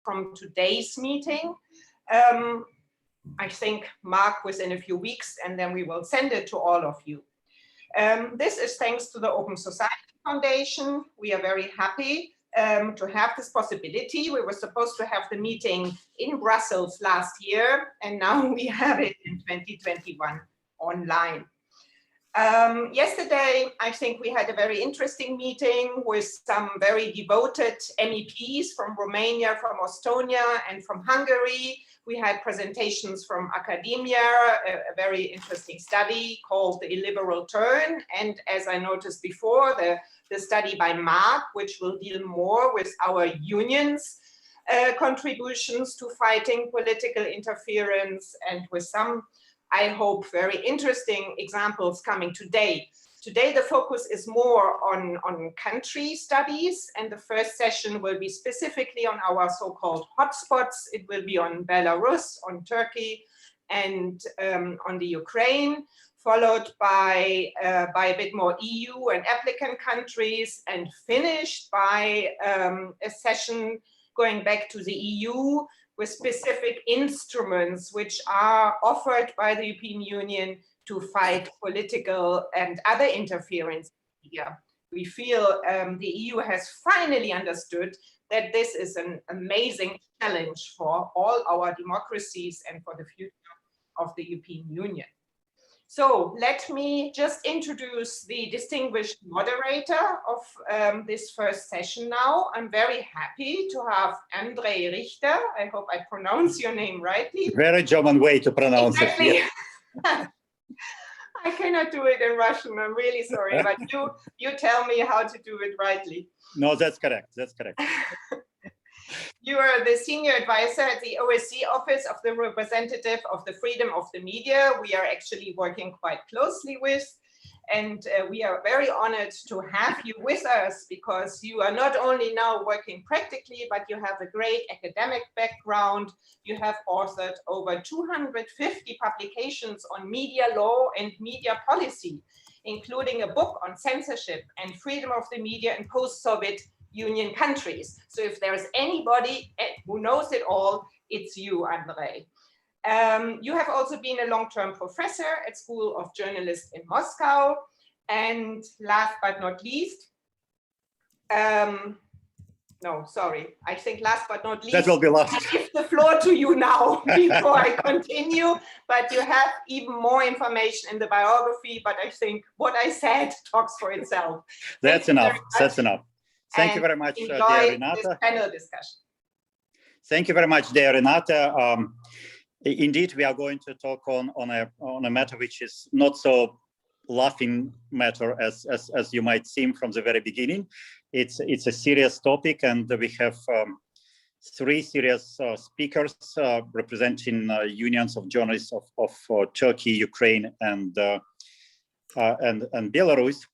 from today's meeting. I think, Mark, within a few weeks, and then we will send it to all of you. This is thanks to the Open Society Foundation. We are very happy to have this possibility. We were supposed to have the meeting in Brussels last year, and now we have it in 2021 online. Yesterday, I think we had a very interesting meeting with some very devoted MEPs from Romania, from Estonia, and from Hungary. We had presentations from academia, a very interesting study called The Illiberal Turn. And as I noticed before, the study by Mark, which will deal more with our unions' contributions to fighting political interference, and with some, I hope, very interesting examples coming today. Today, the focus is more on country studies, and the first session will be specifically on our so-called hotspots. It will be on Belarus, on Turkey, and on the Ukraine, followed by a bit more EU and applicant countries, and finished by a session going back to the EU with specific instruments which are offered by the European Union to fight political and other interference. Yeah, we feel the EU has finally understood that this is an amazing challenge for all our democracies and for the future of the European Union. So let me just introduce the distinguished moderator of this first session now. I'm very happy to have Andrei Richter. I hope I pronounce your name rightly. Very German way to pronounce it. Yeah. I cannot do it in Russian. I'm really sorry, but you tell me how to do it rightly. No, that's correct. That's correct. You are the senior advisor at the OSCE Office of the Representative of the Freedom of the Media. We are actually working quite closely with, and we are very honored to have you with us, because you are not only now working practically, but you have a great academic background. You have authored over 250 publications on media law and media policy, including a book on censorship and freedom of the media in post-Soviet Union countries. So if there's anybody who knows it all, it's you, Andrei. You have also been a long-term professor at School of Journalism in Moscow. And last but not least, no, sorry, I think last but not least, that will be last. I give the floor to you now before I continue, but you have even more information in the biography, but I think what I said talks for itself. That's enough, that's enough. Thank you very much, dear Renata. This panel discussion. Thank you very much, dear Renata. Indeed, we are going to talk on a matter which is not so laughing matter as you might seem from the very beginning. It's a serious topic, and we have three serious speakers representing unions of journalists of Turkey, Ukraine, and Belarus.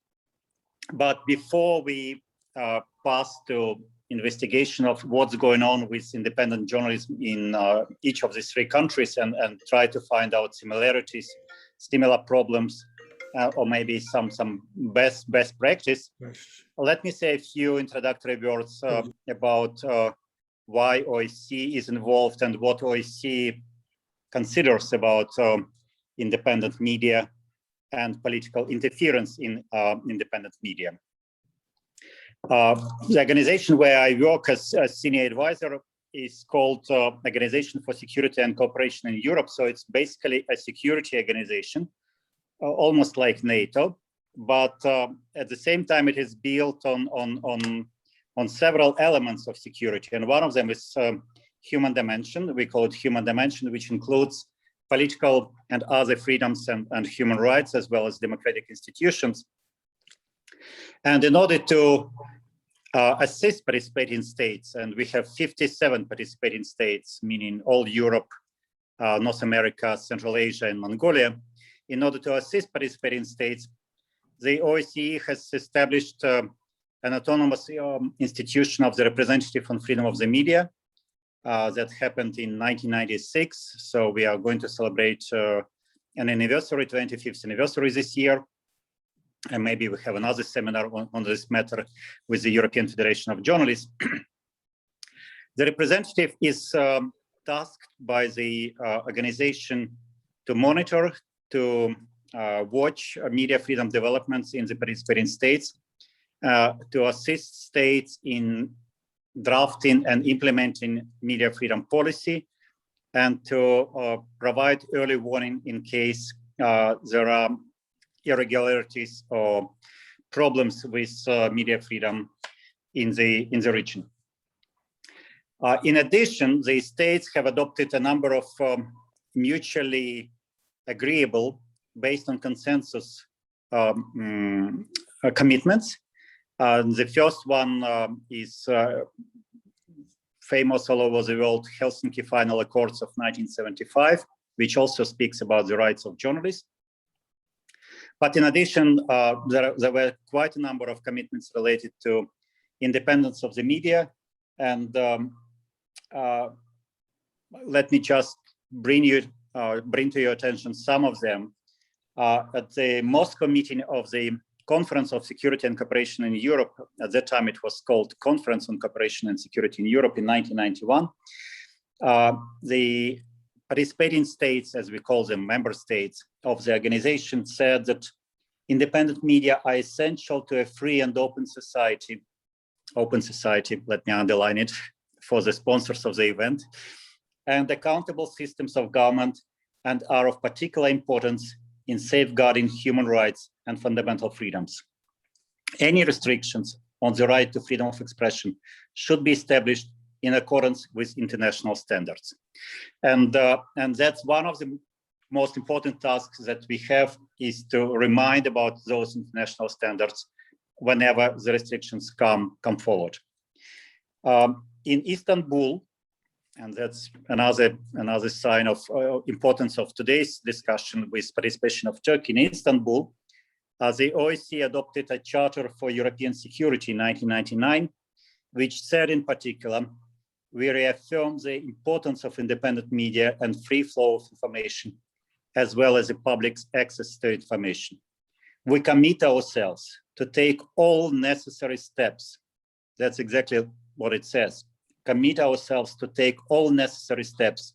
But before we pass to investigation of what's going on with independent journalism in each of these three countries, and try to find out similarities, similar problems, or maybe some best practice. Let me say a few introductory words about why OSCE is involved and what OSCE considers about independent media and political interference in independent media. The organization where I work as a senior advisor is called Organization for Security and Cooperation in Europe. So it's basically a security organization, almost like NATO, but at the same time it is built on several elements of security. And one of them is human dimension. We call it human dimension, which includes political and other freedoms and human rights, as well as democratic institutions. And in order to assist participating states, and we have 57 participating states, meaning all Europe, North America, Central Asia, and Mongolia. In order to assist participating states, the OSCE has established an autonomous institution of the Representative on Freedom of the Media that happened in 1996. So we are going to celebrate an anniversary, 25th anniversary this year. And maybe we have another seminar on this matter with the European Federation of Journalists. The representative is tasked by the organization to monitor, to watch media freedom developments in the participating states, to assist states in drafting and implementing media freedom policy, and to provide early warning in case there are irregularities or problems with media freedom in the region. In addition, the states have adopted a number of mutually agreeable, based on consensus, commitments. The first one is famous all over the world, Helsinki Final Accords of 1975, which also speaks about the rights of journalists. But in addition, there were quite a number of commitments related to independence of the media. And let me just bring to your attention some of them. At the Moscow meeting of the Conference of Security and Cooperation in Europe, at that time it was called Conference on Cooperation and Security in Europe in 1991, the participating states, as we call them, member states of the organization, said that independent media are essential to a free and open society, let me underline it for the sponsors of the event, and accountable systems of government, and are of particular importance in safeguarding human rights and fundamental freedoms. Any restrictions on the right to freedom of expression should be established in accordance with international standards. And that's one of the most important tasks that we have, is to remind about those international standards whenever the restrictions come forward. In Istanbul, and that's another sign of importance of today's discussion with participation of Turkey in Istanbul, the OSCE adopted a Charter for European Security in 1999, which said in particular, we reaffirm the importance of independent media and free flow of information, as well as the public's access to information. We commit ourselves to take all necessary steps. That's exactly what it says. Commit ourselves to take all necessary steps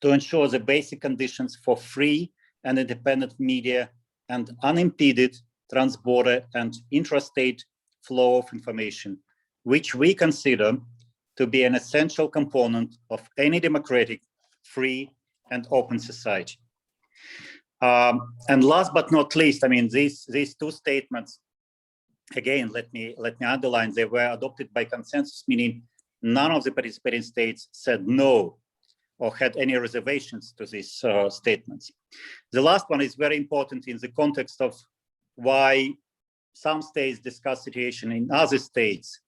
to ensure the basic conditions for free and independent media and unimpeded trans-border and intrastate flow of information, which we consider to be an essential component of any democratic, free, and open society. And last but not least, I mean, these two statements, again, let me underline, they were adopted by consensus, meaning none of the participating states said no or had any reservations to these statements. The last one is very important in the context of why some states discuss situation in other states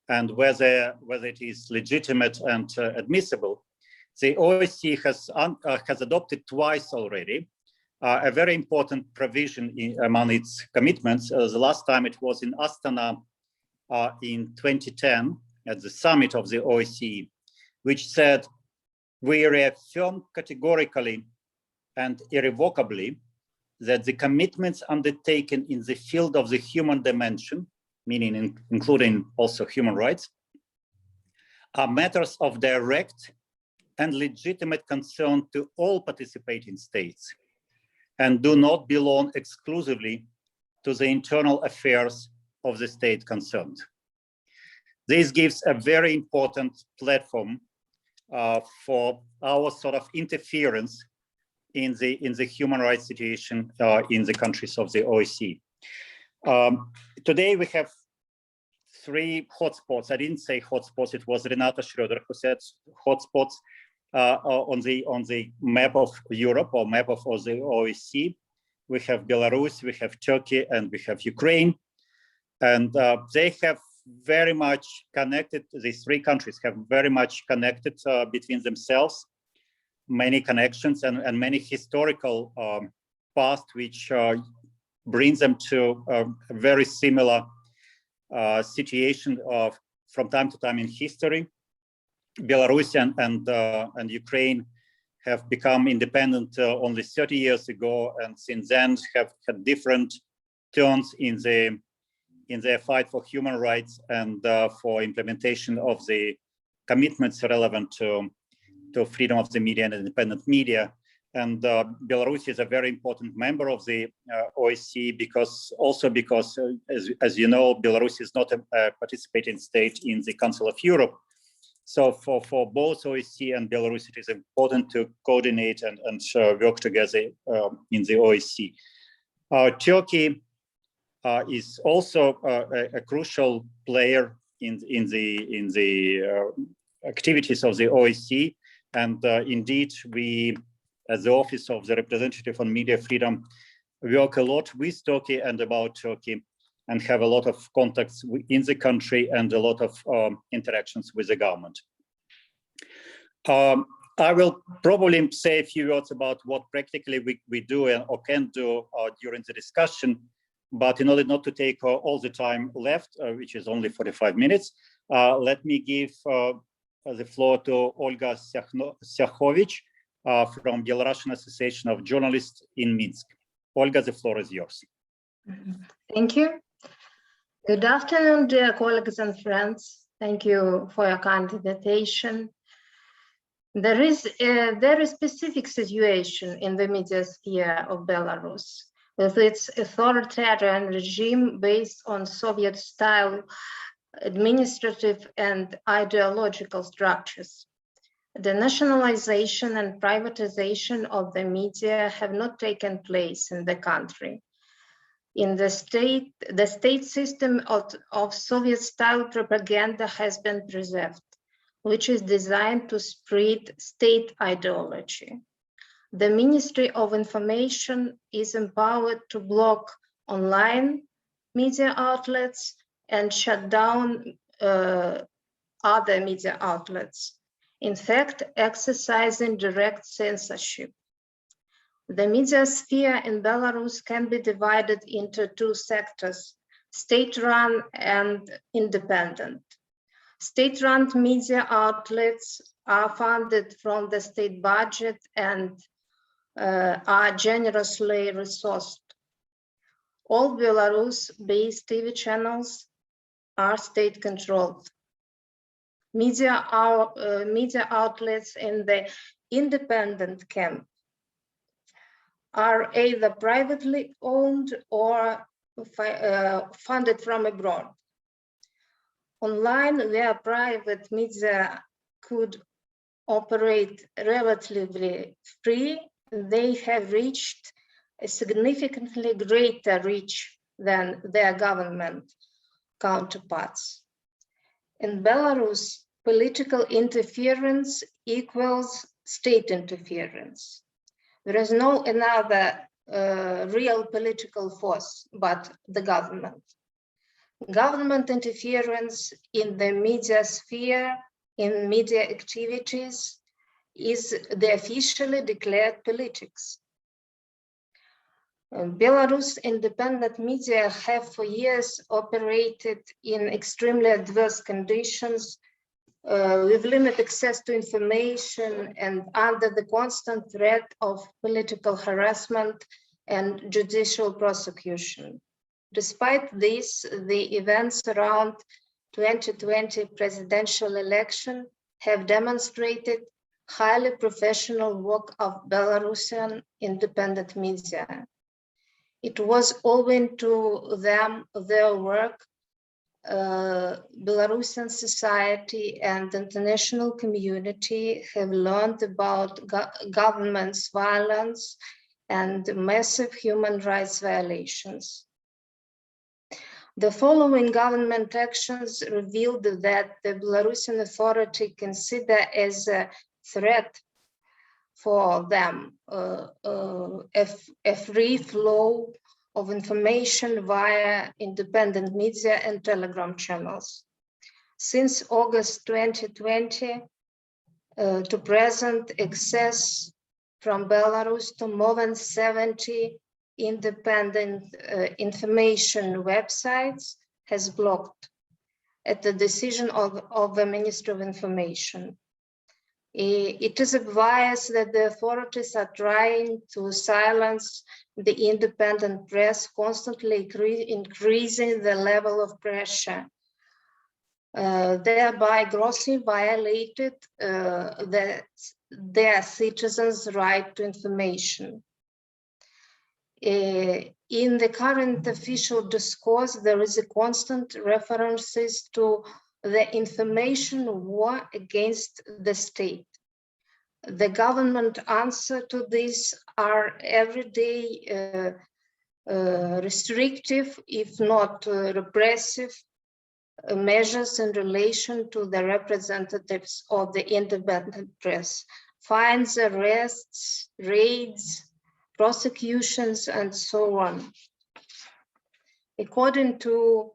and whether it is legitimate and admissible. The OSCE has adopted twice already a very important provision among its commitments. The last time it was in Astana in 2010 at the summit of the OSCE, which said, we reaffirm categorically and irrevocably that the commitments undertaken in the field of the human dimension, meaning including also human rights, are matters of direct and legitimate concern to all participating states and do not belong exclusively to the internal affairs of the state concerned. This gives a very important platform for our sort of interference in the human rights situation in the countries of the OSCE. Today we have 3 hotspots. I didn't say hotspots, it was Renata Schroeder who said hotspots on the map of Europe or map of the OSCE. We have Belarus, we have Turkey, and we have Ukraine. And they have very much connected, these 3 countries have very much connected between themselves, many connections and many historical past, which brings them to a very similar situation of from time to time in history. Belarus and Ukraine have become independent only 30 years ago, and since then have had different turns in their fight for human rights and for implementation of the commitments relevant to freedom of the media and independent media. And Belarus is a very important member of the OSCE because as you know, Belarus is not a participating state in the Council of Europe. So for both OSCE and Belarus, it is important to coordinate and work together in the OSCE. Turkey is also a crucial player in the activities of the OSCE, and indeed we, as the Office of the Representative on Media Freedom, work a lot with Turkey and about Turkey, and have a lot of contacts in the country and a lot of interactions with the government. I will probably say a few words about what practically we do or can do during the discussion, but in order not to take all the time left, which is only 45 minutes, let me give the floor to Olga Siakhovich from Belarusian Association of Journalists in Minsk. Olga, the floor is yours. Thank you. Good afternoon, dear colleagues and friends. Thank you for your kind invitation. There is a very specific situation in the media sphere of Belarus, with its authoritarian regime based on Soviet-style administrative and ideological structures. The nationalization and privatization of the media have not taken place in the country. In the state system of Soviet-style propaganda has been preserved, which is designed to spread state ideology. The Ministry of Information is empowered to block online media outlets and shut down other media outlets, in fact, exercising direct censorship. The media sphere in Belarus can be divided into two sectors, state-run and independent. State-run media outlets are funded from the state budget and are generously resourced. All Belarus-based TV channels are state-controlled. Media outlets in the independent camp are either privately owned or funded from abroad. Online, where private media could operate relatively free, they have reached a significantly greater reach than their government counterparts. In Belarus, political interference equals state interference. There is no another real political force but the government. Government interference in the media sphere, in media activities, is the officially declared politics. Belarus independent media have for years operated in extremely adverse conditions with limited access to information and under the constant threat of political harassment and judicial prosecution. Despite this, the events around 2020 presidential election have demonstrated highly professional work of Belarusian independent media. It was owing to them, their work, Belarusian society and international community have learned about government's violence and massive human rights violations. The following government actions revealed that the Belarusian authority consider as a threat for them a free flow of information via independent media and telegram channels. Since August 2020 to present, access from Belarus to more than 70 independent information websites has blocked at the decision of the Ministry of Information. It is obvious that the authorities are trying to silence the independent press, constantly increasing the level of pressure thereby grossly violated their citizens' right to information. In the current official discourse, there is a constant references to the information war against the state. The government answer to this are everyday restrictive, if not repressive, measures in relation to the representatives of the independent press, fines, arrests, raids, prosecutions, and so on. According to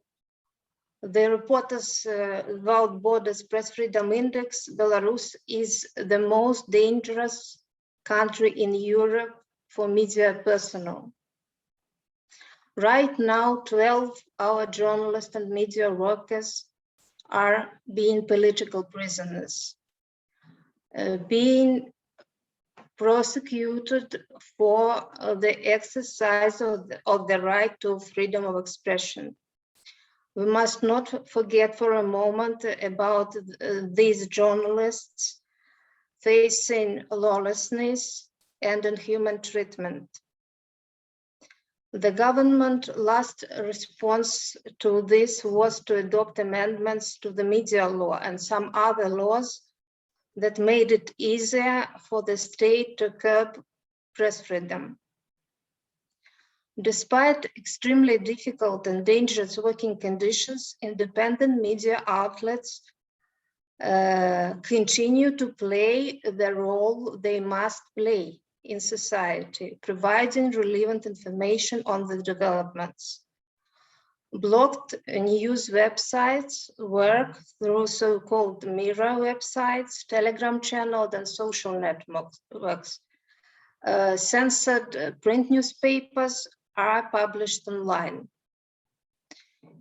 the Reporters Without Borders Press Freedom Index, Belarus is the most dangerous country in Europe for media personnel. Right now, 12 our journalists and media workers are being political prisoners, being prosecuted for the exercise of the right to freedom of expression. We must not forget for a moment about these journalists facing lawlessness and inhuman treatment. The government's last response to this was to adopt amendments to the media law and some other laws that made it easier for the state to curb press freedom. Despite extremely difficult and dangerous working conditions, independent media outlets continue to play the role they must play in society, providing relevant information on the developments. Blocked news websites work through so-called mirror websites, Telegram channels, and social networks. Censored print newspapers are published online.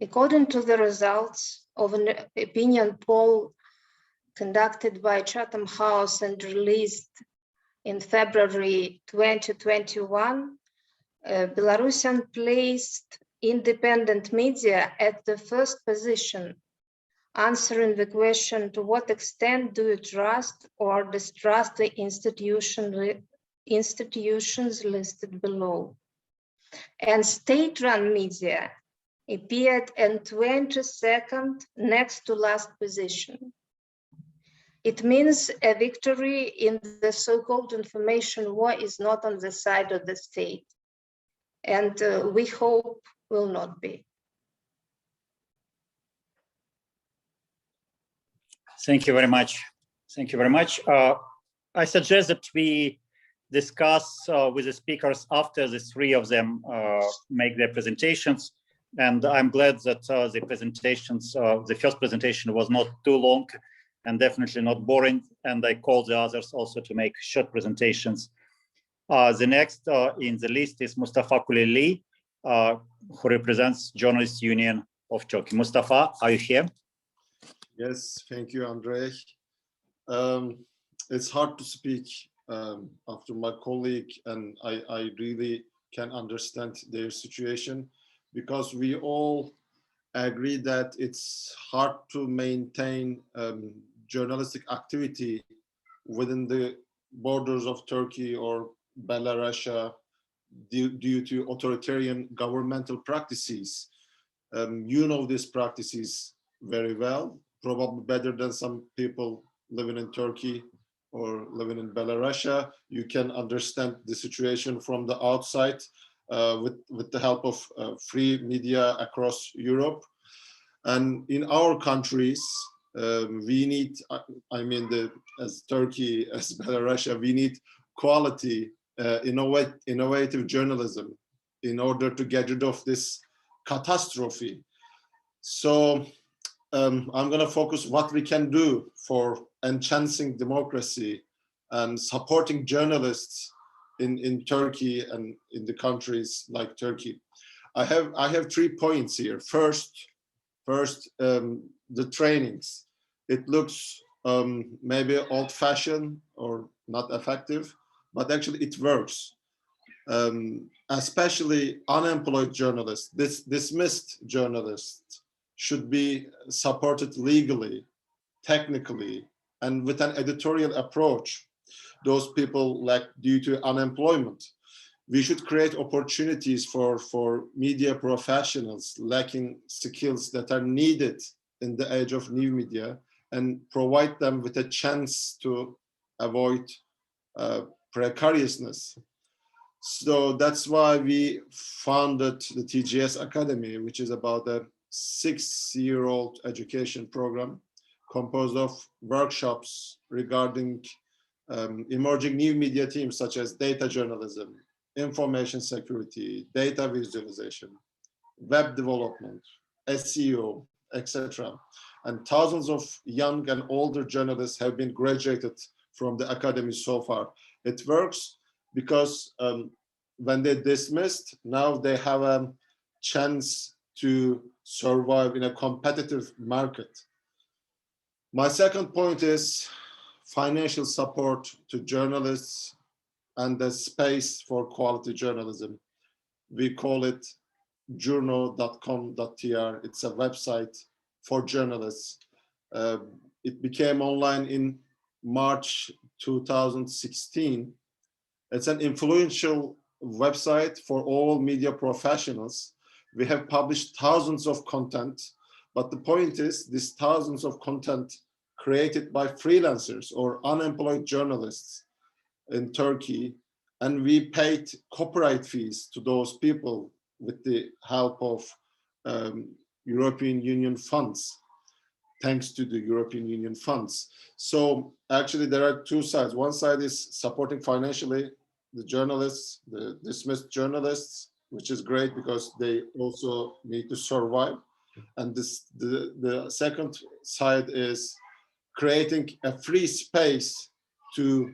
According to the results of an opinion poll conducted by Chatham House and released in February 2021, Belarusian placed independent media at the first position, answering the question, to what extent do you trust or distrust the institutions listed below? And state-run media appeared in 22nd, next to last position. It means a victory in the so-called information war is not on the side of the state, and we hope will not be. Thank you very much. Thank you very much. I suggest that we discuss with the speakers after the three of them make their presentations. And I'm glad that the presentations, the first presentation was not too long and definitely not boring. And I called the others also to make short presentations. The next in the list is Mustafa Kuleli, who represents Journalists Union of Turkey. Mustafa, are you here? Yes, thank you, Andrei. It's hard to speak after my colleague, and I really can understand their situation, because we all agree that it's hard to maintain journalistic activity within the borders of Turkey or Belarus due to authoritarian governmental practices. You know these practices very well, probably better than some people living in Turkey or living in Belarus. You can understand the situation from the outside with the help of free media across Europe. And in our countries, we need, as Turkey, as Belarus, we need quality, innovative journalism in order to get rid of this catastrophe. So I'm going to focus what we can do for enhancing democracy and supporting journalists in Turkey and in the countries like Turkey. I have 3 points here. First, the trainings. It looks maybe old-fashioned or not effective, but actually it works. Especially unemployed journalists, dismissed journalists, should be supported legally, technically, and with an editorial approach. Those people lack due to unemployment. We should create opportunities for media professionals lacking skills that are needed in the age of new media and provide them with a chance to avoid precariousness. So that's why we founded the TGS Academy, which is about a 6-year-old education program composed of workshops regarding emerging new media teams such as data journalism, information security, data visualization, web development, SEO, etc. And thousands of young and older journalists have been graduated from the academy so far. It works because when they dismissed, now they have a chance to survive in a competitive market. My second point is financial support to journalists and the space for quality journalism. We call it journal.com.tr. It's a website for journalists. It became online in March 2016. It's an influential website for all media professionals. We have published thousands of content, but the point is this thousands of content created by freelancers or unemployed journalists in Turkey, and we paid copyright fees to those people with the help of European Union funds, thanks to the European Union funds. So actually there are two sides. One side is supporting financially the journalists, the dismissed journalists, which is great because they also need to survive. And the second side is creating a free space to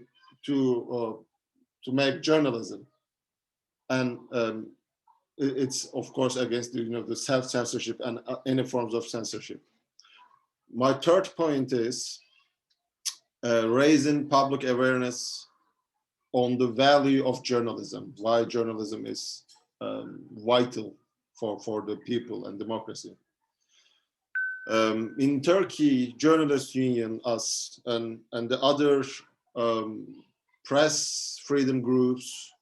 make journalism. And it's of course against the self-censorship and any forms of censorship. My third point is raising public awareness on the value of journalism, why journalism is vital for the people and democracy. In Turkey, Journalists Union, us, and the other press freedom groups,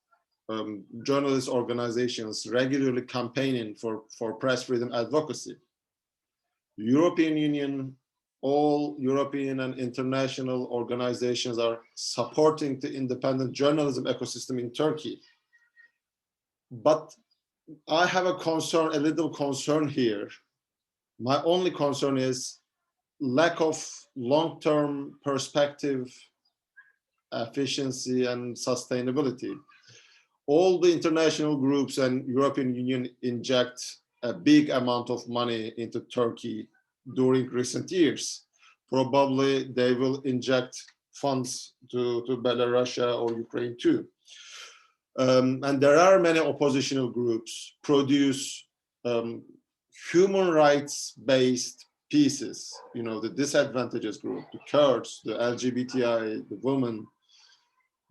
journalist organizations regularly campaigning for press freedom advocacy. European Union, all European and international organizations are supporting the independent journalism ecosystem in Turkey. But I have a concern, a little concern here. My only concern is lack of long-term perspective, efficiency, and sustainability. All the international groups and European Union inject a big amount of money into Turkey during recent years. Probably they will inject funds to Belarus or Ukraine too. And there are many oppositional groups produce human rights-based pieces, the disadvantages group, the Kurds, the LGBTI, the women.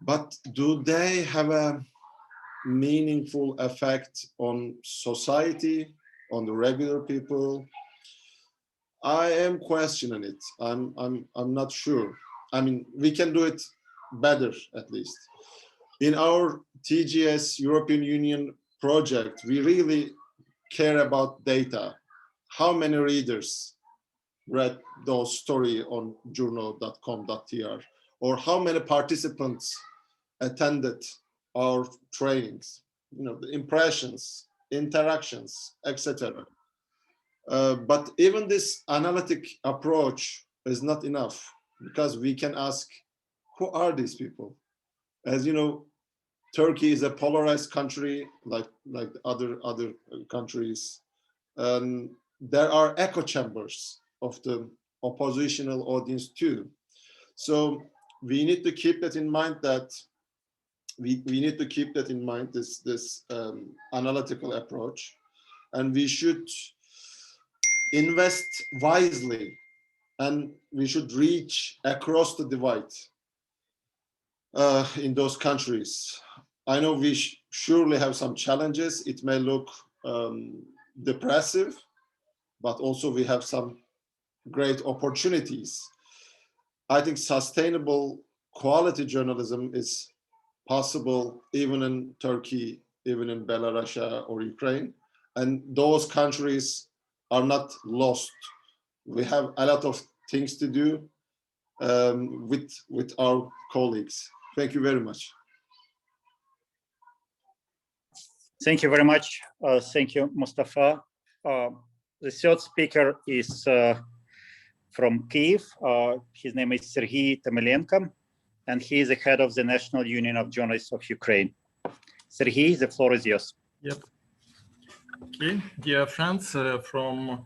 But do they have a meaningful effect on society, on the regular people? I am questioning it. I'm not sure. I mean, we can do it better, at least. In our TGS European Union project, we really care about data. How many readers read those stories on journal.com.tr, or how many participants attended our trainings, the impressions, interactions, etc. But even this analytic approach is not enough, because we can ask, who are these people? As you know, Turkey is a polarized country, like other countries. There are echo chambers of the oppositional audience too. So we need to keep that in mind, that we need to keep that in mind, this analytical approach, and we should invest wisely, and we should reach across the divide in those countries. I know we surely have some challenges. It may look depressive, but also we have some great opportunities. I think sustainable quality journalism is possible even in Turkey, even in Belarus or Ukraine. And those countries are not lost. We have a lot of things to do with our colleagues. Thank you very much. Thank you very much. Thank you, Mustafa. The third speaker is from Kyiv. His name is Sergiy Tomilenko, and he is the head of the National Union of Journalists of Ukraine. Sergiy, the floor is yours. Yep. Okay, dear friends from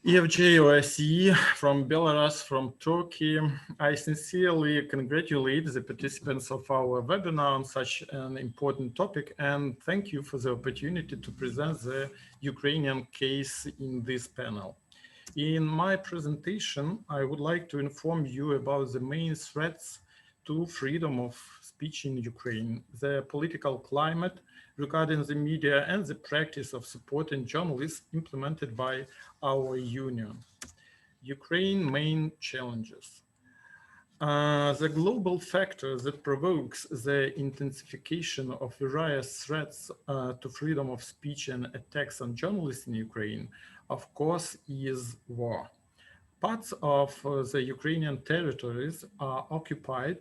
EFJ OSCE, from Belarus, from Turkey, I sincerely congratulate the participants of our webinar on such an important topic, and thank you for the opportunity to present the Ukrainian case in this panel. In my presentation, I would like to inform you about the main threats to freedom of speech in Ukraine, the political climate regarding the media, and the practice of supporting journalists implemented by our union. Ukraine main challenges. The global factor that provokes the intensification of various threats to freedom of speech and attacks on journalists in Ukraine, of course, is war. Parts of the Ukrainian territories are occupied.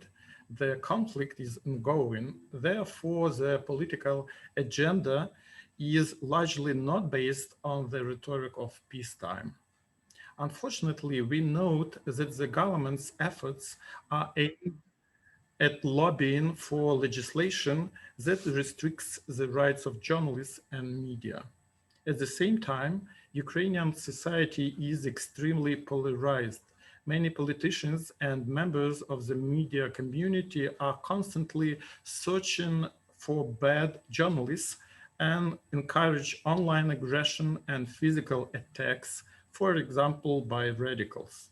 The conflict is ongoing. Therefore, the political agenda is largely not based on the rhetoric of peacetime. Unfortunately, we note that the government's efforts are aimed at lobbying for legislation that restricts the rights of journalists and media. At the same time, Ukrainian society is extremely polarized. Many politicians and members of the media community are constantly searching for bad journalists and encourage online aggression and physical attacks, for example, by radicals.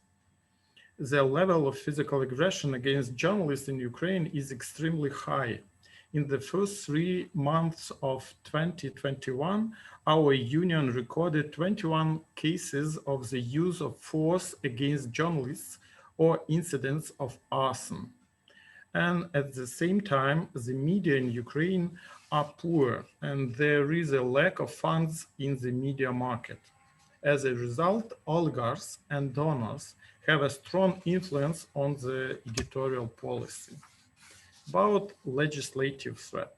The level of physical aggression against journalists in Ukraine is extremely high. In the first 3 months of 2021, our union recorded 21 cases of the use of force against journalists or incidents of arson. And at the same time, the media in Ukraine are poor, and there is a lack of funds in the media market. As a result, oligarchs and donors have a strong influence on the editorial policy. About legislative threat.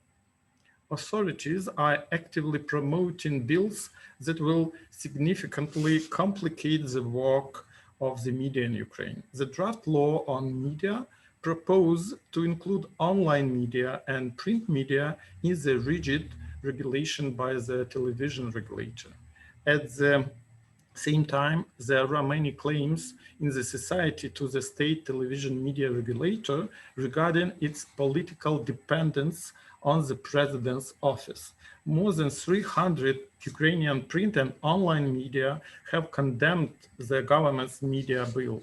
Authorities are actively promoting bills that will significantly complicate the work of the media in Ukraine. The draft law on media proposes to include online media and print media in the rigid regulation by the television regulator. At the same time, there are many claims in the society to the state television media regulator regarding its political dependence on the president's office. More than 300 Ukrainian print and online media have condemned the government's media bill.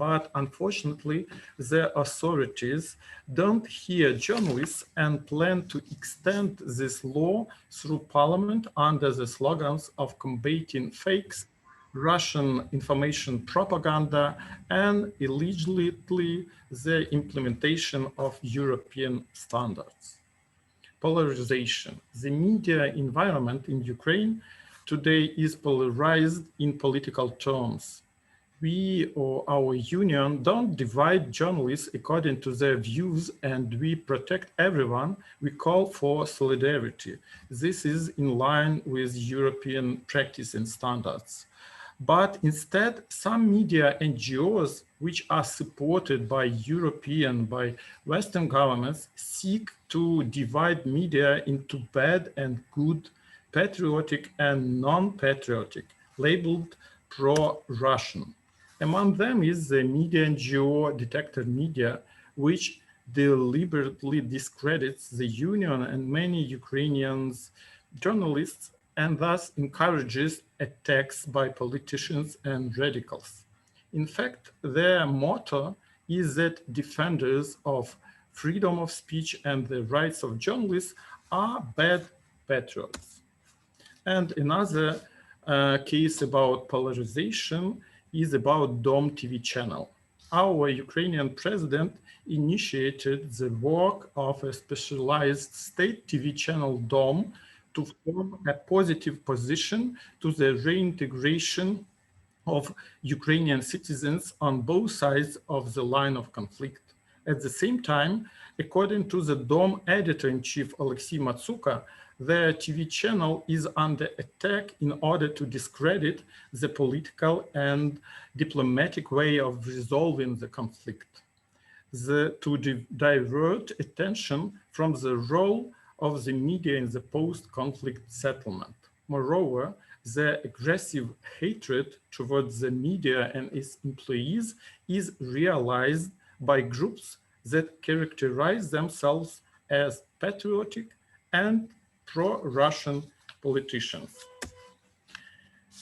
But unfortunately, the authorities don't hear journalists and plan to extend this law through parliament under the slogans of combating fakes, Russian information propaganda, and allegedly the implementation of European standards. Polarization. The media environment in Ukraine today is polarized in political terms. We or our union don't divide journalists according to their views, and we protect everyone. We call for solidarity. This is in line with European practice and standards. But instead, some media NGOs, which are supported by European, by Western governments, seek to divide media into bad and good, patriotic and non-patriotic, labeled pro-Russian. Among them is the media NGO Detector Media, which deliberately discredits the union and many Ukrainian journalists, and thus encourages attacks by politicians and radicals. In fact, their motto is that defenders of freedom of speech and the rights of journalists are bad patriots. And another case about polarization is about Dom TV channel. Our Ukrainian president initiated the work of a specialized state TV channel Dom to form a positive position to the reintegration of Ukrainian citizens on both sides of the line of conflict. At the same time, according to the Dom editor-in-chief Alexei Matsuka, the TV channel is under attack in order to discredit the political and diplomatic way of resolving the conflict, to divert attention from the role of the media in the post-conflict settlement. Moreover, the aggressive hatred towards the media and its employees is realized by groups that characterize themselves as patriotic and pro-Russian politicians.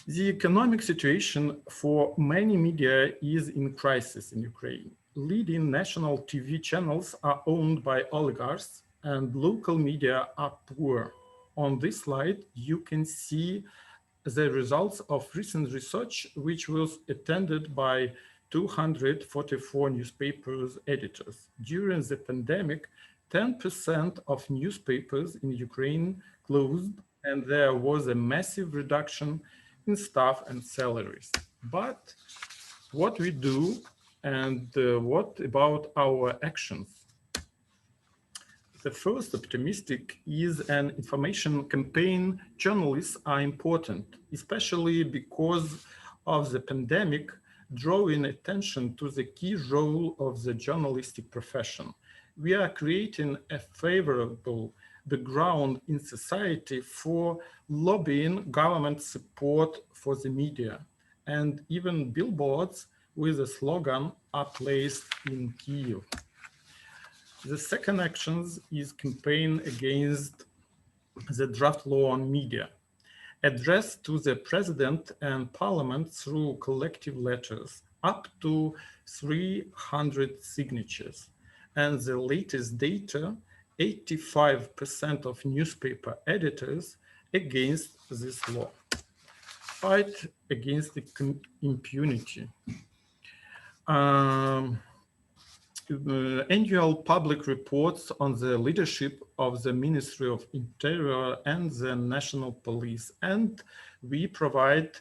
The economic situation for many media is in crisis in Ukraine. Leading national TV channels are owned by oligarchs and local media are poor. On this slide, you can see the results of recent research, which was attended by 244 newspapers editors. During the pandemic, 10% of newspapers in Ukraine closed, and there was a massive reduction in staff and salaries. But what we do and what about our actions? The first optimistic is an information campaign. Journalists are important, especially because of the pandemic, drawing attention to the key role of the journalistic profession. We are creating a favorable background in society for lobbying government support for the media, and even billboards with a slogan are placed in Kyiv. The second action is campaign against the draft law on media, addressed to the president and parliament through collective letters, up to 300 signatures. And the latest data, 85% of newspaper editors against this law. Fight against the impunity. Annual public reports on the leadership of the Ministry of Interior and the National Police. And we provide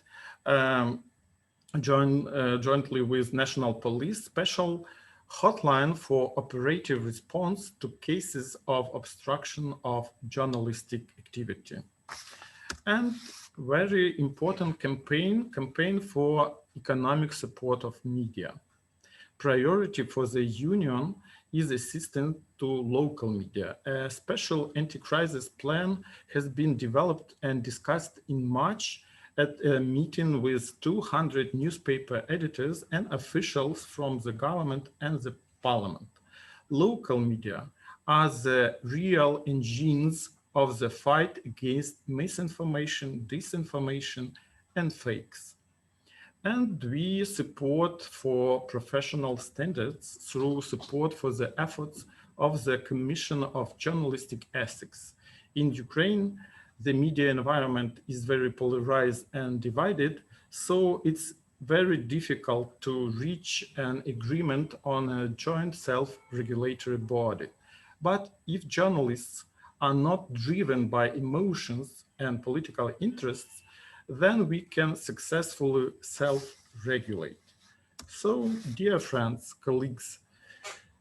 jointly with National Police special hotline for operative response to cases of obstruction of journalistic activity. And very important campaign for economic support of media. Priority for the Union is assistance to local media. A special anti-crisis plan has been developed and discussed in March at a meeting with 200 newspaper editors and officials from the government and the parliament. Local media are the real engines of the fight against misinformation, disinformation, and fakes. And we support for professional standards through support for the efforts of the Commission of Journalistic Ethics. In Ukraine, the media environment is very polarized and divided, so it's very difficult to reach an agreement on a joint self-regulatory body. But if journalists are not driven by emotions and political interests, then we can successfully self-regulate. So, dear friends, colleagues,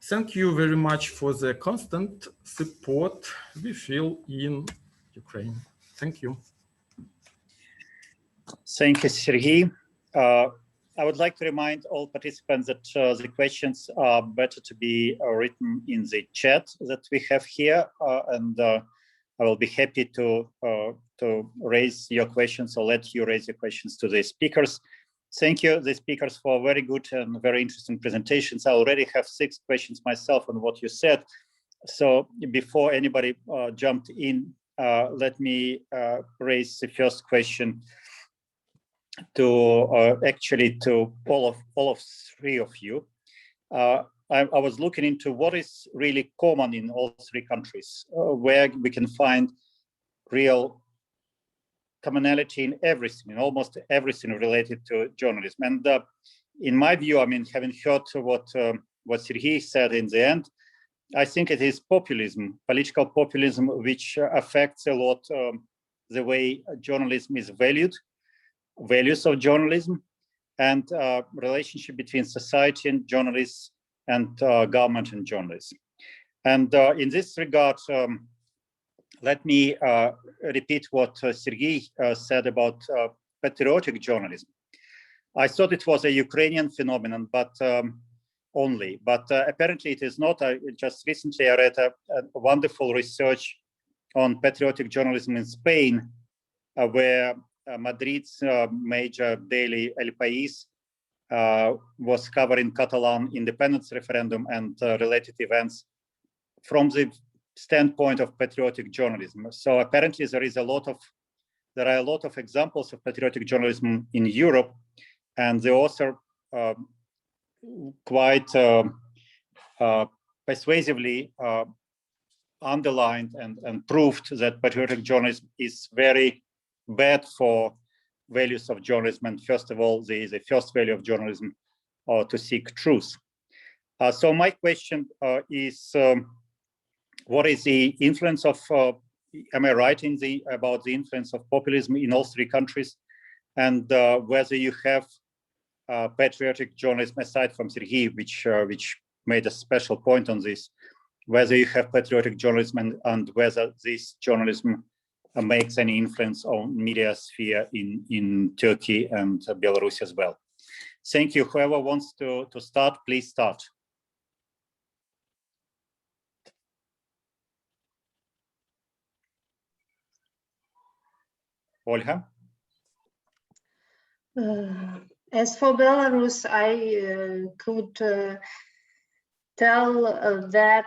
thank you very much for the constant support we feel in Ukraine. Thank you. Thank you, Sergiy. I would like to remind all participants that the questions are better to be written in the chat that we have here, and I will be happy to raise your questions or let you raise your questions to the speakers. Thank you, the speakers, for very good and very interesting presentations. I already have 6 questions myself on what you said. So before anybody jumped in, let me raise the first question to actually to all of 3 of you. I was looking into what is really common in all 3 countries, where we can find real commonality in everything, in almost everything related to journalism. And in my view, I mean, having heard what Sergiy said in the end, I think it is populism, political populism, which affects a lot the way journalism is valued, values of journalism, and relationship between society and journalists and government and journalists. And in this regard, let me repeat what Sergiy said about patriotic journalism. I thought it was a Ukrainian phenomenon, but apparently it is not. Just recently I read a wonderful research on patriotic journalism in Spain, where Madrid's major daily El País was covering Catalan independence referendum and related events from the standpoint of patriotic journalism. So apparently there are a lot of examples of patriotic journalism in Europe, and the author quite persuasively underlined and proved that patriotic journalism is very bad for values of journalism. And first of all, the first value of journalism to seek truth. So my question is, what is the influence of, am I right about the influence of populism in all three countries? And whether you have patriotic journalism, aside from Sergiy, which made a special point on this, whether you have patriotic journalism and whether this journalism makes any influence on media sphere in Turkey and Belarus as well. Thank you. Whoever wants to start, please start. Volha? As for Belarus, I could tell that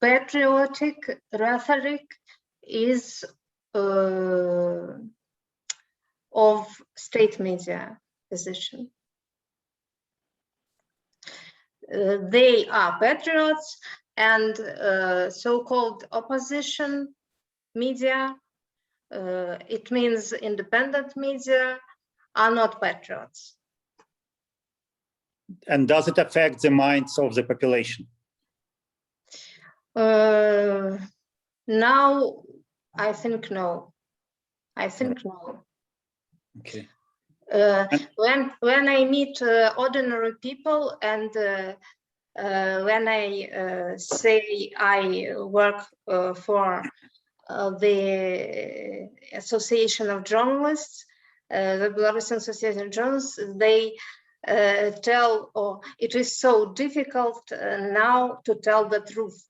patriotic rhetoric is of state media position. They are patriots, and so-called opposition media, it means independent media, are not patriots. And does it affect the minds of the population? Now, I think no. I think no. Okay. When I meet ordinary people, and when I say I work for the Association of Journalists, the Belarusian Association of Journalists, they tell, oh, it is so difficult now to tell the truth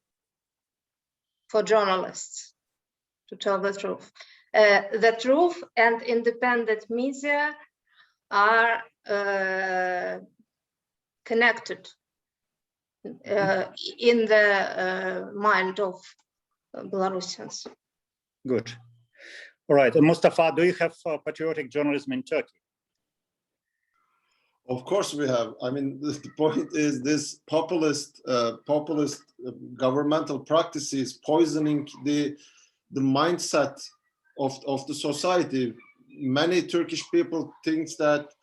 for journalists, to tell the truth. The truth and independent media are connected in the mind of Belarusians. Good. All right. And Mustafa, do you have patriotic journalism in Turkey? Of course we have. I mean, the point is this populist governmental practices poisoning the mindset of the society. Many Turkish people think that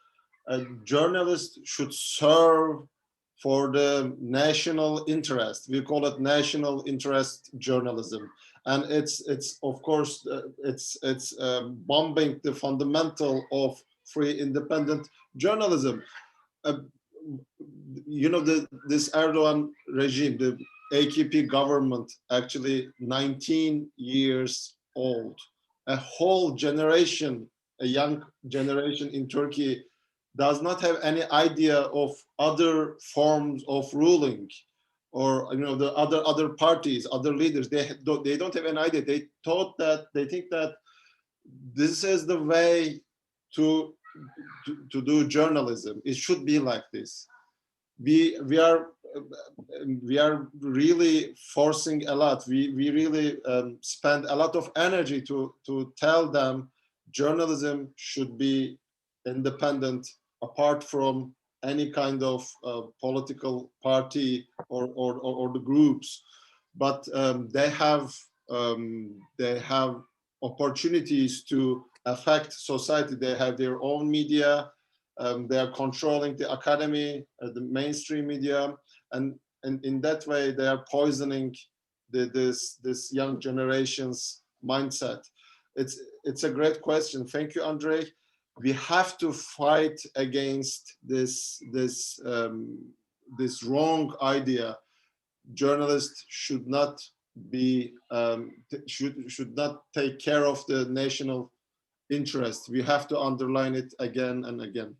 a journalist should serve for the national interest. We call it national interest journalism, and it's of course it's bombing the fundamental of free independent journalism. You know, this Erdogan regime, the AKP government, actually 19 years old. A whole generation, a young generation in Turkey does not have any idea of other forms of ruling, or the other parties, other leaders. They don't have an idea. They think that this is the way to do journalism. It should be like this. We are really forcing a lot. We really spend a lot of energy to tell them journalism should be independent, apart from any kind of political party or the groups. But they have opportunities to affect society. They have their own media. They are controlling the academy, the mainstream media, and in that way they are poisoning this young generation's mindset. It's a great question. Thank you, Andrei. We have to fight against this wrong idea. Journalists should not be should not take care of the national interest. We have to underline it again and again.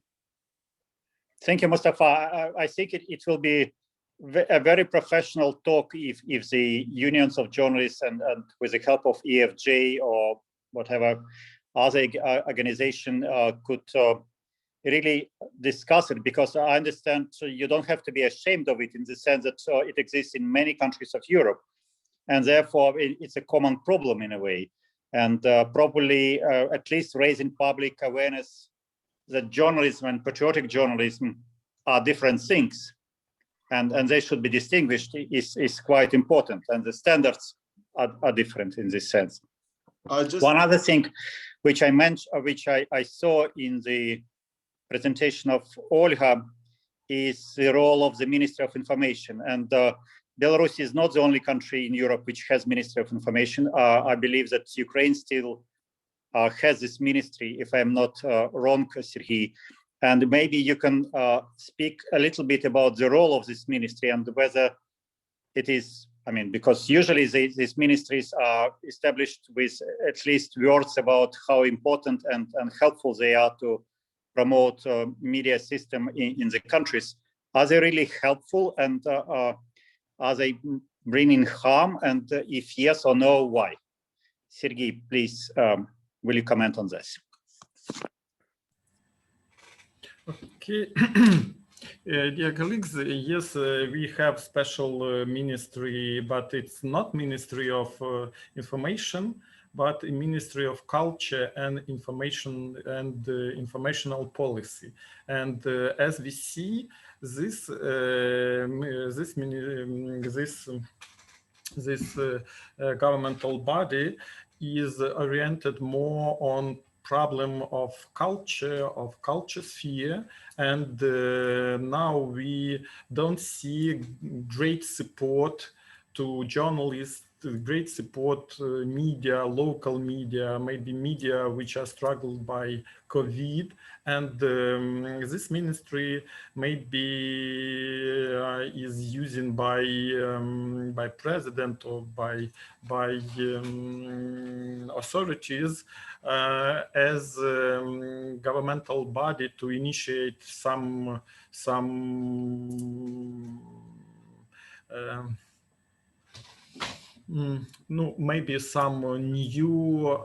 Thank you, Mustafa. I think it will be a very professional talk if the unions of journalists and with the help of EFJ or whatever other organization could really discuss it, because I understand you don't have to be ashamed of it in the sense that it exists in many countries of Europe, and therefore it's a common problem in a way, and probably at least raising public awareness that journalism and patriotic journalism are different things, and they should be distinguished is quite important, and the standards are different in this sense. One other thing which I mentioned, which I saw in the presentation of Volha, is the role of the Ministry of Information. And Belarus is not the only country in Europe which has Ministry of Information. I believe that Ukraine still has this ministry, if I'm not wrong, Sergiy. And maybe you can speak a little bit about the role of this ministry and whether it is, I mean, because usually these ministries are established with at least words about how important and helpful they are to promote media system in the countries. Are they really helpful, and are they bringing harm? And if yes or no, why? Sergiy, please, will you comment on this? Okay. Dear colleagues, yes, we have special ministry, but it's not Ministry of Information, but a Ministry of Culture and Information and Informational Policy. And as we see, this governmental body is oriented more on problem of culture sphere, and now we don't see great support to journalists, great support media, local media, maybe media which are struggled by COVID, and this ministry maybe is used by president or by authorities as governmental body to initiate some no, maybe some new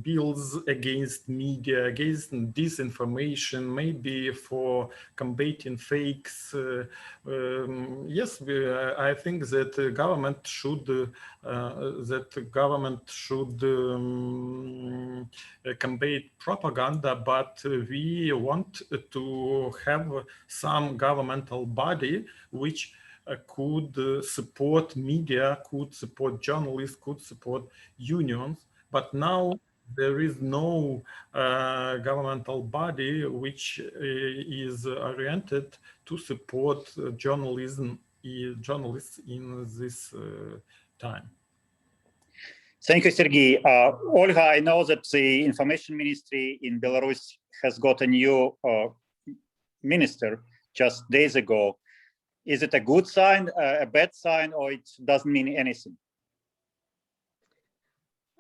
bills against media, against disinformation, maybe for combating fakes. Yes, I think that the government should combat propaganda, but we want to have some governmental body which could support media, could support journalists, could support unions. But now there is no governmental body which is oriented to support journalists in this time. Thank you, Sergiy. Olga, I know that the information ministry in Belarus has got a new minister just days ago. Is it a good sign, a bad sign, or it doesn't mean anything?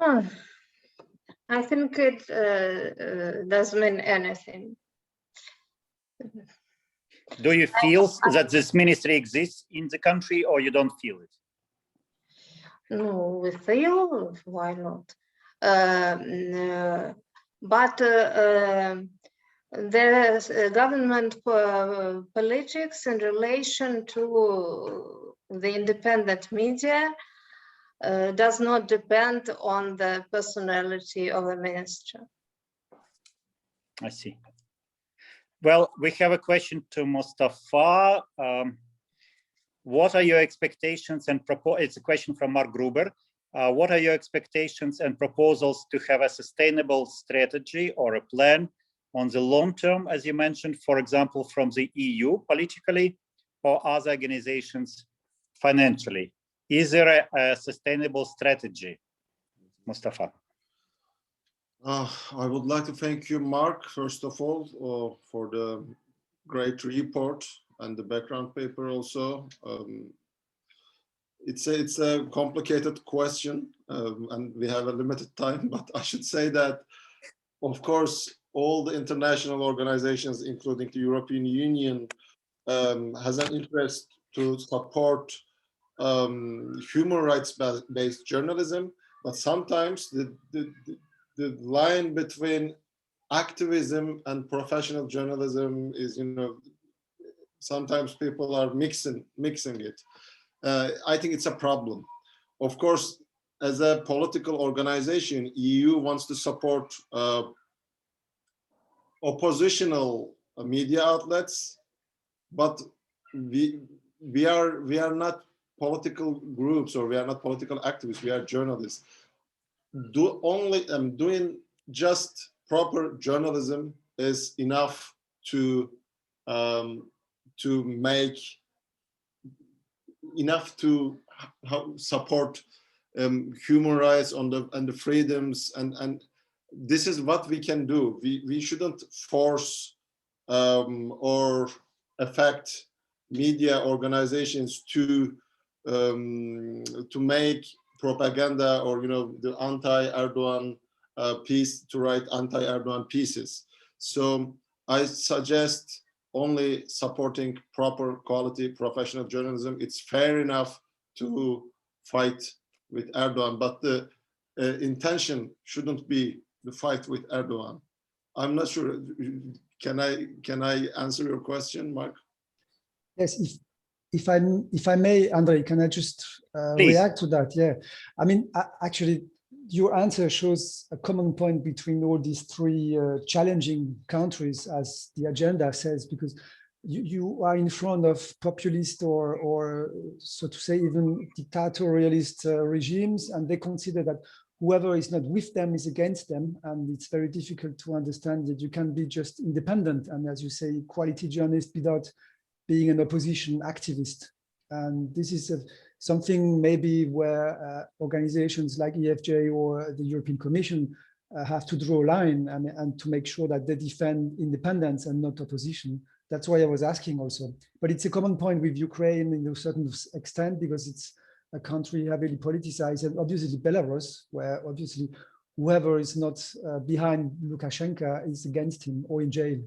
I think it doesn't mean anything. Do you feel that this ministry exists in the country, or you don't feel it? No, we feel, why not? But there's government politics in relation to the independent media does not depend on the personality of the minister. I see. Well, we have a question to Mustafa. What are your expectations and it's a question from Mark Gruber. What are your expectations and proposals to have a sustainable strategy or a plan on the long term, as you mentioned, for example, from the EU politically or other organizations financially? Is there a sustainable strategy, Mustafa? I would like to thank you, Mark, first of all, for the great report and the background paper also. It's a complicated question, and we have a limited time, but I should say that, of course, all the international organizations, including the European Union, has an interest to support human rights-based journalism, but sometimes the line between activism and professional journalism is, sometimes people are mixing it. I think it's a problem. Of course, as a political organization, EU wants to support oppositional media outlets, but we are not political groups, or we are not political activists. We are journalists. Doing just proper journalism is enough to support human rights and the freedoms, and this is what we can do. We shouldn't force or affect media organizations to make propaganda, or the anti-Erdogan piece, to write anti-Erdogan pieces. So I suggest only supporting proper quality professional journalism. It's fair enough to fight with Erdogan, but the intention shouldn't be the fight with Erdogan. I'm not sure. Can I answer your question, Mark? Yes, if I may, Andrei, can I just react to that? Yeah, I mean, actually, your answer shows a common point between all these three challenging countries, as the agenda says, because you are in front of populist or so to say, even dictatorialist regimes, and they consider that whoever is not with them is against them, and it's very difficult to understand that you can be just independent and, as you say, quality journalist without being an opposition activist. And this is something maybe where organizations like EFJ or the European Commission have to draw a line and to make sure that they defend independence and not opposition. That's why I was asking also. But it's a common point with Ukraine in a certain extent, because it's a country heavily politicized, and obviously Belarus, where obviously whoever is not behind Lukashenko is against him or in jail.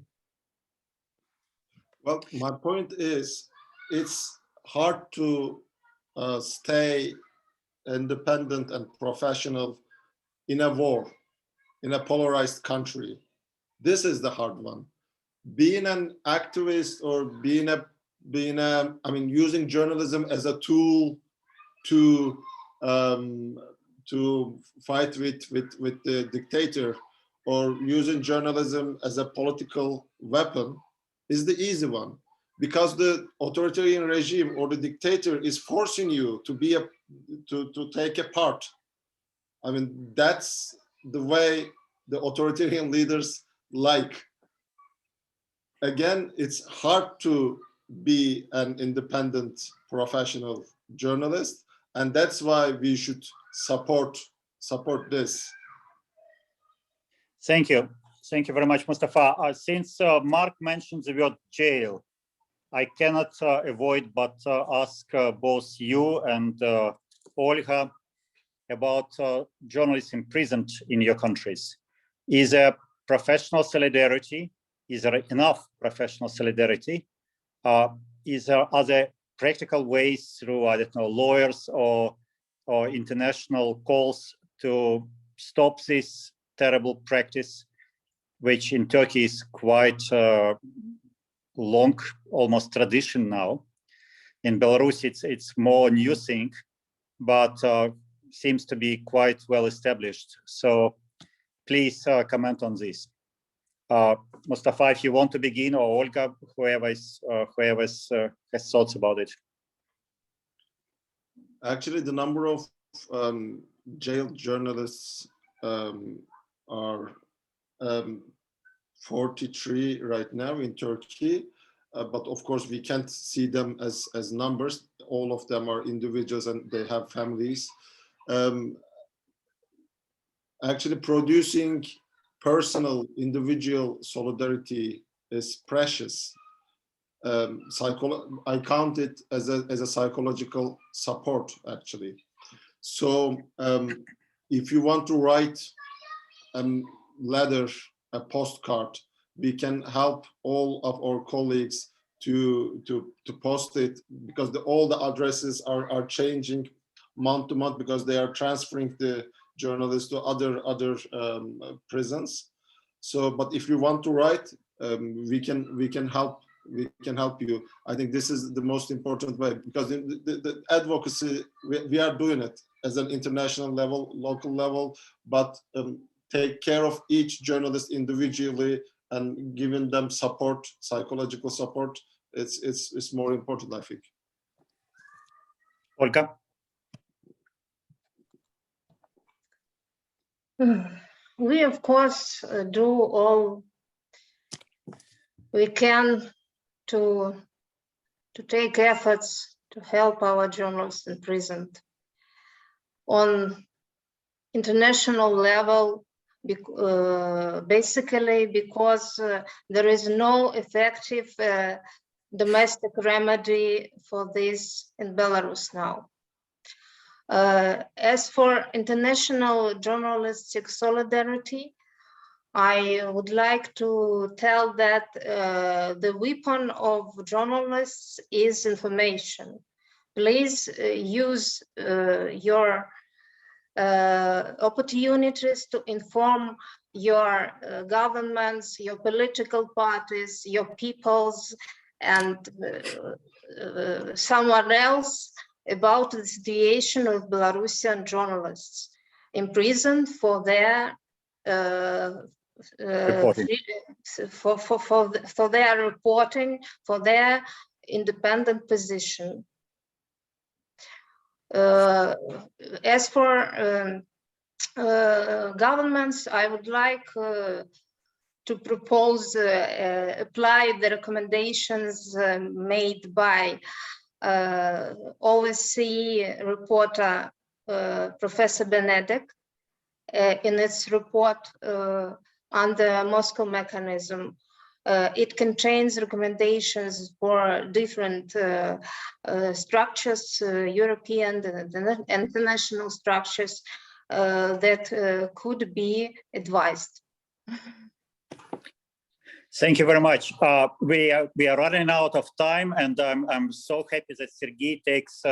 Well, my point is, it's hard to stay independent and professional in a war, in a polarized country. This is the hard one. Being an activist, or using journalism as a tool to fight with the dictator, or using journalism as a political weapon, is the easy one, because the authoritarian regime or the dictator is forcing you to take a part. I mean, that's the way the authoritarian leaders like. Again, it's hard to be an independent professional journalist, and that's why we should support this. Thank you. Thank you very much, Mustafa. Since Mark mentioned the word jail, I cannot avoid but ask both you and Volha about journalists imprisoned in your countries. Is there professional solidarity? Is there enough professional solidarity? Are there practical ways through, I don't know, lawyers or international calls to stop this terrible practice, which in Turkey is quite long, almost tradition now. In Belarus, it's more new thing, but seems to be quite well established. So please comment on this. Mustafa, if you want to begin, or Olga, whoever has thoughts about it. Actually, the number of jailed journalists are 43 right now in Turkey, but of course we can't see them as numbers. All of them are individuals and they have families. Actually producing personal individual solidarity is precious. I count it as a psychological support, actually. So if you want to write a letter, a postcard, we can help all of our colleagues to post it, because all the addresses are changing month to month because they are transferring the journalists to other prisons. So, but if you want to write, we can help. We can help you. I think this is the most important way, because the advocacy, we are doing it as an international level, local level, but take care of each journalist individually and giving them support, psychological support. It's more important, I think. Olga. We, of course, do all we can to take efforts to help our journalists imprisoned. On international level, basically because there is no effective domestic remedy for this in Belarus now. As for international journalistic solidarity, I would like to tell that the weapon of journalists is information. Please use your opportunities to inform your governments, your political parties, your peoples, and someone else about the situation of Belarusian journalists imprisoned for their for their reporting, for their independent position. As for governments, I would like to propose apply the recommendations made by OSCE reporter Professor Benedek in its report on the Moscow mechanism. It contains recommendations for different structures, European and international structures that could be advised. Thank you very much. We are running out of time, and I'm so happy that Sergiy takes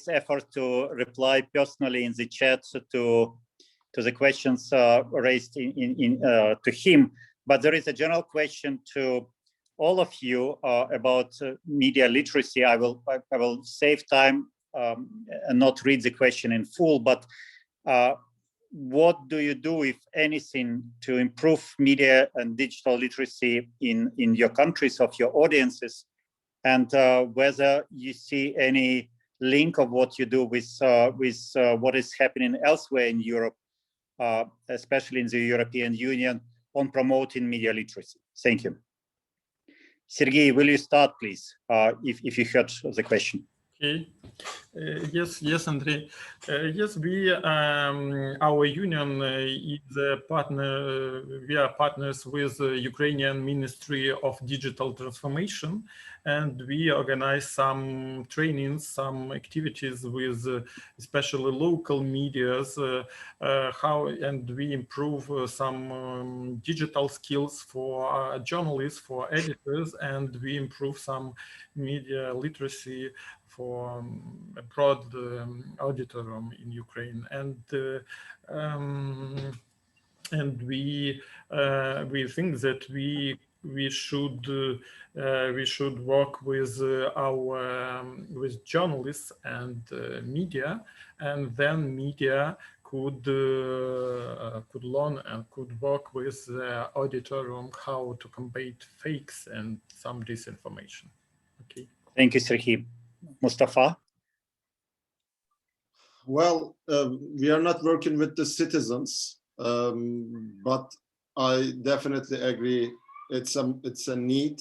effort to reply personally in the chat to the questions raised to him. But there is a general question to all of you about media literacy. I will save time and not read the question in full, but what do you do, if anything, to improve media and digital literacy in your countries, of your audiences, and whether you see any link of what you do with what is happening elsewhere in Europe, especially in the European Union, on promoting media literacy? Thank you. Sergiy, will you start, please, if you heard the question? Okay. Yes, Andrei. Yes, we, our union is a partner. We are partners with the Ukrainian Ministry of Digital Transformation, and we organize some trainings, some activities with especially local medias, and we improve some digital skills for journalists, for editors, and we improve some media literacy for a broad auditorium in Ukraine, and we think that we should work with with journalists and media, and then media could learn and could work with the auditorium how to combat fakes and some disinformation. Okay. Thank you, Sergiy. Mustafa? Well, we are not working with the citizens, but I definitely agree. It's a need.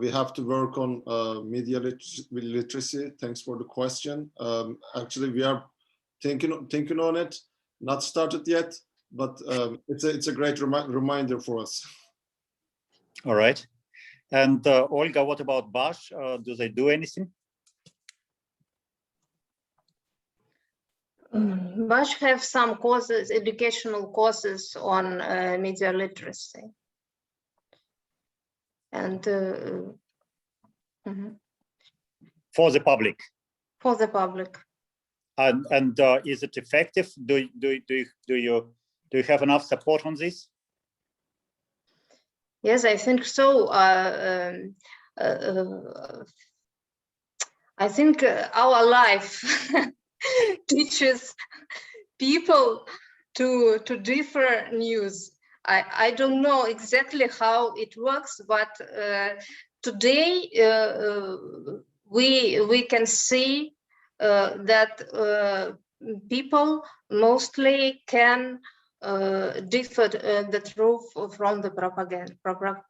We have to work on media literacy. Thanks for the question. Actually, we are thinking on it. Not started yet, but it's a great reminder for us. All right. And Olga, what about Bash? Do they do anything? Bash have some courses, educational courses on media literacy. And For the public. For the public. And is it effective? Do you have enough support on this? Yes, I think so. I think our life teaches people to differ news. I don't know exactly how it works, but today we can see that people mostly can differ the truth from the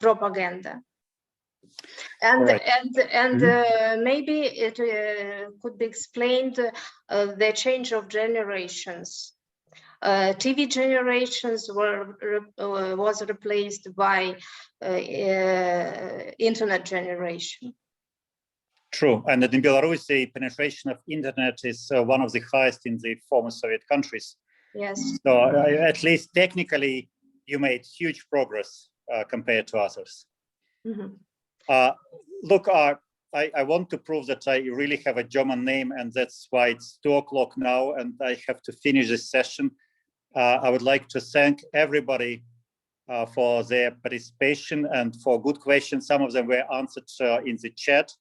propaganda. And right. Maybe it could be explained the change of generations. TV generations was replaced by internet generation. True, and in Belarus, the penetration of internet is one of the highest in the former Soviet countries. Yes. So at least technically, you made huge progress compared to others. Mm-hmm. Look, I want to prove that I really have a German name, and that's why it's 2 o'clock now, and I have to finish this session. I would like to thank everybody for their participation and for good questions. Some of them were answered in the chat.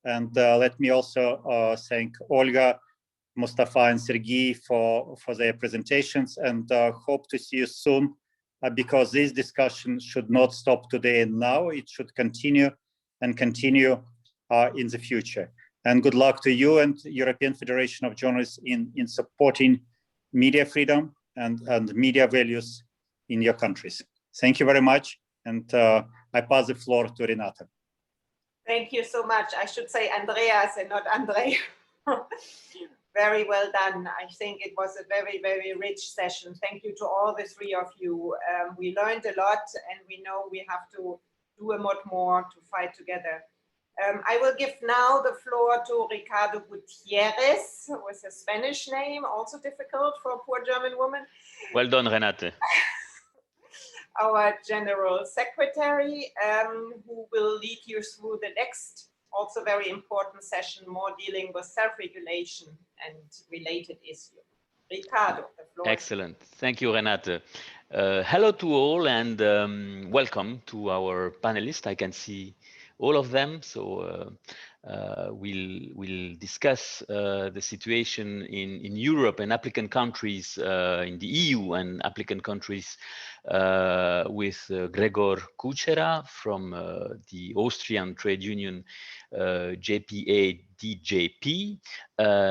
And let me also thank Olga, Mustafa, and Sergiy for their presentations, and hope to see you soon, because this discussion should not stop today and now. It should continue and continue in the future. And good luck to you and European Federation of Journalists in supporting media freedom and media values in your countries. Thank you very much. And I pass the floor to Renata. Thank you so much. I should say Andreas and not Andrei. Very well done. I think it was a very, very rich session. Thank you to all the 3 of you. We learned a lot, and we know we have to do a lot more to fight together. I will give now the floor to Ricardo Gutierrez, with a Spanish name, also difficult for a poor German woman. Well done, Renate. Our General Secretary, who will lead you through the next, also very important session, more dealing with self-regulation and related issues. Ricardo, the floor. Excellent. Thank you, Renate. Hello to all, and welcome to our panelists. I can see all of them. So we'll discuss the situation in Europe and applicant countries, in the EU and applicant countries, with Gregor Kucera from the Austrian trade union JPA-DJP,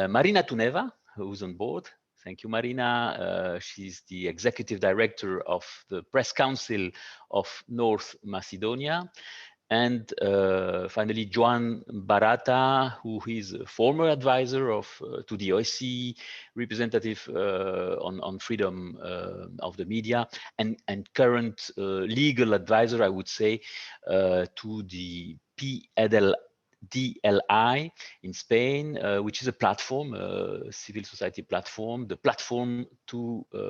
Marina Tuneva, who's on board. Thank you, Marina. She's the executive director of the Press Council of North Macedonia. And finally, Joan Barata, who is a former advisor to the OSCE, representative on freedom of the media, and current legal advisor, I would say, to the PDLI in Spain, which is a platform, a civil society platform, the platform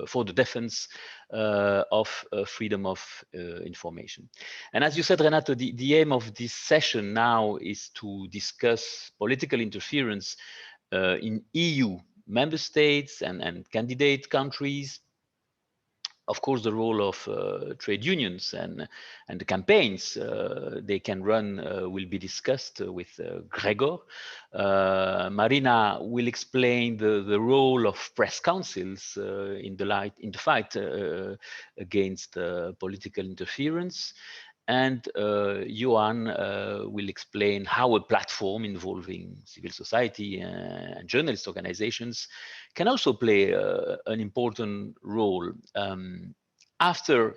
for the defense of freedom of information. And as you said, Renato, the aim of this session now is to discuss political interference in EU member states and candidate countries. Of course, the role of trade unions and the campaigns they can run will be discussed with Gregor. Marina will explain the role of press councils in the fight against political interference. and Joan will explain how a platform involving civil society and journalist organizations can also play an important role. After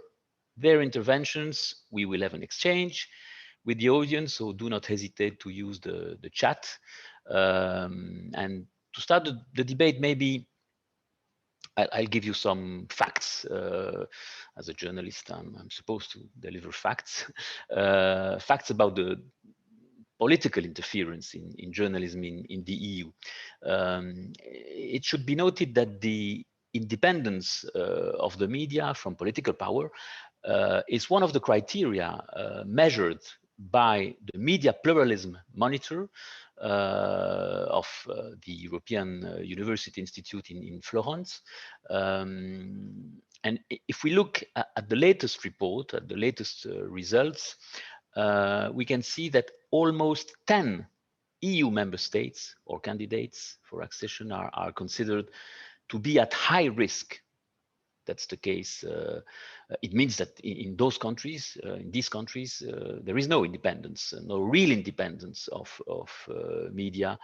their interventions, we will have an exchange with the audience, so do not hesitate to use the chat. And to start the debate, maybe I'll give you some facts. As a journalist, I'm supposed to deliver facts. Facts about the political interference in journalism in the EU. It should be noted that the independence of the media from political power is one of the criteria measured by the Media Pluralism Monitor of the European University Institute in Florence. And if we look at the latest report, at the latest results, we can see that almost 10 EU member states or candidates for accession are considered to be at high risk. That's the case. It means that in those countries, there is no independence, no real independence of media,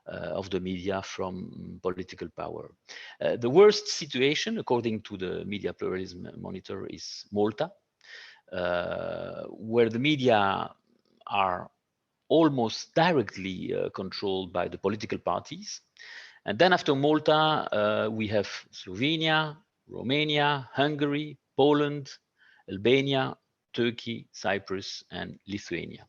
of the media from political power. The worst situation, according to the Media Pluralism Monitor, is Malta, where the media are almost directly controlled by the political parties. And then after Malta, we have Slovenia, Romania, Hungary, Poland, Albania, Turkey, Cyprus, and Lithuania.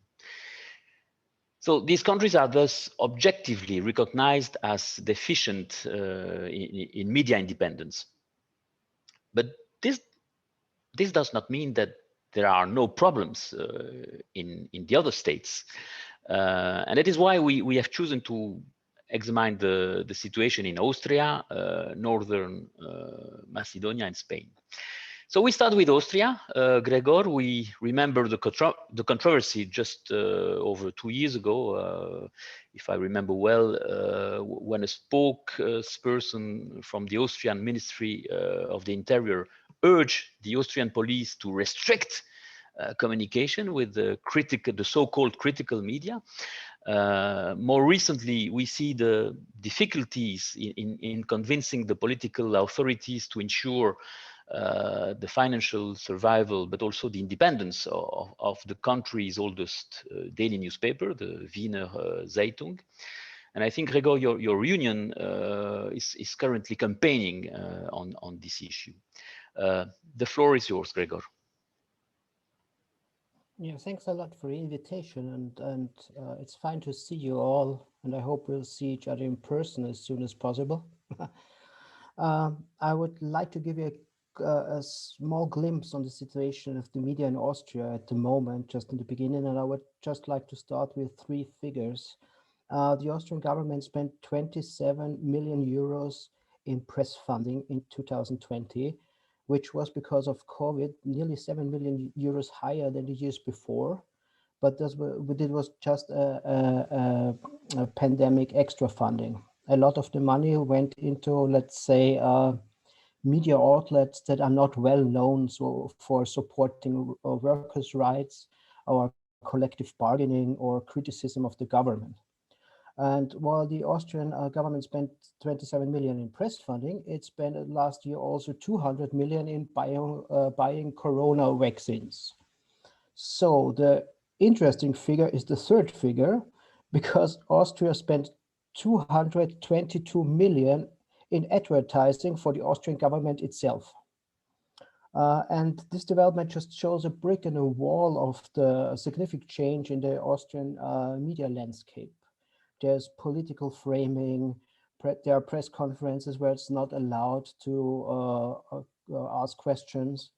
So these countries are thus objectively recognized as deficient in media independence. But this does not mean that there are no problems in the other states. And that is why we have chosen to examine the situation in Austria, northern Macedonia and Spain. So we start with Austria. Gregor, we remember the controversy just over 2 years ago, if I remember well, when a spokesperson from the Austrian Ministry of the Interior urged the Austrian police to restrict communication with the so-called critical media. More recently, we see the difficulties in convincing the political authorities to ensure the financial survival, but also the independence of the country's oldest daily newspaper, the Wiener Zeitung. And I think, Gregor, your union is currently campaigning on this issue. The floor is yours, Gregor. Yeah, thanks a lot for the invitation, and it's fine to see you all, and I hope we'll see each other in person as soon as possible. I would like to give you a small glimpse on the situation of the media in Austria at the moment, just in the beginning, and I would just like to start with 3 figures. The Austrian government spent 27 million euros in press funding in 2020, which was because of COVID, nearly 7 million euros higher than the years before. But it was just a pandemic extra funding. A lot of the money went into, let's say, media outlets that are not well known for supporting workers' rights or collective bargaining or criticism of the government. And while the Austrian government spent 27 million in press funding, it spent last year also 200 million in buying corona vaccines. So the interesting figure is the third figure, because Austria spent 222 million in advertising for the Austrian government itself. And this development just shows a brick in the wall of the significant change in the Austrian media landscape. There's political framing, there are press conferences where it's not allowed to ask questions.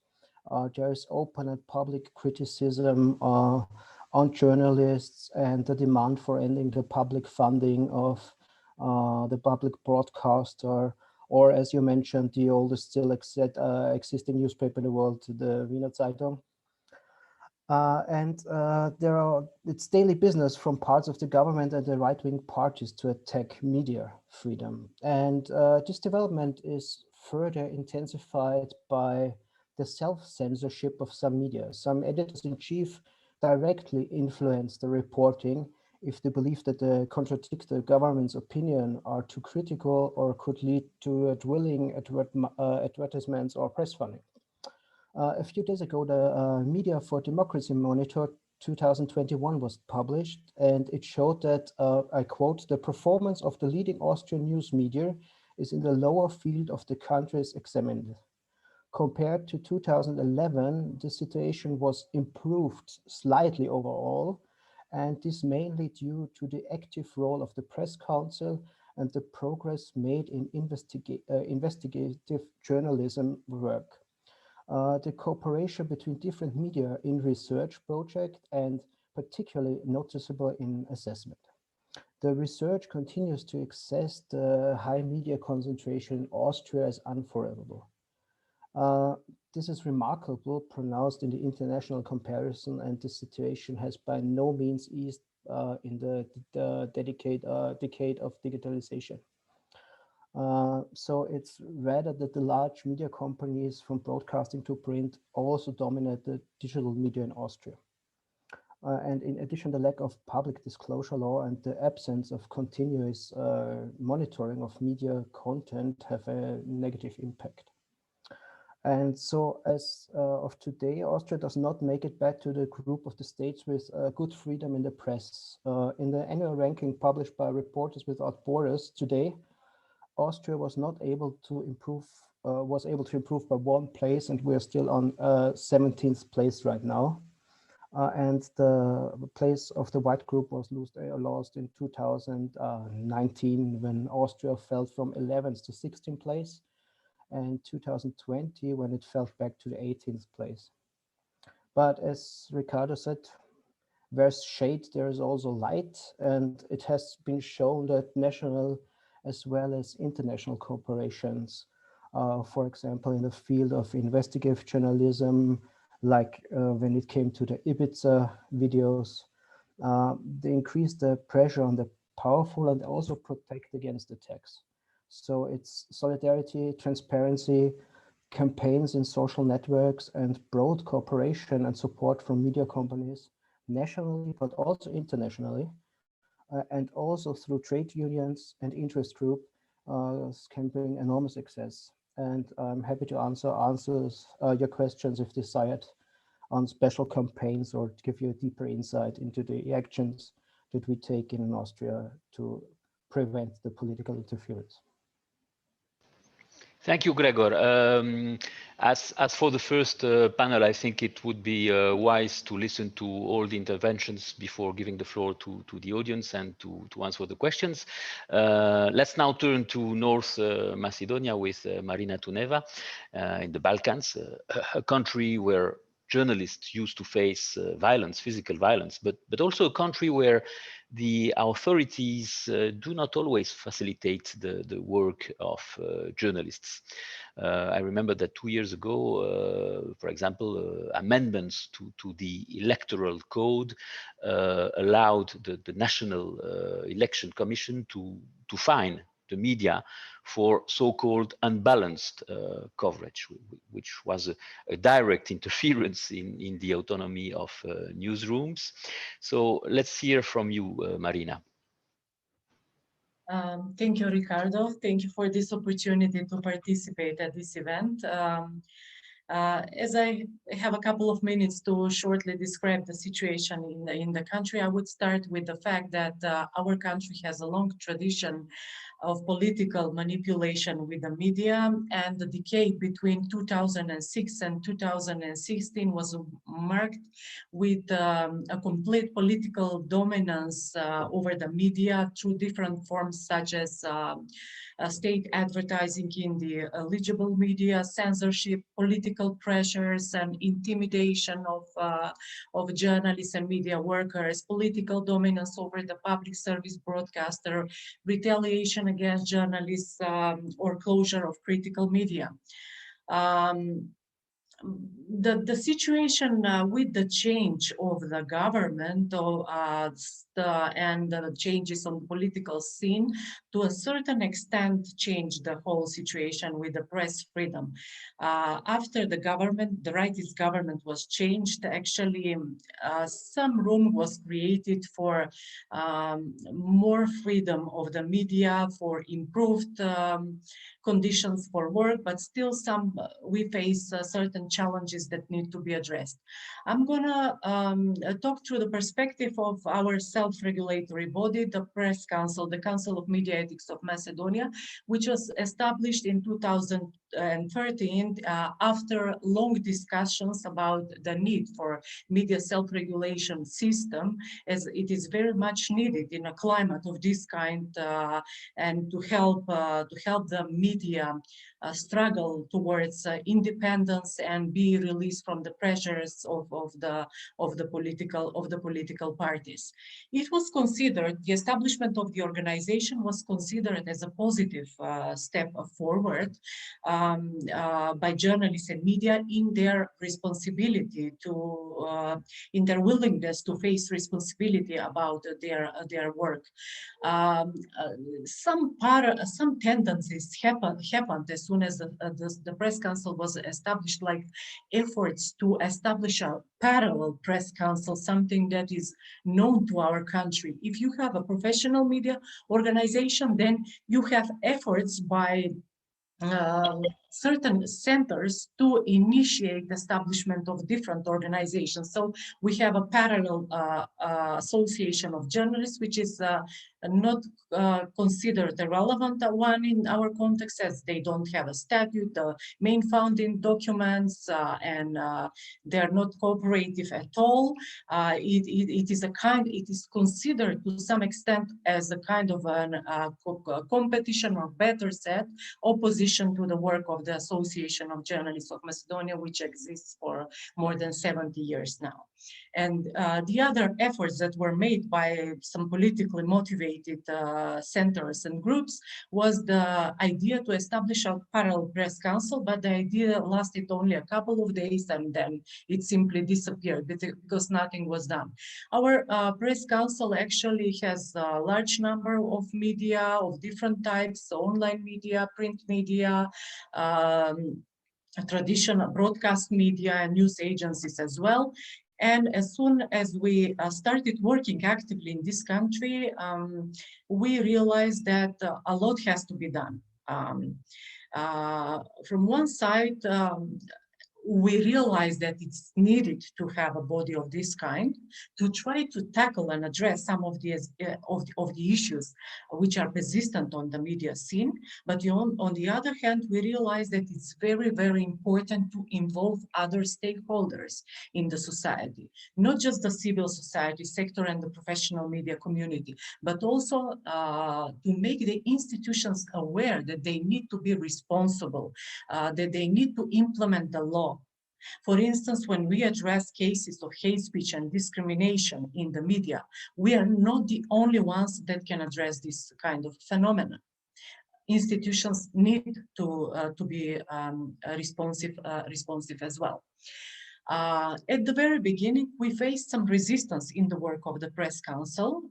There's open and public criticism on journalists and the demand for ending the public funding of the public broadcaster, or as you mentioned, the oldest still existing newspaper in the world, the Wiener Zeitung. It's daily business from parts of the government and the right-wing parties to attack media freedom. And this development is further intensified by the self-censorship of some media. Some editors-in-chief directly influence the reporting if they believe that they contradict the government's opinion, are too critical, or could lead to dwindling advertisements or press funding. A few days ago, the Media for Democracy Monitor 2021 was published, and it showed that, I quote, the performance of the leading Austrian news media is in the lower field of the countries examined. Compared to 2011, the situation was improved slightly overall, and this mainly due to the active role of the Press Council and the progress made in investigative journalism work. The cooperation between different media in research project and particularly noticeable in assessment. The research continues to assess the high media concentration in Austria as unforgivable. This is remarkable, pronounced in the international comparison, and the situation has by no means eased in the decade of digitalization. So it's rather that the large media companies from broadcasting to print also dominate the digital media in Austria. And in addition, the lack of public disclosure law and the absence of continuous monitoring of media content have a negative impact. And so as of today, Austria does not make it back to the group of the states with good freedom in the press. In the annual ranking published by Reporters Without Borders today, Austria was able to improve by 1 place, and we're still on 17th place right now. And the place of the white group was lost in 2019 when Austria fell from 11th to 16th place, and 2020 when it fell back to the 18th place. But as Ricardo said, where's shade, there is also light, and it has been shown that national as well as international cooperations, for example, in the field of investigative journalism, like when it came to the Ibiza videos, they increased the pressure on the powerful and also protect against attacks. So it's solidarity, transparency, campaigns in social networks, and broad cooperation and support from media companies, nationally, but also internationally, and also through trade unions and interest groups can bring enormous success. And I'm happy to answer your questions if desired on special campaigns or to give you a deeper insight into the actions that we take in Austria to prevent the political interference. Thank you, Gregor. As for the first panel, I think it would be wise to listen to all the interventions before giving the floor to the audience and to answer the questions. Let's now turn to North Macedonia with Marina Tuneva in the Balkans, a country where journalists used to face violence, physical violence, but also a country where the authorities do not always facilitate the work of journalists. I remember that 2 years ago, for example, amendments to the electoral code allowed the National Election Commission to fine the media for so-called unbalanced coverage, which was a direct interference in the autonomy of newsrooms. So let's hear from you, Marina. Thank you, Ricardo. Thank you for this opportunity to participate at this event. As I have a couple of minutes to shortly describe the situation in the country, I would start with the fact that our country has a long tradition of political manipulation with the media, and the decade between 2006 and 2016 was marked with a complete political dominance over the media through different forms such as state advertising in the eligible media, censorship, political pressures and intimidation of journalists and media workers, political dominance over the public service broadcaster, retaliation against journalists, or closure of critical media. the situation with the change of the government and the changes on the political scene, to a certain extent, changed the whole situation with the press freedom. After the rightist government was changed, actually some room was created for more freedom of the media, for improved conditions for work, but still we face certain challenges that need to be addressed. I'm gonna talk through the perspective of our self-regulatory body, the Press Council, the Council of Media Ethics of Macedonia, which was established in 2013 after long discussions about the need for media self-regulation system, as it is very much needed in a climate of this kind, and to help the media struggle towards independence and be released from the pressures of the political parties. It was considered, the establishment of the organization was considered as a positive step forward by journalists and media in their responsibility to, in their willingness to face responsibility about their work. Some tendencies happened as soon as the Press Council was established, like efforts to establish a parallel press council, something that is known to our country. If you have a professional media organization, then you have efforts by certain centers to initiate the establishment of different organizations. So we have a parallel association of journalists, which is not considered a relevant one in our context, as they don't have a statute, the main founding documents, and they're not cooperative at all. It is considered to some extent as a kind of an competition, or better said, opposition to the work of the Association of Journalists of Macedonia, which exists for more than 70 years now. And the other efforts that were made by some politically motivated centers and groups was the idea to establish a parallel press council, but the idea lasted only a couple of days and then it simply disappeared because nothing was done. Our press council actually has a large number of media of different types, online media, print media, traditional broadcast media, and news agencies as well. And as soon as we started working actively in this country, we realized that a lot has to be done. From one side, we realized that it's needed to have a body of this kind to try to tackle and address some of the issues which are persistent on the media scene. But on the other hand, we realized that it's very, very important to involve other stakeholders in the society, not just the civil society sector and the professional media community, but also to make the institutions aware that they need to be responsible, that they need to implement the law. For instance, when we address cases of hate speech and discrimination in the media, we are not the only ones that can address this kind of phenomenon. Institutions need to be responsive as well. At the very beginning, we faced some resistance in the work of the Press Council,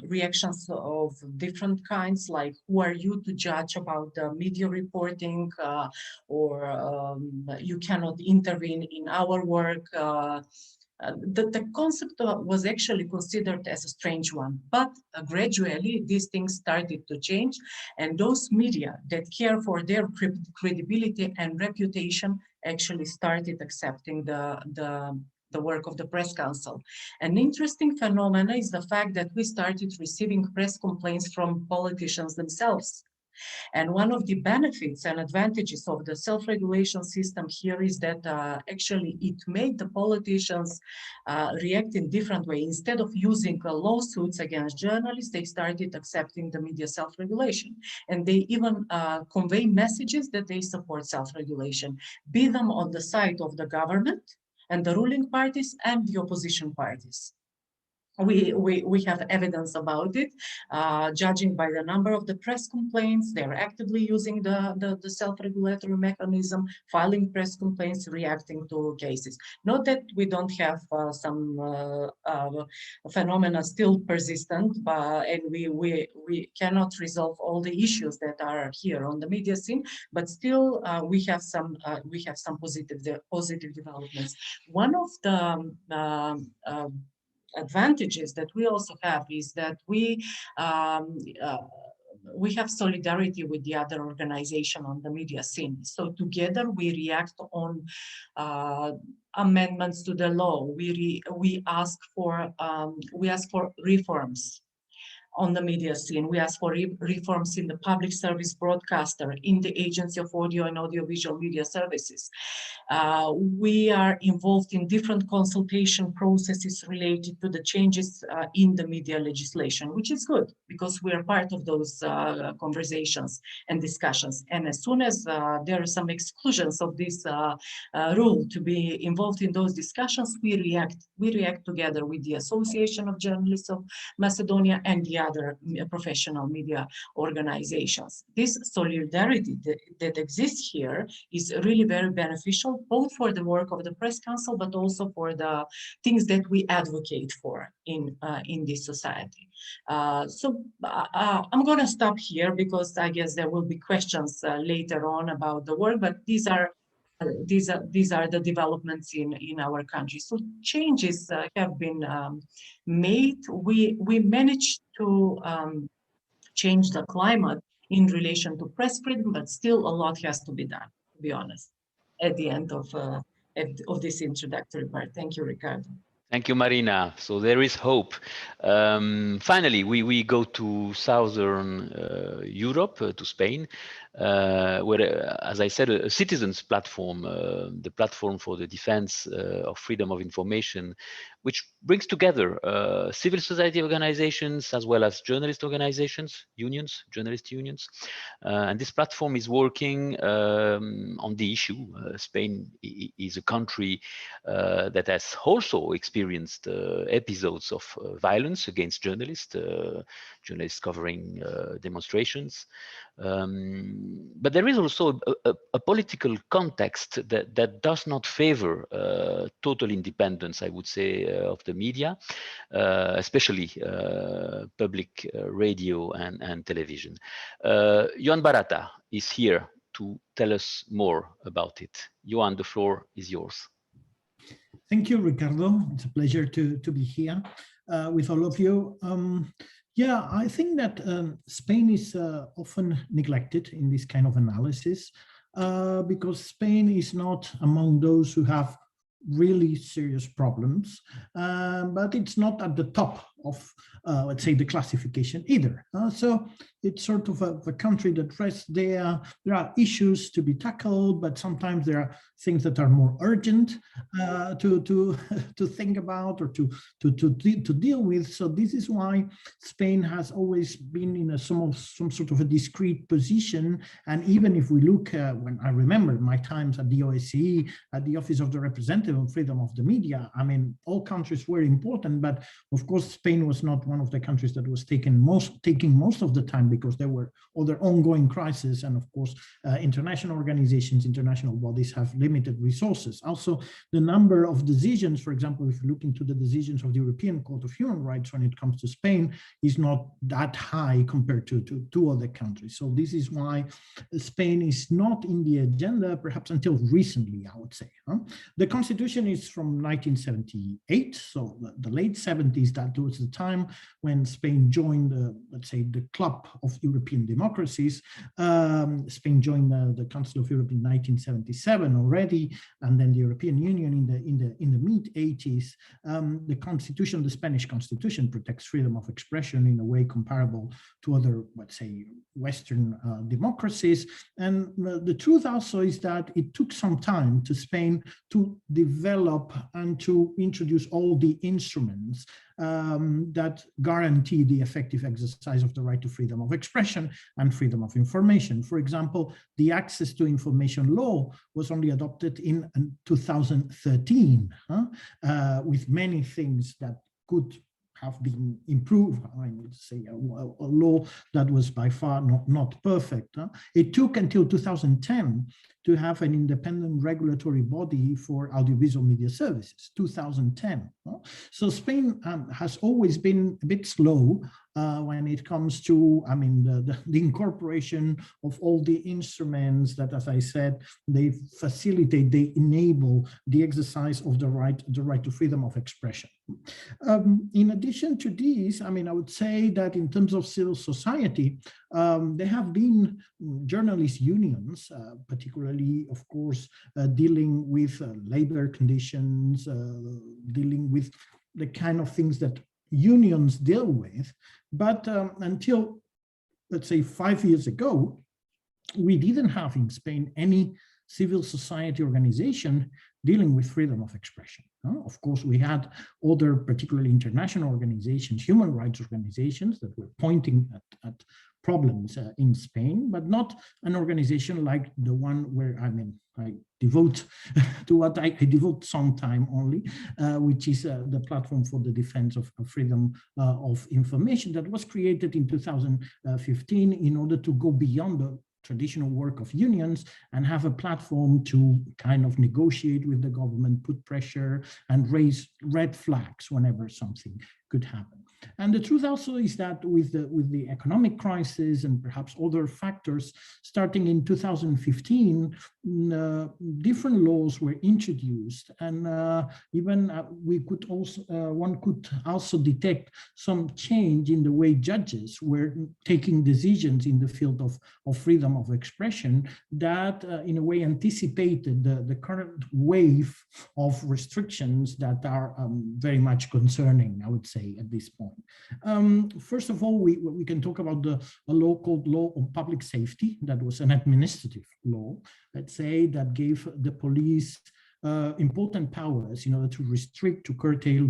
reactions of different kinds, like who are you to judge about the media reporting, or you cannot intervene in our work. The concept was actually considered as a strange one, but gradually these things started to change, and those media that care for their credibility and reputation actually started accepting the work of the Press Council. An interesting phenomenon is the fact that we started receiving press complaints from politicians themselves. And one of the benefits and advantages of the self-regulation system here is that actually it made the politicians react in different way. Instead of using lawsuits against journalists, they started accepting the media self-regulation. And they even convey messages that they support self-regulation, be them on the side of the government and the ruling parties and the opposition parties. we have evidence about it, judging by the number of the press complaints. They're actively using the self-regulatory mechanism, filing press complaints, reacting to cases. Not that we don't have some phenomena still persistent, and we cannot resolve all the issues that are here on the media scene, but still we have some positive developments. One of the advantages that we also have is that we have solidarity with the other organization on the media scene. So together we react on amendments to the law. We ask for reforms on the media scene. We ask for reforms in the public service broadcaster, in the Agency of Audio and Audiovisual Media Services. We are involved in different consultation processes related to the changes in the media legislation, which is good because we are part of those conversations and discussions. And as soon as there are some exclusions of this rule to be involved in those discussions, we react together with the Association of Journalists of Macedonia and the other professional media organizations. This solidarity that exists here is really very beneficial, both for the work of the Press Council, but also for the things that we advocate for in this society. So I'm going to stop here because I guess there will be questions later on about the work, but these are the developments in our country. So changes have been made. We managed to change the climate in relation to press freedom, but still a lot has to be done, to be honest, at the end of this introductory part. Thank you, Ricardo. Thank you, Marina. So there is hope. Finally, we go to Southern Europe, to Spain, where, as I said, a citizens platform, the platform for the defense of freedom of information, which brings together civil society organizations as well as journalist organizations, unions, journalist unions. And this platform is working on the issue. Spain is a country that has also experienced episodes of violence against journalists, journalists covering demonstrations. But there is also a political context that does not favor total independence, I would say, of the media, especially public radio and television. Joan Barata is here to tell us more about it. Joan, the floor is yours. Thank you, Ricardo. It's a pleasure to be here with all of you. Yeah, I think that Spain is often neglected in this kind of analysis because Spain is not among those who have really serious problems, but it's not at the top of, let's say, the classification either. So it's sort of a country that rests there. There are issues to be tackled, but sometimes there are things that are more urgent to think about or to deal with. So this is why Spain has always been in some sort of a discrete position. And even if we look, when I remember my times at the OSCE, at the Office of the Representative on Freedom of the Media, I mean, all countries were important, but of course Spain was not one of the countries that was taking most of the time because there were other ongoing crises, and of course international organizations, international bodies have limited resources. Also, the number of decisions, for example, if you look into the decisions of the European Court of Human Rights when it comes to Spain, is not that high compared to other countries. So this is why Spain is not in the agenda, perhaps until recently, I would say. The constitution is from 1978, so the late 70s. That was the time when Spain joined, let's say, the club of European democracies. Spain joined the Council of Europe in 1977 already, and then the European Union in the mid-80s. The constitution, the Spanish constitution, protects freedom of expression in a way comparable to other, let's say, Western democracies. And the truth also is that it took some time to Spain to develop and to introduce all the instruments that guarantee the effective exercise of the right to freedom of expression and freedom of information. For example, the Access to Information Law was only adopted in 2013, with many things that could have been improved. I would say a law that was by far not perfect. It took until 2010 to have an independent regulatory body for audiovisual media services, 2010. So Spain has always been a bit slow when it comes to, I mean, the incorporation of all the instruments that, as I said, they facilitate, they enable the exercise of the right to freedom of expression. In addition to these, I mean, I would say that in terms of civil society, there have been journalist unions, particularly, of course, dealing with labor conditions, dealing with the kind of things that unions deal with. But until, let's say, 5 years ago, we didn't have in Spain any civil society organization dealing with freedom of expression. Of course, we had other, particularly international organizations, human rights organizations that were pointing at problems in Spain, but not an organization like the one where I devote to what I devote some time only, which is the Platform for the Defense of Freedom of Information that was created in 2015 in order to go beyond the traditional work of unions and have a platform to kind of negotiate with the government, put pressure, and raise red flags whenever something could happen. And the truth also is that with the economic crisis and perhaps other factors, starting in 2015, different laws were introduced, and even we could also one could also detect some change in the way judges were taking decisions in the field of freedom of expression that in a way anticipated the current wave of restrictions that are very much concerning, I would say, at this point. First of all, we can talk about a law called Law on Public Safety. That was an administrative law, let's say, that gave the police important powers in order to restrict, to curtail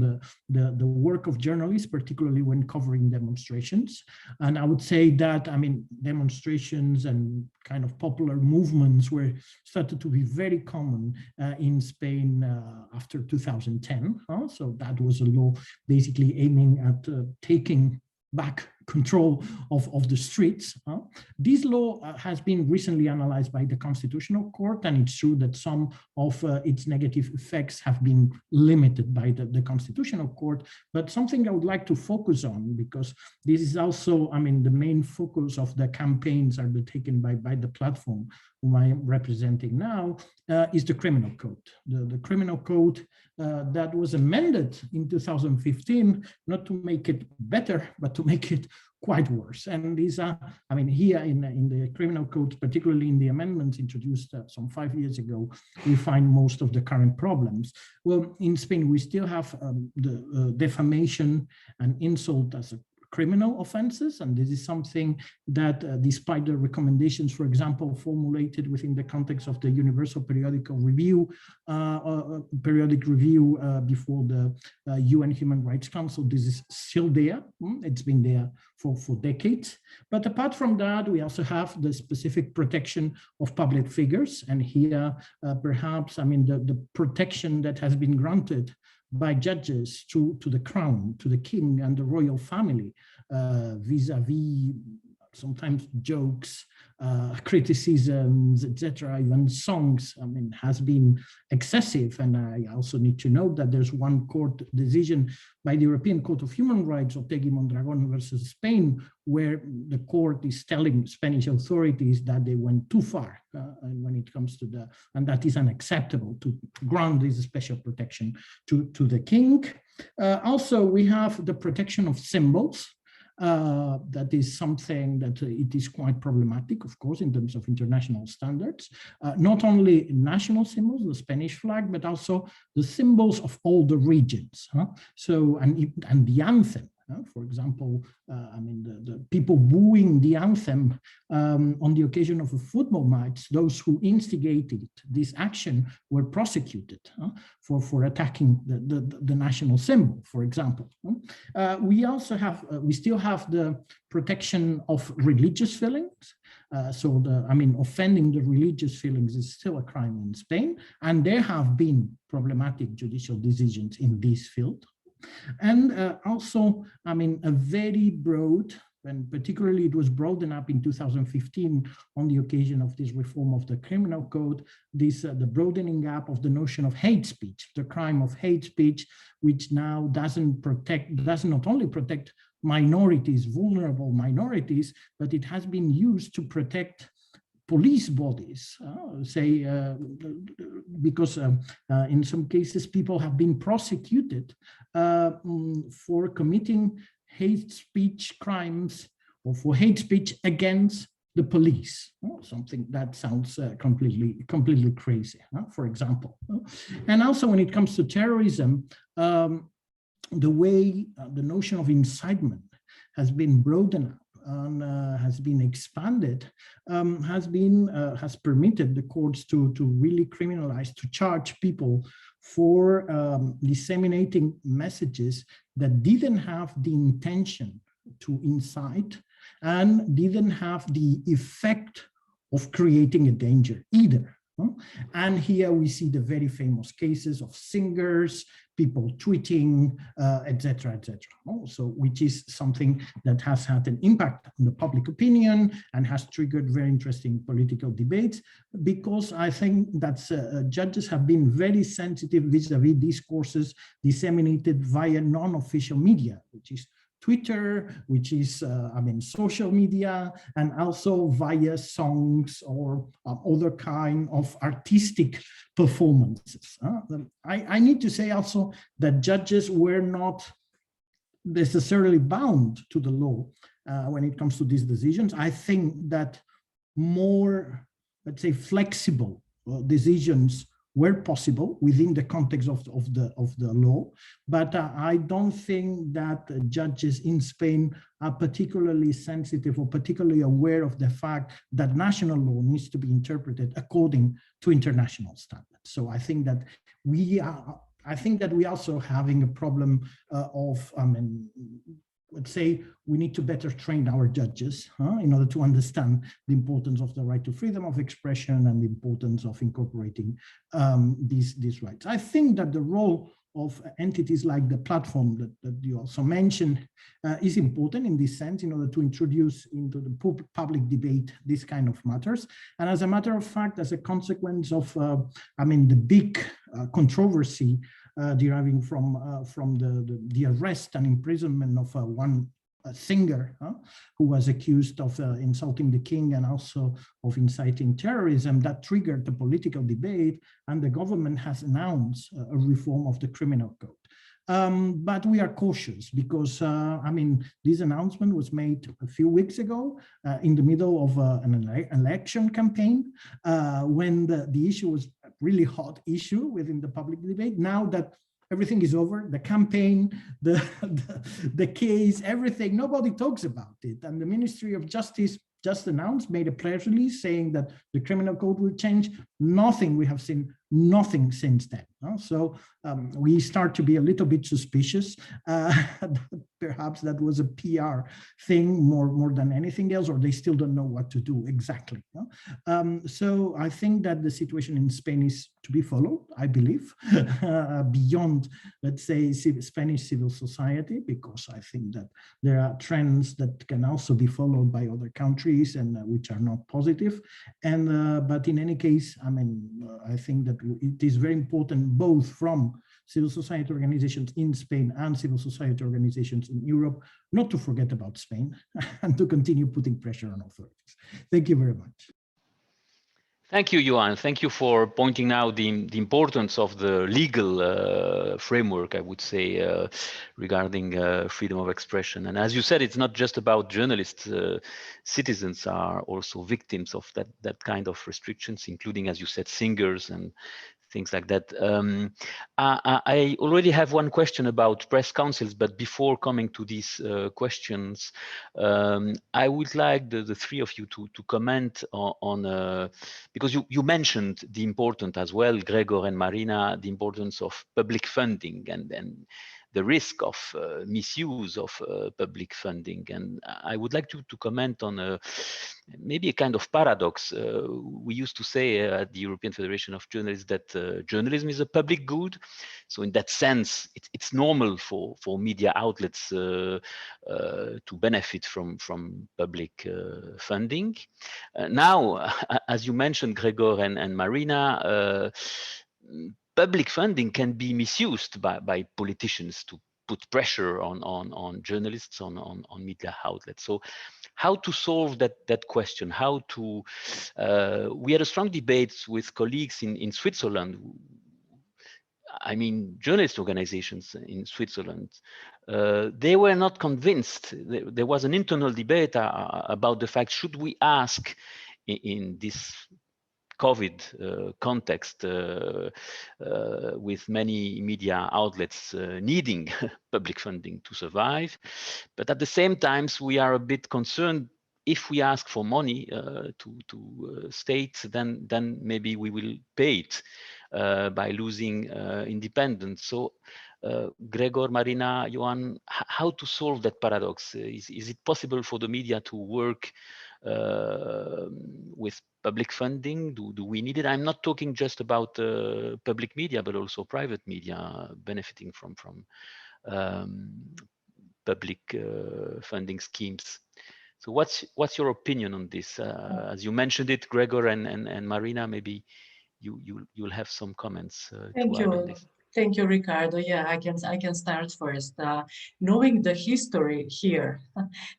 the work of journalists, particularly when covering demonstrations. And I would say that, I mean, demonstrations and kind of popular movements were started to be very common in Spain after 2010. So that was a law basically aiming at taking back control of the streets. This law has been recently analyzed by the Constitutional Court, and it's true that some of its negative effects have been limited by the Constitutional Court. But something I would like to focus on, because this is also, I mean, the main focus of the campaigns are taken by the platform whom I am representing now, is the criminal code. The criminal code that was amended in 2015, not to make it better, but to make it quite worse. And these are, I mean, here in the criminal code, particularly in the amendments introduced some 5 years ago, we find most of the current problems. Well, in Spain, we still have the defamation and insult as a criminal offenses, and this is something that despite the recommendations, for example, formulated within the context of the Universal Periodic Review before the UN Human Rights Council, this is still there. It's been there for decades. But apart from that, we also have the specific protection of public figures, and here perhaps, I mean, the protection that has been granted by judges to the crown, to the king and the royal family, vis-a-vis sometimes jokes, criticisms, etc., even songs, I mean, has been excessive. And I also need to note that there's one court decision by the European Court of Human Rights, Otegi Mondragon versus Spain, where the court is telling Spanish authorities that they went too far when it comes to and that is unacceptable to grant this special protection to the king. Also, we have the protection of symbols. That is something that it is quite problematic, of course, in terms of international standards. Not only national symbols, the Spanish flag, but also the symbols of all the regions. So, and the anthem. For example, I mean, the people booing the anthem on the occasion of a football match, those who instigated this action were prosecuted for attacking the national symbol, for example. We also have, we still have the protection of religious feelings. So I mean, offending the religious feelings is still a crime in Spain, and there have been problematic judicial decisions in this field. And also, I mean, a very broad, and particularly it was broadened up in 2015 on the occasion of this reform of the criminal code, this the broadening up of the notion of hate speech, the crime of hate speech, which now does not only protect minorities, vulnerable minorities, but it has been used to protect police bodies, because in some cases people have been prosecuted for committing hate speech crimes or for hate speech against the police, something that sounds completely crazy, for example. And also when it comes to terrorism, the way the notion of incitement has been broadened up and has been expanded, has permitted the courts to really criminalize, to charge people for disseminating messages that didn't have the intention to incite and didn't have the effect of creating a danger either. And here we see the very famous cases of singers, people tweeting, etc., etc. So, which is something that has had an impact on the public opinion and has triggered very interesting political debates, because I think that judges have been very sensitive vis-a-vis discourses disseminated via non-official media, which is Twitter, which is, social media, and also via songs or other kind of artistic performances. I need to say also that judges were not necessarily bound to the law when it comes to these decisions. I think that more, let's say, flexible decisions were possible within the context of the law, but I don't think that judges in Spain are particularly sensitive or particularly aware of the fact that national law needs to be interpreted according to international standards. So I think that we also having a problem of, let's say, we need to better train our judges in order to understand the importance of the right to freedom of expression and the importance of incorporating these rights. I think that the role of entities like the platform that you also mentioned is important in this sense, in order to introduce into the public debate this kind of matters. And as a matter of fact, as a consequence of, the big controversy deriving from the arrest and imprisonment of one singer who was accused of insulting the king and also of inciting terrorism, that triggered the political debate, and the government has announced a reform of the criminal code. But we are cautious because, this announcement was made a few weeks ago in the middle of an election campaign when the issue was a really hot issue within the public debate. Now that everything is over, the campaign, the case, everything, nobody talks about it. And the Ministry of Justice just made a press release saying that the criminal code will change. Nothing, we have seen nothing since then. So we start to be a little bit suspicious. Perhaps that was a PR thing more than anything else, or they still don't know what to do exactly. So I think that the situation in Spain is to be followed, I believe, beyond, let's say, Spanish civil society, because I think that there are trends that can also be followed by other countries and which are not positive. And but in any case, I think that it is very important, both from civil society organizations in Spain and civil society organizations in Europe, not to forget about Spain and to continue putting pressure on authorities. Thank you very much. Thank you, Joan. Thank you for pointing out the importance of the legal framework, I would say, regarding freedom of expression. And as you said, it's not just about journalists. Citizens are also victims of that kind of restrictions, including, as you said, singers and things like that. I already have one question about press councils, but before coming to these questions, I would like the three of you to comment on because you mentioned the importance as well, Gregor and Marina, the importance of public funding and the risk of misuse of public funding. And I would like to comment on maybe a kind of paradox. We used to say at the European Federation of Journalists that journalism is a public good. So in that sense, it's normal for media outlets to benefit from public funding. Now, as you mentioned, Gregor and Marina, public funding can be misused by politicians to put pressure on journalists, on media outlets. So how to solve that question? How to, we had a strong debate with colleagues in Switzerland. I mean, journalist organizations in Switzerland, they were not convinced. There was an internal debate about the fact, should we ask in this COVID context with many media outlets needing public funding to survive. But at the same time, we are a bit concerned if we ask for money to states, then maybe we will pay it by losing independence. So Gregor, Marina, Joan, how to solve that paradox? Is it possible for the media to work with public funding? Do we need it? I'm not talking just about public media, but also private media benefiting from public funding schemes. So what's your opinion on this? As you mentioned it, Gregor and Marina, maybe you'll have some comments to add on this. Thank you, Ricardo. Yeah, I can start first. Knowing the history here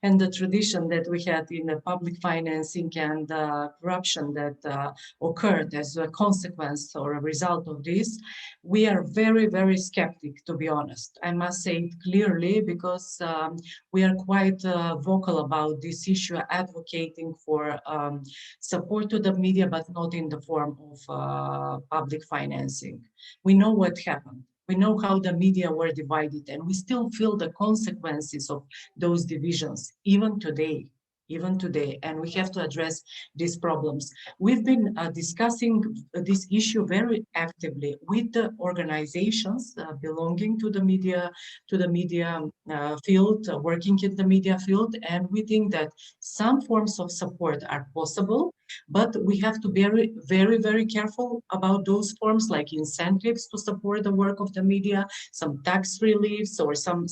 and the tradition that we had in the public financing and corruption that occurred as a consequence or a result of this, we are very, very skeptic, to be honest. I must say it clearly, because we are quite vocal about this issue, advocating for support to the media, but not in the form of public financing. We know what happened. We know how the media were divided, and we still feel the consequences of those divisions, even today, and we have to address these problems. We've been discussing this issue very actively with the organizations belonging to the media field, working in the media field, and we think that some forms of support are possible, but we have to be very, very, very careful about those forms, like incentives to support the work of the media, some tax reliefs, or some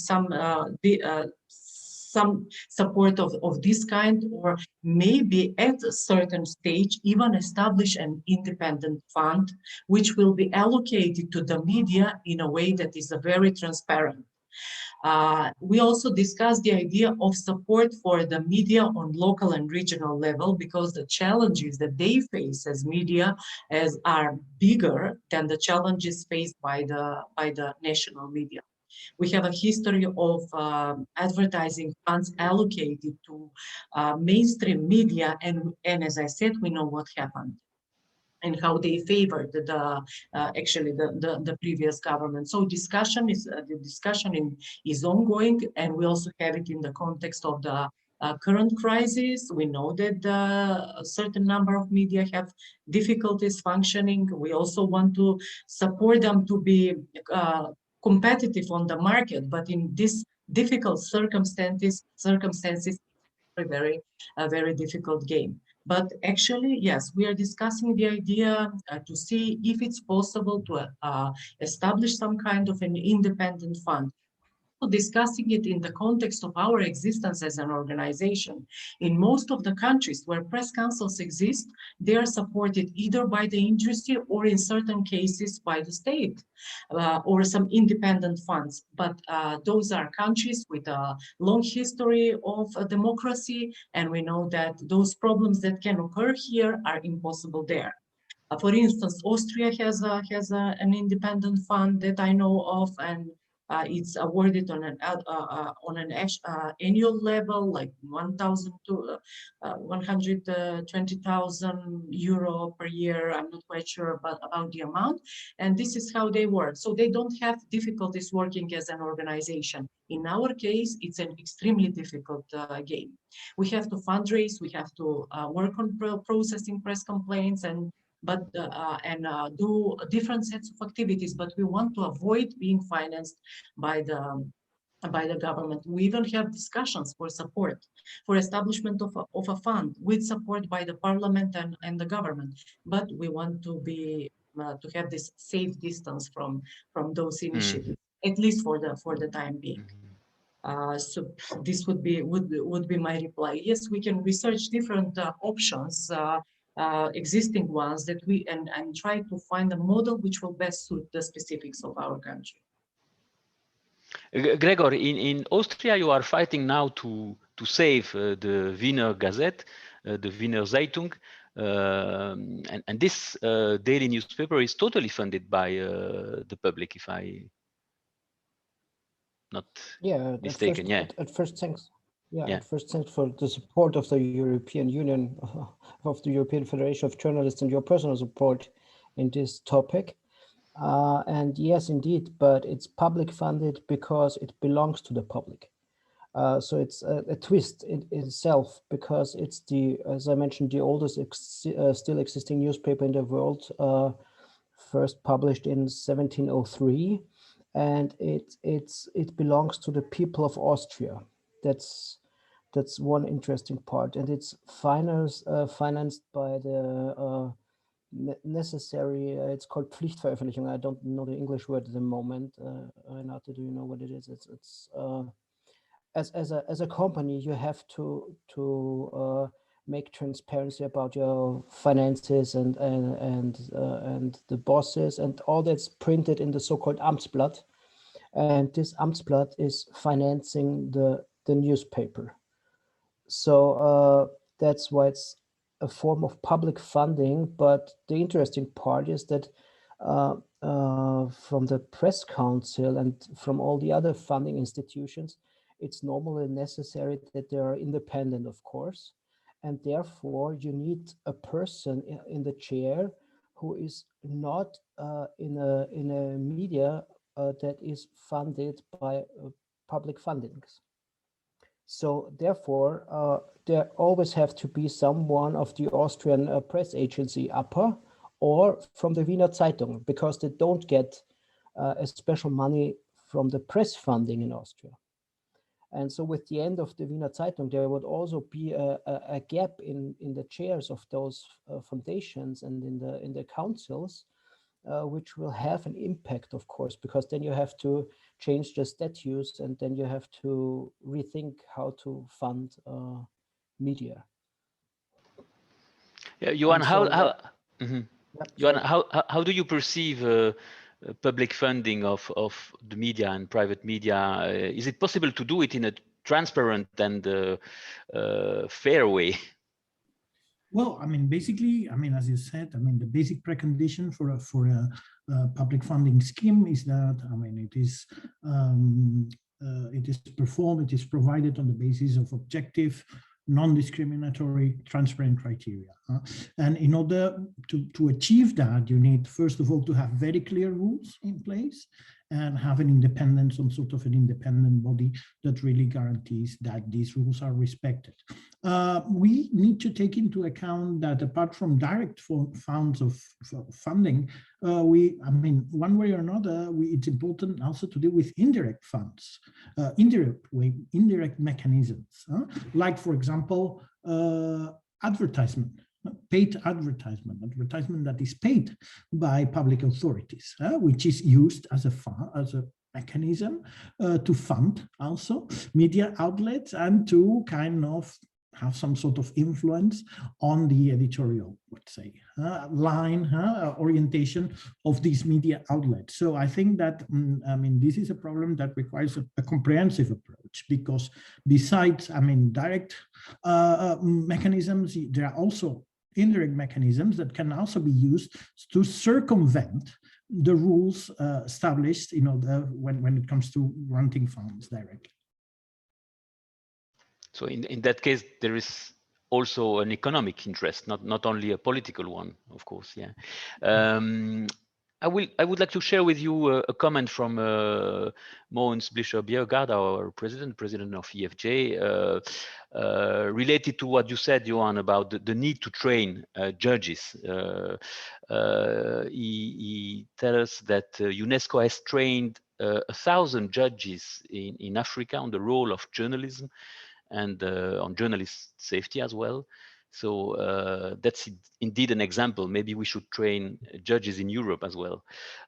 support of this kind, or maybe at a certain stage even establish an independent fund which will be allocated to the media in a way that is very transparent. We also discussed the idea of support for the media on local and regional level, because the challenges that they face as media are bigger than the challenges faced by the national media. We have a history of advertising funds allocated to mainstream media, and as I said, we know what happened and how they favored the previous government. So the discussion is ongoing, and we also have it in the context of the current crisis. We know that a certain number of media have difficulties functioning. We also want to support them to be competitive on the market, but in these difficult circumstances, a very difficult game. But actually, yes, we are discussing the idea to see if it's possible to establish some kind of an independent fund. Discussing it in the context of our existence as an organization. In most of the countries where press councils exist, they are supported either by the industry or in certain cases by the state or some independent funds. But those are countries with a long history of democracy, and we know that those problems that can occur here are impossible there. For instance, Austria has an independent fund that I know of, and it's awarded on an annual level, like 1,000 to 120,000 euro per year. I'm not quite sure about the amount. And this is how they work. So they don't have difficulties working as an organization. In our case, it's an extremely difficult game. We have to fundraise, we have to work on processing press complaints, and but and do different sets of activities, but we want to avoid being financed by the government. We even have discussions for support, for establishment of a fund with support by the parliament and the government. But we want to be to have this safe distance from those initiatives, at least for the time being. So this would be my reply. Yes, we can research different options, existing ones that we and try to find a model which will best suit the specifics of our country. Gregor, in Austria, you are fighting now to save the Wiener Gazette, the Wiener Zeitung, and this daily newspaper is totally funded by the public, if I not mistaken. At first, thanks. At first, thanks for the support of the European Union, of the European Federation of Journalists, and your personal support in this topic. And yes, indeed, but it's public funded because it belongs to the public. So it's a twist in itself, because it's as I mentioned, the oldest still existing newspaper in the world, first published in 1703, and it belongs to the people of Austria. That's one interesting part, and it's financed by the necessary, it's called Pflichtveröffentlichung. I don't know the English word at the moment. Renate, do you know what it is? It's as a company, you have to make transparency about your finances and the bosses, and all that's printed in the so-called Amtsblatt. And this Amtsblatt is financing the newspaper. So that's why it's a form of public funding. But the interesting part is that from the Press Council and from all the other funding institutions, it's normally necessary that they are independent, of course, and therefore you need a person in the chair who is not in a media that is funded by public fundings. So therefore, there always have to be someone of the Austrian press agency upper or from the Wiener Zeitung, because they don't get a special money from the press funding in Austria. And so with the end of the Wiener Zeitung, there would also be a gap in the chairs of those foundations and in the councils, which will have an impact, of course, because then you have to change the statutes, and then you have to rethink how to fund media. Yeah, Joan, Joan, how do you perceive public funding of the media and private media? Is it possible to do it in a transparent and fair way? Well, I mean, basically, I mean, as you said, I mean, the basic precondition for a public funding scheme is that, I mean, it is provided on the basis of objective, non-discriminatory, transparent criteria. And in order to achieve that, you need, first of all, to have very clear rules in place and have an independent, some sort of an independent body that really guarantees that these rules are respected. We need to take into account that apart from direct funds of funding, I mean, one way or another, it's important also to deal with indirect funds, indirect mechanisms, like, for example, advertisement. Paid advertisement that is paid by public authorities, which is used as a mechanism to fund also media outlets and to kind of have some sort of influence on the editorial, let's say, line, orientation of these media outlets. So I think that, I mean, this is a problem that requires a comprehensive approach, because besides, I mean, direct mechanisms, there are also indirect mechanisms that can also be used to circumvent the rules established, you know, when it comes to granting funds directly. So in that case, there is also an economic interest, not only a political one, of course. Yeah. I would like to share with you a comment from Mogens Blischer-Bjerregaard, our president of EFJ, related to what you said, Joan, about the need to train judges. He tells us that UNESCO has trained 1,000 judges in Africa on the role of journalism and on journalist safety as well. So that's indeed an example. Maybe we should train judges in Europe as well.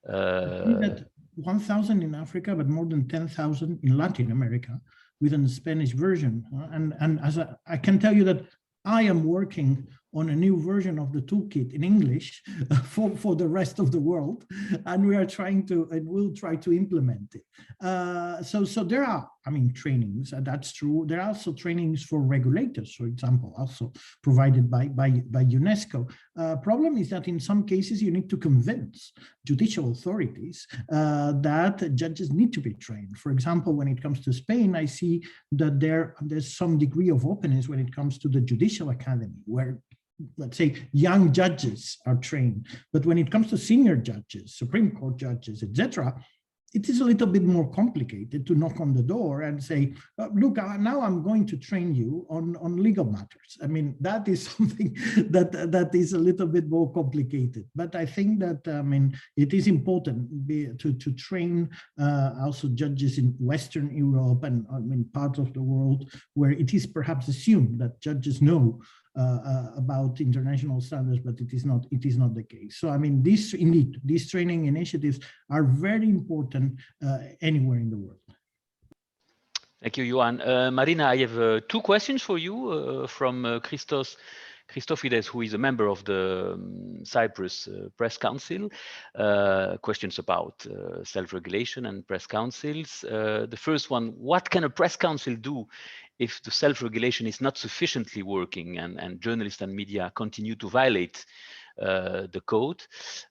I think that 1,000 in Africa, but more than 10,000 in Latin America with a Spanish version. And as I can tell you that I am working on a new version of the toolkit in English for the rest of the world, and we are trying to, and we'll try to implement it. So there are, I mean, trainings, that's true. There are also trainings for regulators, for example, also provided by UNESCO. Problem is that in some cases you need to convince judicial authorities that judges need to be trained. For example, when it comes to Spain, I see that there's some degree of openness when it comes to the Judicial Academy, where, let's say, young judges are trained. But when it comes to senior judges, Supreme Court judges, etc., it is a little bit more complicated to knock on the door and say, look, now I'm going to train you on legal matters. I mean, that is something that is a little bit more complicated. But I think that, I mean, it is important to train also judges in Western Europe and, I mean, parts of the world where it is perhaps assumed that judges know about international standards, but it is not the case. So I mean, these training initiatives are very important anywhere in the world. Thank you, Joan. Marina, I have 2 questions for you from Christofides, who is a member of the Cyprus Press Council. Questions about self-regulation and press councils. The first one, what can a press council do if the self-regulation is not sufficiently working and journalists and media continue to violate the code?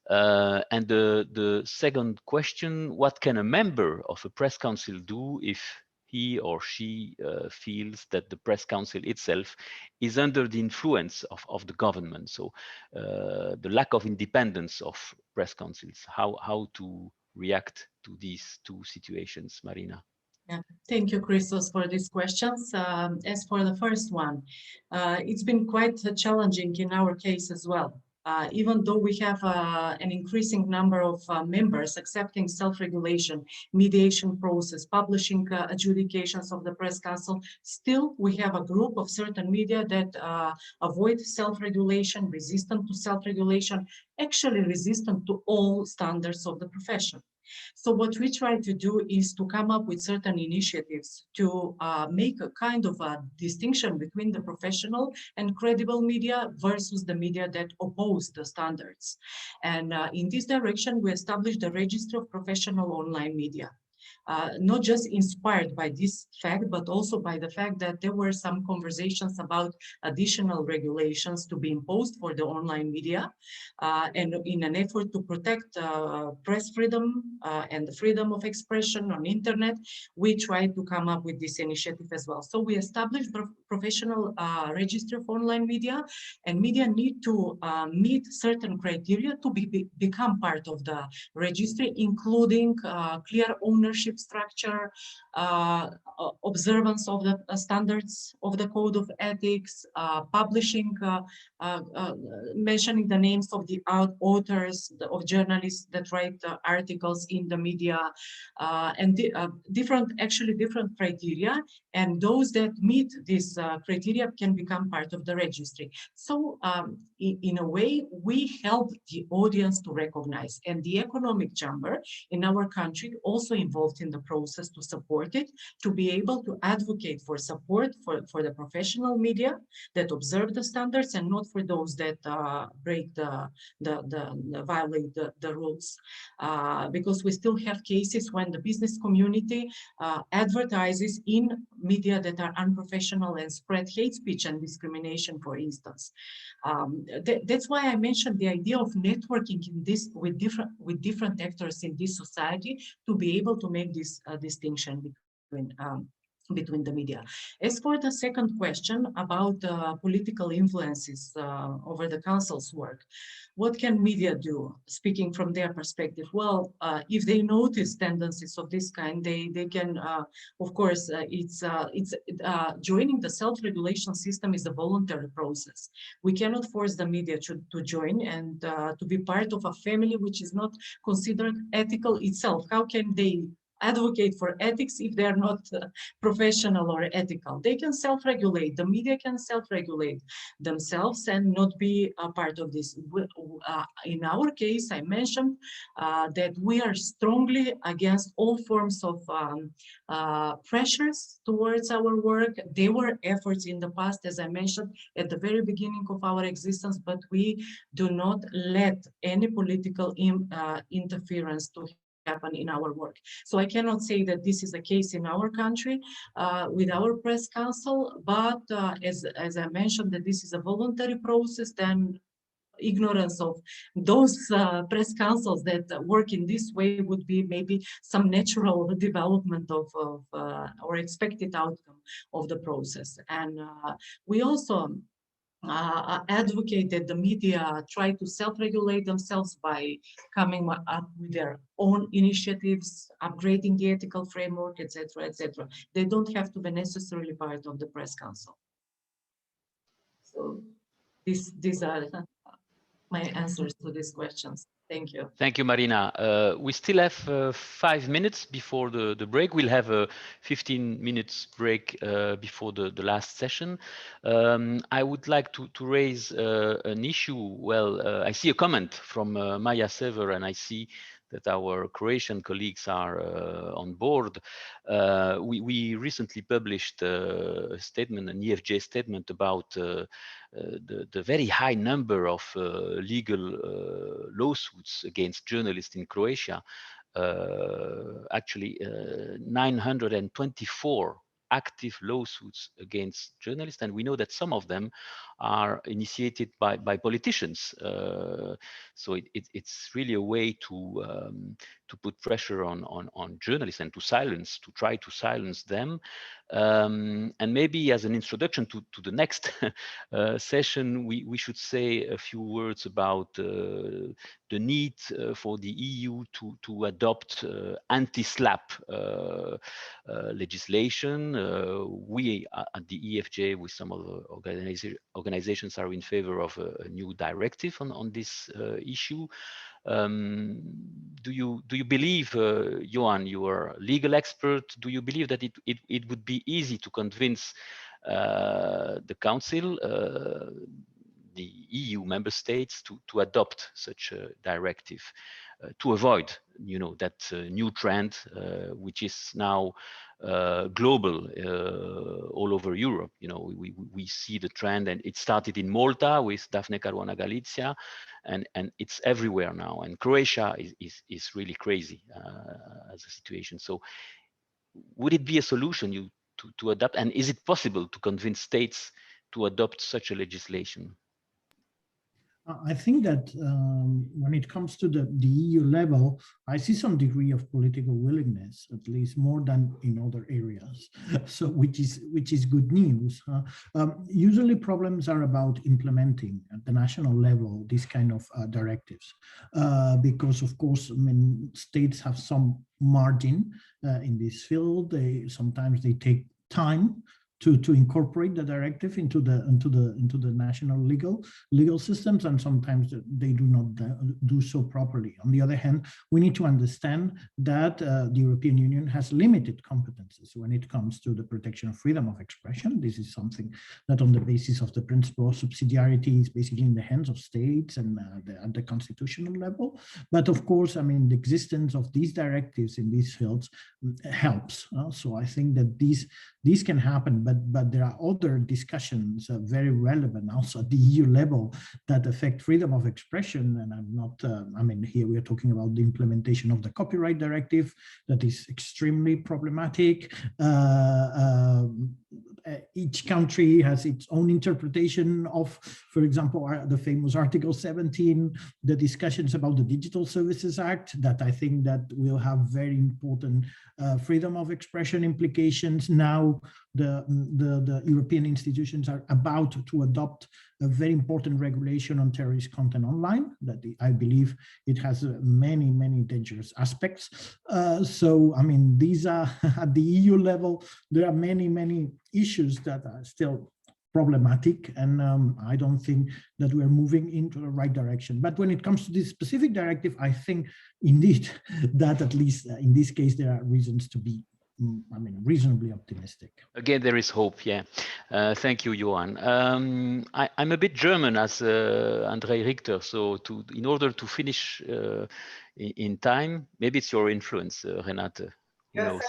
And the second question, what can a member of a press council do if he or she feels that the press council itself is under the influence of the government? So the lack of independence of press councils, how to react to these 2 situations, Marina? Yeah, thank you, Christos, for these questions. As for the first one, it's been quite challenging in our case as well. Even though we have an increasing number of members accepting self-regulation, mediation process, publishing adjudications of the press council, still we have a group of certain media that avoid self-regulation, resistant to self-regulation, actually resistant to all standards of the profession. So what we try to do is to come up with certain initiatives to make a kind of a distinction between the professional and credible media versus the media that oppose the standards. And in this direction, we established the Registry of Professional Online Media. Not just inspired by this fact, but also by the fact that there were some conversations about additional regulations to be imposed for the online media, and in an effort to protect press freedom and the freedom of expression on internet, we tried to come up with this initiative as well. So we established professional registry of online media, and media need to meet certain criteria to become part of the registry, including clear ownership structure, observance of the standards of the code of ethics, publishing, mentioning the names of the authors, of journalists that write articles in the media, and different criteria, and those that meet this criteria can become part of the registry. So in a way, we help the audience to recognize, and the economic chamber in our country also involved in the process to support it, to be able to advocate for support for the professional media that observe the standards and not for those that break violate the rules. Because we still have cases when the business community advertises in media that are unprofessional and spread hate speech and discrimination, for instance. That's why I mentioned the idea of networking in this with different actors in this society to be able to make this distinction between between the media. As for the second question about political influences over the council's work, what can media do, speaking from their perspective? Well, if they notice tendencies of this kind, they can, of course, joining the self-regulation system is a voluntary process. We cannot force the media to join and to be part of a family which is not considered ethical itself. How can they advocate for ethics if they're not professional or ethical? They can self-regulate. The media can self-regulate themselves and not be a part of this. In our case, I mentioned that we are strongly against all forms of pressures towards our work. There were efforts in the past, as I mentioned, at the very beginning of our existence, but we do not let any political interference to happen in our work. So I cannot say that this is the case in our country with our press council, but as I mentioned, that this is a voluntary process, then ignorance of those press councils that work in this way would be maybe some natural development of or expected outcome of the process. And we also advocate that the media try to self-regulate themselves by coming up with their own initiatives, upgrading the ethical framework, etc., etc. They don't have to be necessarily part of the press council. So these are my answers to these questions. Thank you. Thank you, Marina. We still have 5 minutes before the break. We'll have a 15 minutes break before the last session. I would like to raise an issue. Well, I see a comment from Maya Sever, and I see that our Croatian colleagues are on board. We recently published a statement, an EFJ statement about the very high number of legal lawsuits against journalists in Croatia. Actually, 924 active lawsuits against journalists, and we know that some of them are initiated by politicians. So it's really a way to put pressure on journalists and to try to silence them. And maybe as an introduction to the next session, we should say a few words about the need for the EU to adopt anti-SLAPP legislation. We at the EFJ, with some of the organizations, are in favor of a new directive on this issue. Do you believe, Joan, you are a legal expert, do you believe that it would be easy to convince the Council, the EU member states to adopt such a directive to avoid, that new trend, which is now global all over Europe? We see the trend, and it started in Malta with Daphne Caruana Galizia, and it's everywhere now. And Croatia is really crazy as a situation. So would it be a solution to adopt, and is it possible to convince states to adopt such a legislation? I think that when it comes to the EU level, I see some degree of political willingness, at least more than in other areas. So which is good news. Usually problems are about implementing at the national level these kind of directives, because of course, states have some margin in this field. Sometimes they take time to incorporate the directive into the national legal systems, and sometimes they do not do so properly. On the other hand, we need to understand that the European Union has limited competences when it comes to the protection of freedom of expression. This is something that, on the basis of the principle of subsidiarity, is basically in the hands of states and at the constitutional level. But of course, the existence of these directives in these fields helps. So I think that these can happen, but there are other discussions very relevant also at the EU level that affect freedom of expression. And I'm not, here we are talking about the implementation of the copyright directive that is extremely problematic. each country has its own interpretation of, for example, the famous Article 17, the discussions about the Digital Services Act, that I think that will have very important freedom of expression implications. Now, the European institutions are about to adopt a very important regulation on terrorist content online, that I believe it has many, many dangerous aspects. So, I mean, these are at the EU level, there are many, many issues that are still problematic, and I don't think that we're moving into the right direction. But when it comes to this specific directive, I think indeed that at least in this case, there are reasons to be, I mean, reasonably optimistic. Again, there is hope, yeah. Thank you, Joan. I'm a bit German as Andrei Richter, so in order to finish in time, maybe it's your influence, Renate. Who knows?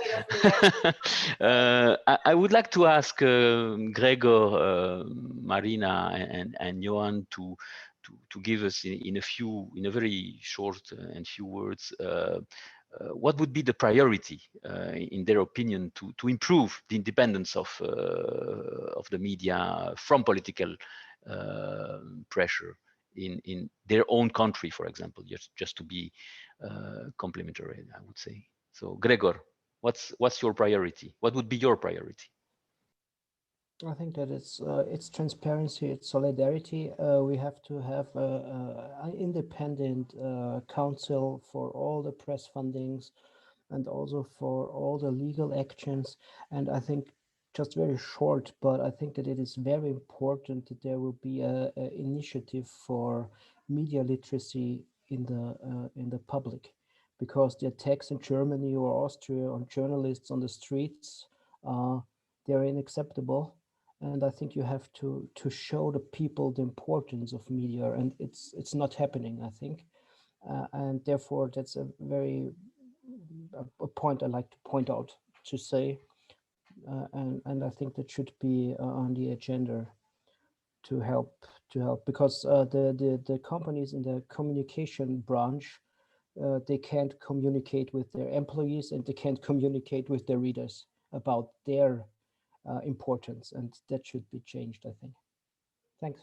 I would like to ask Gregor, Marina, and Joan to give us in a very short and few words what would be the priority, in their opinion, to improve the independence of the media from political pressure in their own country, for example, just to be complementary, I would say. So, Gregor, what's your priority? What would be your priority? I think that it's transparency, it's solidarity. We have to have an independent council for all the press fundings and also for all the legal actions. And I think, just very short, but I think that it is very important that there will be an initiative for media literacy in the public, because the attacks in Germany or Austria on journalists on the streets, they're unacceptable. And I think you have to show the people the importance of media, and it's not happening, I think. And therefore, that's a point I like to point out, to say. And I think that should be on the agenda to help, because the companies in the communication branch, they can't communicate with their employees, and they can't communicate with their readers about their importance, and that should be changed, I think. Thanks.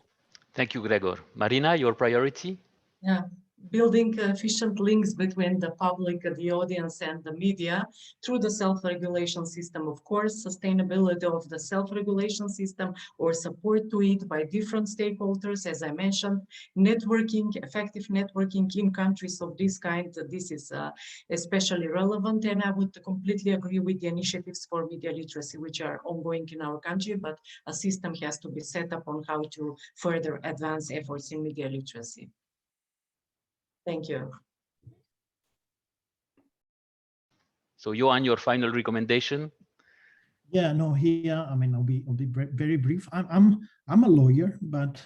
Thank you, Gregor. Marina, your priority? Yeah, building efficient links between the public, the audience, and the media through the self-regulation system. Of course, sustainability of the self-regulation system or support to it by different stakeholders, as I mentioned, networking, effective networking in countries of this kind. This is especially relevant, and I would completely agree with the initiatives for media literacy, which are ongoing in our country, but a system has to be set up on how to further advance efforts in media literacy. Thank you. So, Joan, your final recommendation? Yeah, no, here, I mean, I'll be very brief. I'm a lawyer, but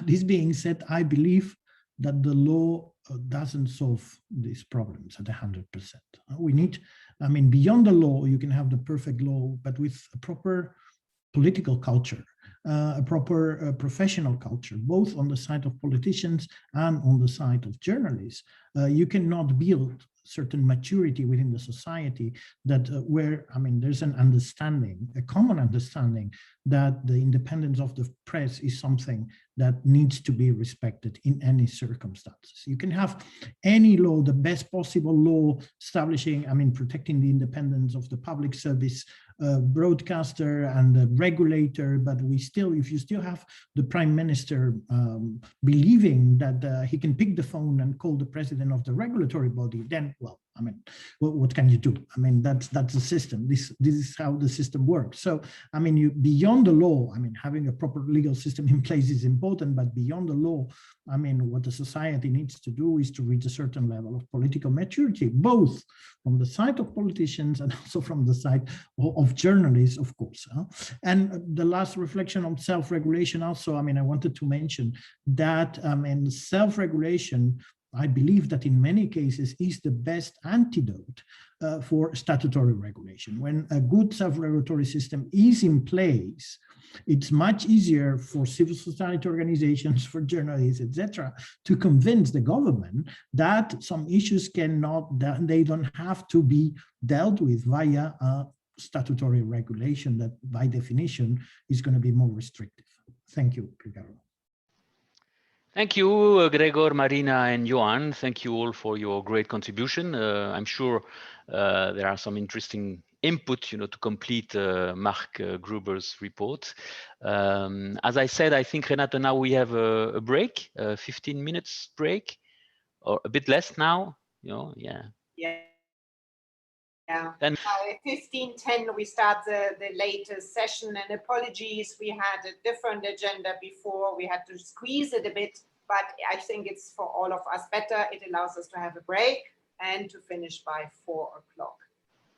this being said, I believe that the law doesn't solve these problems at 100%. We need, I mean, beyond the law, you can have the perfect law, but with a proper political culture, a proper professional culture, both on the side of politicians and on the side of journalists. You cannot build certain maturity within the society that where, I mean, there's an understanding, a common understanding that the independence of the press is something that needs to be respected in any circumstances. You can have any law, the best possible law establishing, I mean, protecting the independence of the public service broadcaster and the regulator, but we still, if you still have the prime minister believing that he can pick the phone and call the president of the regulatory body, then, well, I mean, what can you do? I mean, that's the system. This is how the system works. So, I mean, you beyond the law, I mean, having a proper legal system in place is important, but beyond the law, I mean, what the society needs to do is to reach a certain level of political maturity, both from the side of politicians and also from the side of journalists, of course. And the last reflection on self-regulation also, I mean, I wanted to mention that, I mean, self-regulation, I believe that in many cases is the best antidote for statutory regulation. When a good self-regulatory system is in place, it's much easier for civil society organizations, for journalists, etc., to convince the government that some issues cannot, that they don't have to be dealt with via statutory regulation that by definition is going to be more restrictive. Thank you, Ricardo. Thank you, Gregor, Marina, and Joan. Thank you all for your great contribution. I'm sure there are some interesting input, to complete Mark Gruber's report. As I said, I think, Renata, now we have a break, a 15 minutes break, or a bit less now, yeah. Yeah. Yeah. Then 15:10 we start the latest session, and apologies, we had a different agenda before. We had to squeeze it a bit, but I think it's for all of us better. It allows us to have a break and to finish by 4 o'clock.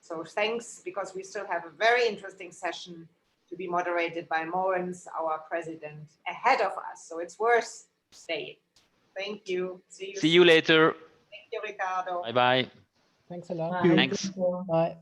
So thanks, because we still have a very interesting session to be moderated by Moens, our president, ahead of us. So it's worth staying. Thank you. See you later. Thank you, Ricardo. Bye-bye. Thanks a lot. Bye. Thanks. Bye.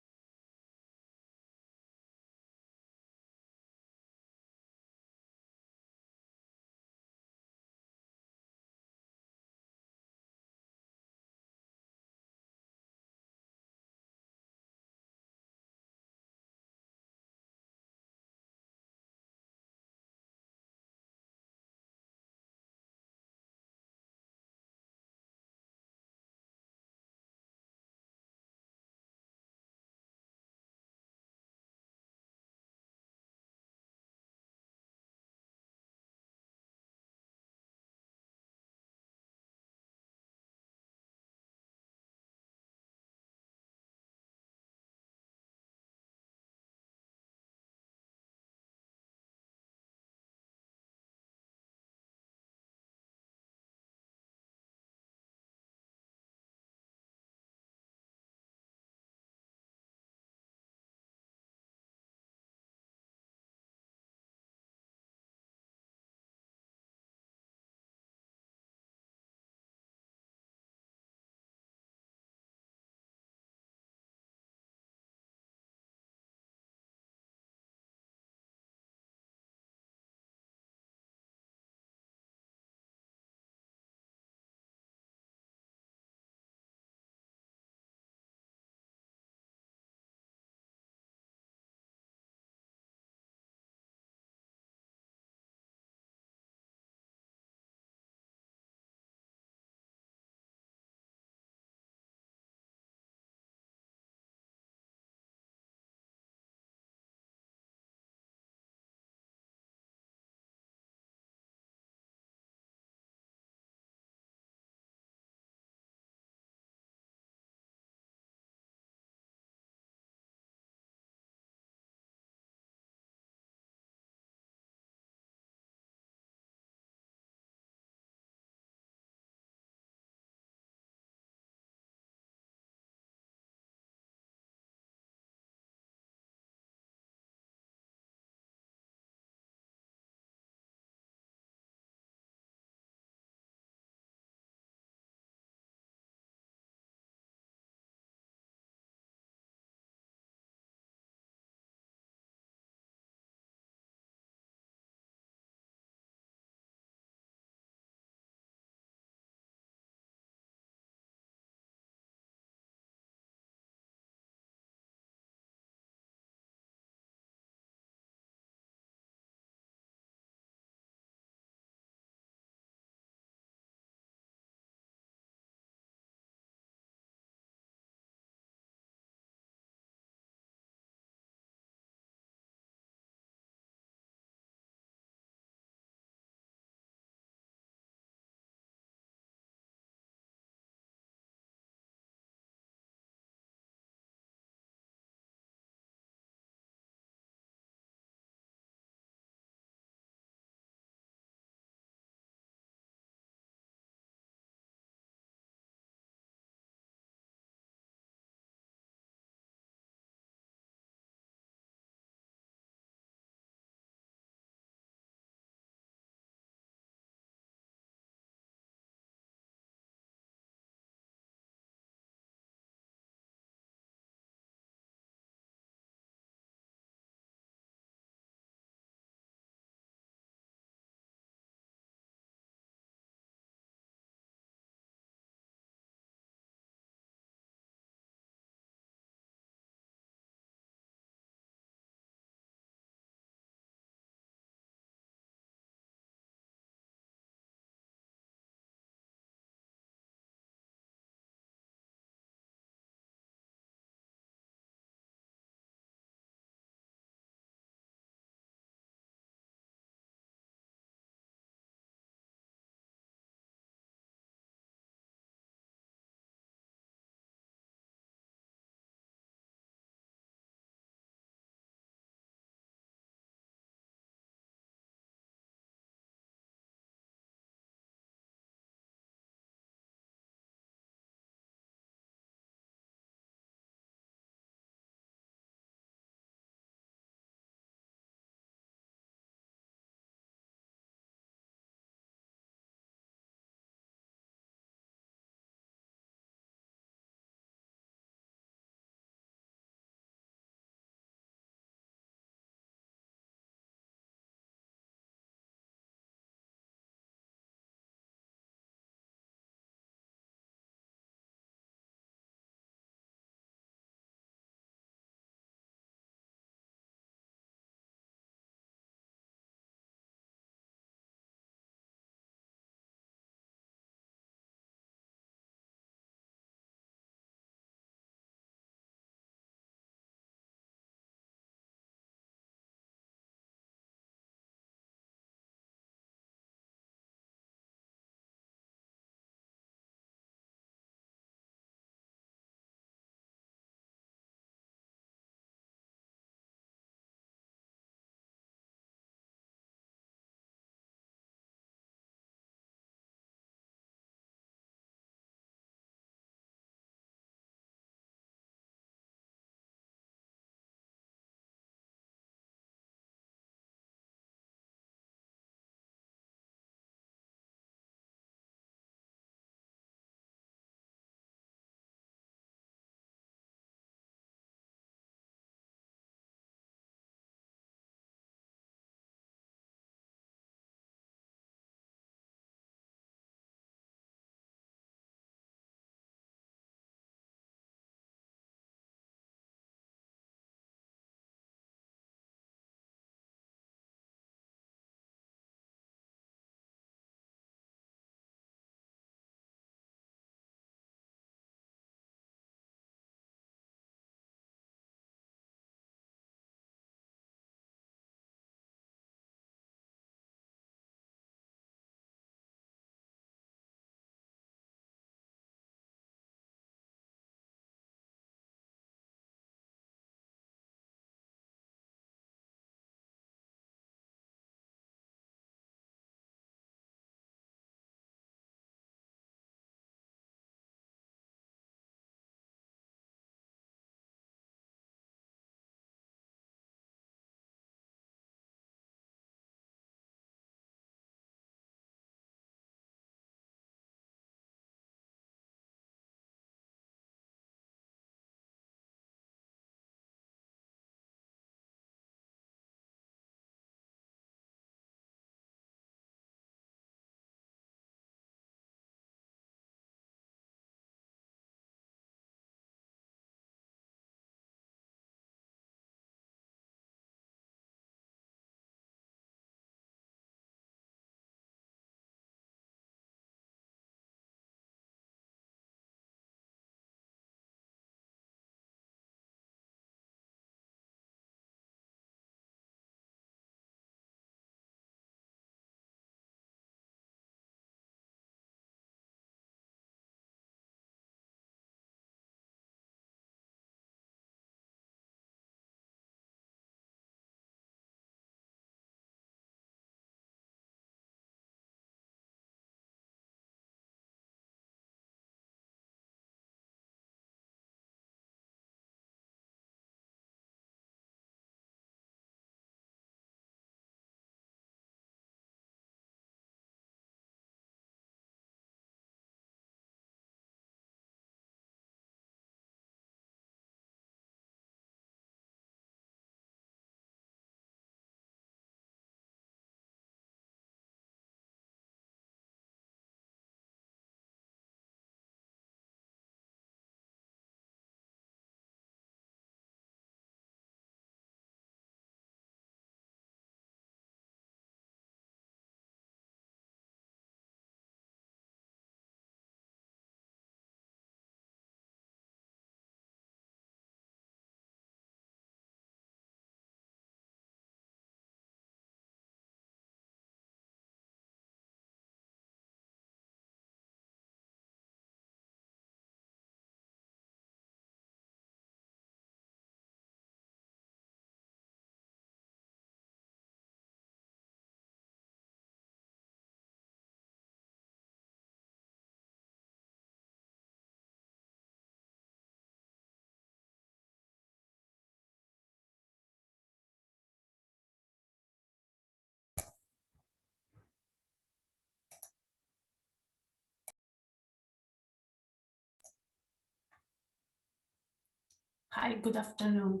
Hi, good afternoon.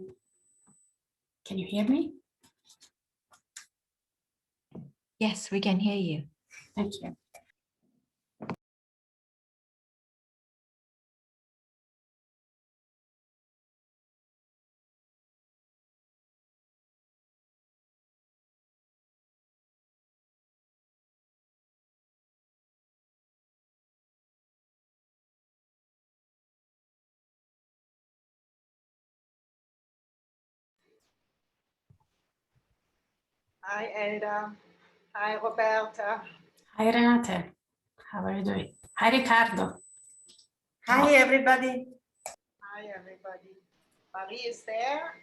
Can you hear me? Yes, we can hear you. Thank you. Hi, Elda. Hi, Roberta. Hi, Renate. How are you doing? Hi, Ricardo. Hi, everybody. Hi, everybody. Marie is there.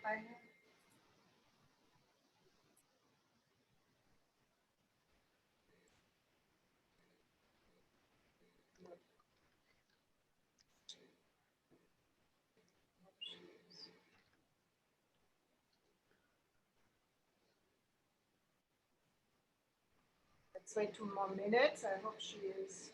Let's wait 2 more minutes. I hope she is.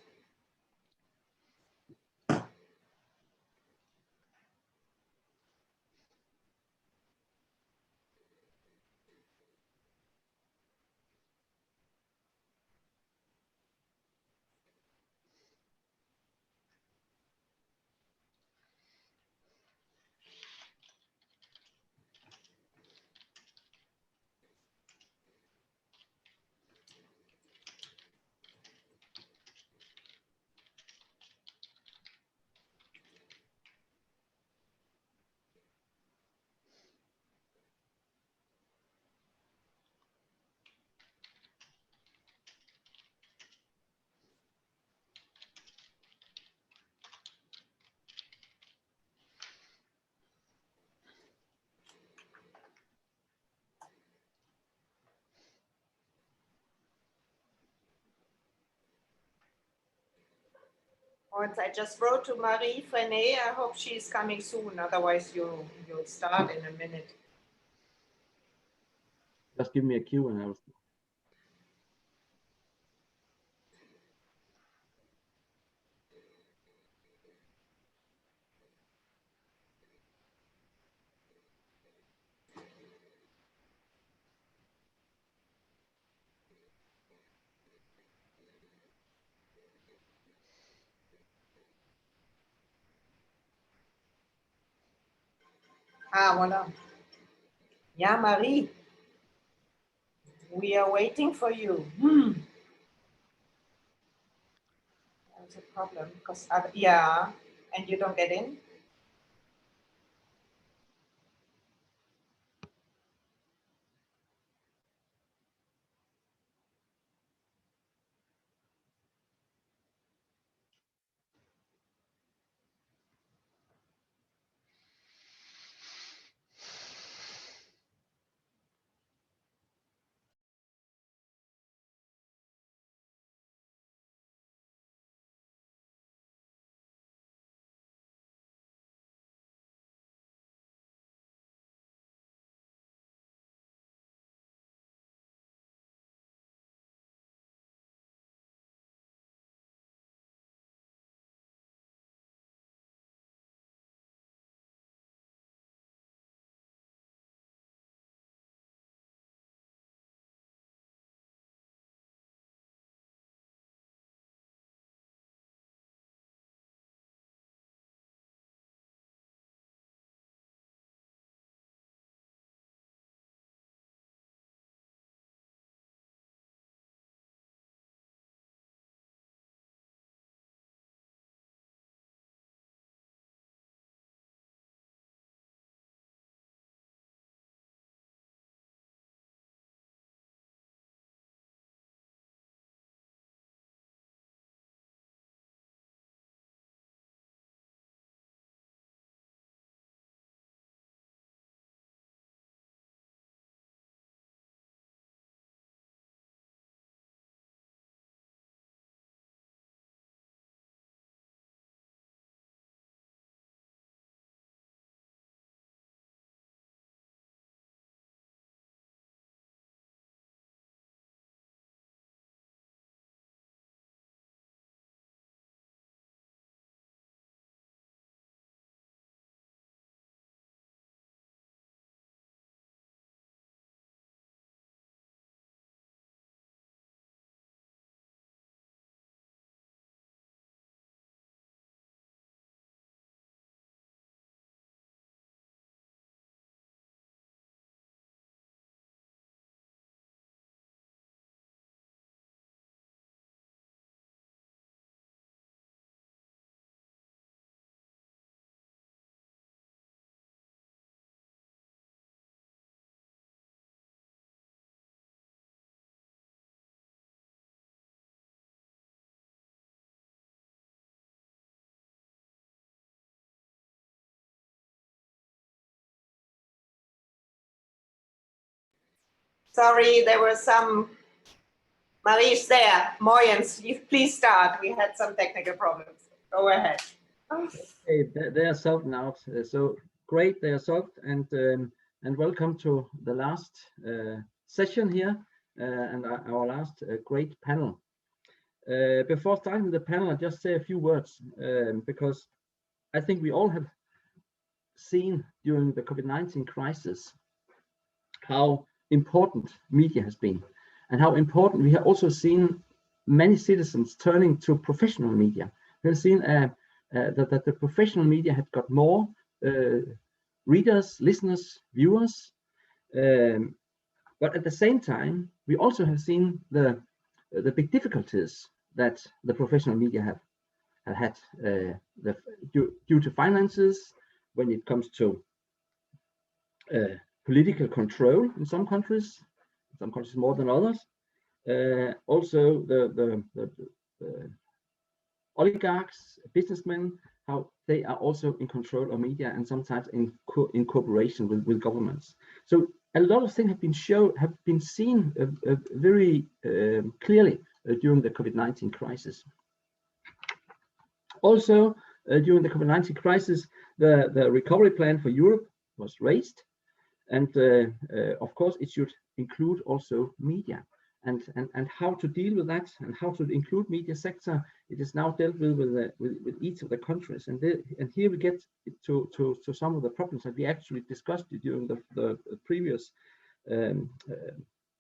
Once I just wrote to Marie Frenet. I hope she's coming soon. Otherwise, you'll start in a minute. Just give me a cue and I'll. Ah, voilà. Yeah, Marie. We are waiting for you. That's a problem because, yeah, and you don't get in. Sorry, there were some. Marie's there. Moyens, please start. We had some technical problems. Go ahead. Okay, they are solved now. So great, they are solved, and welcome to the last session here and our last great panel. Before starting the panel, I'll just say a few words because I think we all have seen during the COVID-19 crisis how important media has been, and how important we have also seen many citizens turning to professional media. We've seen that the professional media had got more readers, listeners, viewers, but at the same time, we also have seen the big difficulties that the professional media have had due to finances, when it comes to political control in some countries more than others. Also the oligarchs, businessmen, how they are also in control of media and sometimes in cooperation with governments. So a lot of things have been seen very clearly during the COVID-19 crisis. Also, during the COVID-19 crisis, the recovery plan for Europe was raised, and of course it should include also media, and how to deal with that and how to include media sector. It is now dealt with each of the countries, and here we get to some of the problems that we actually discussed during the previous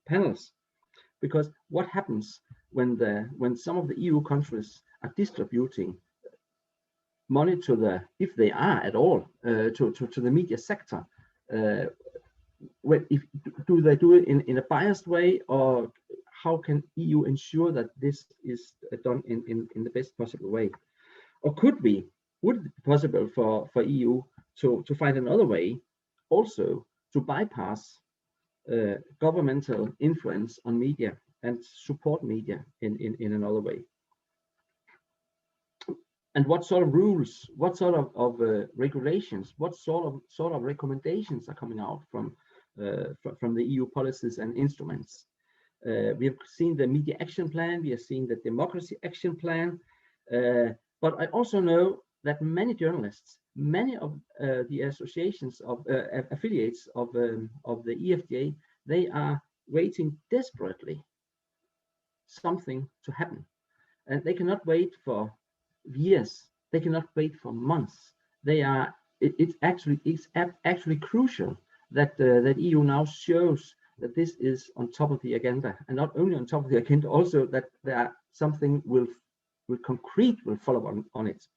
panels. Because what happens when some of the EU countries are distributing money to if they are at all, to the media sector? Do they do it in a biased way, or how can EU ensure that this is done in the best possible way? Or would it be possible for EU to find another way, also to bypass governmental influence on media and support media in another way? And what sort of rules, what sort of regulations, what sort of recommendations are coming out from the EU policies and instruments? We have seen the Media Action Plan, we have seen the Democracy Action Plan, but I also know that many journalists, many of the associations of affiliates of the EFJ, they are waiting desperately something to happen, and they cannot wait for years, they cannot wait for months. It's actually crucial that that EU now shows that this is on top of the agenda, and not only on top of the agenda, also that something will concrete will follow on it.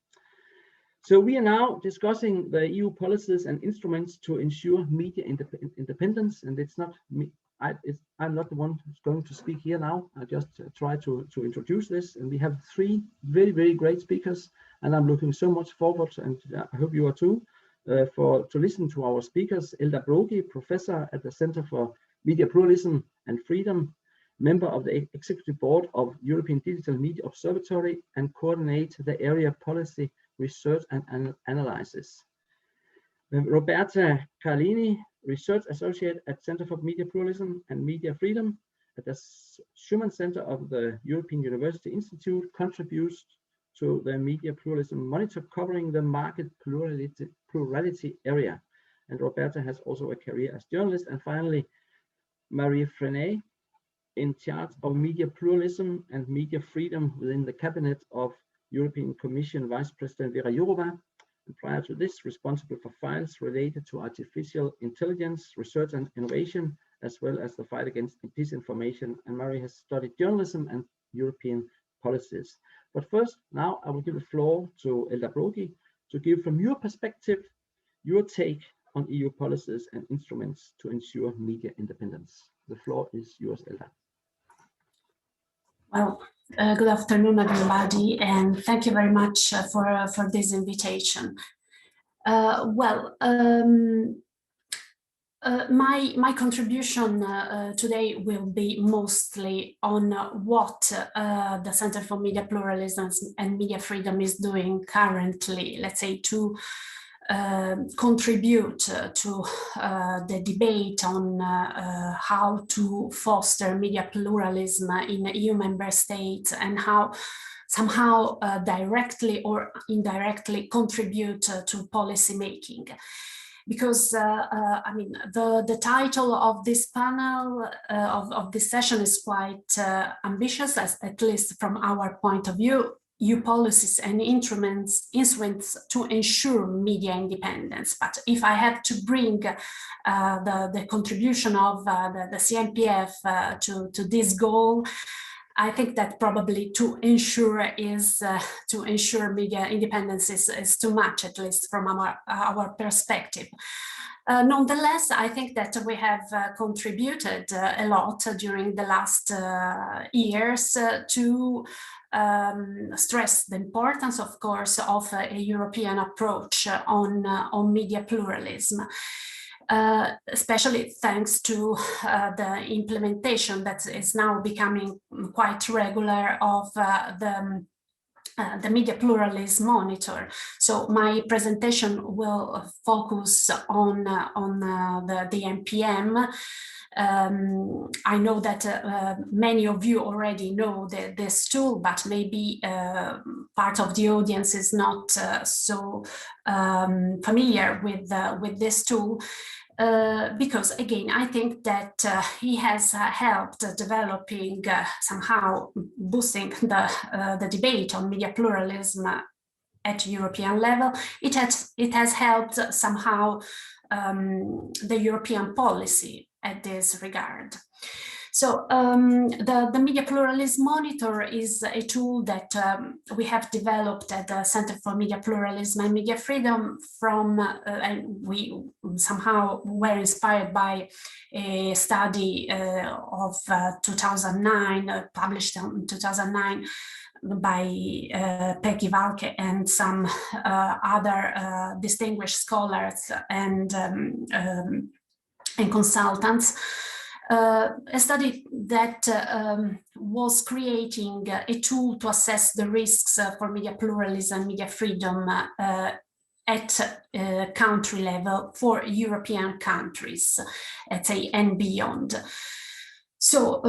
So we are now discussing the EU policies and instruments to ensure media independence, and it's not me. I'm not the one who's going to speak here now. I just try to introduce this, and we have three very, very great speakers, and I'm looking so much forward, and I hope you are too, to listen to our speakers. Elda Brogi, professor at the Center for Media Pluralism and Freedom, member of the Executive Board of European Digital Media Observatory, and coordinate the area Policy Research and Analysis. Roberta Carlini, Research Associate at Center for Media Pluralism and Media Freedom at the Schumann Center of the European University Institute, contributes to the Media Pluralism Monitor covering the market plurality area. And Roberta has also a career as journalist. And finally, Marie Frenet, in charge of media pluralism and media freedom within the cabinet of European Commission Vice President Vera Jourova, and prior to this, responsible for files related to artificial intelligence, research and innovation, as well as the fight against disinformation. And Marie has studied journalism and European policies. But first, now I will give the floor to Elda Brogi to give, from your perspective, your take on EU policies and instruments to ensure media independence. The floor is yours, Elda. Well, good afternoon, everybody, and thank you very much for this invitation. My contribution today will be mostly on what the Center for Media Pluralism and Media Freedom is doing currently, let's say, to contribute to the debate on how to foster media pluralism in EU member states, and how somehow directly or indirectly contribute to policy making. Because I mean, the title of this panel, of this session, is quite ambitious, at least from our point of view. EU policies and instruments to ensure media independence. But if I have to bring the contribution of the CNPF to this goal, I think that probably to ensure media independence is too much, at least from our perspective. Nonetheless, I think that we have contributed a lot during the last years to stress the importance, of course, of a European approach on media pluralism. Especially thanks to the implementation that is now becoming quite regular of the Media Pluralism Monitor. So my presentation will focus on the MPM. I know that many of you already know this tool, but maybe part of the audience is not so familiar with this tool. Because again, I think that he has helped developing, somehow boosting the debate on media pluralism at European level. It has helped somehow the European policy at this regard. So the Media Pluralism Monitor is a tool that we have developed at the Center for Media Pluralism and Media Freedom and we somehow were inspired by a study of 2009, published in 2009 by Peggy Valke and some other distinguished scholars and consultants. A study that was creating a tool to assess the risks for media pluralism and media freedom at country level for European countries, let's say, and beyond. So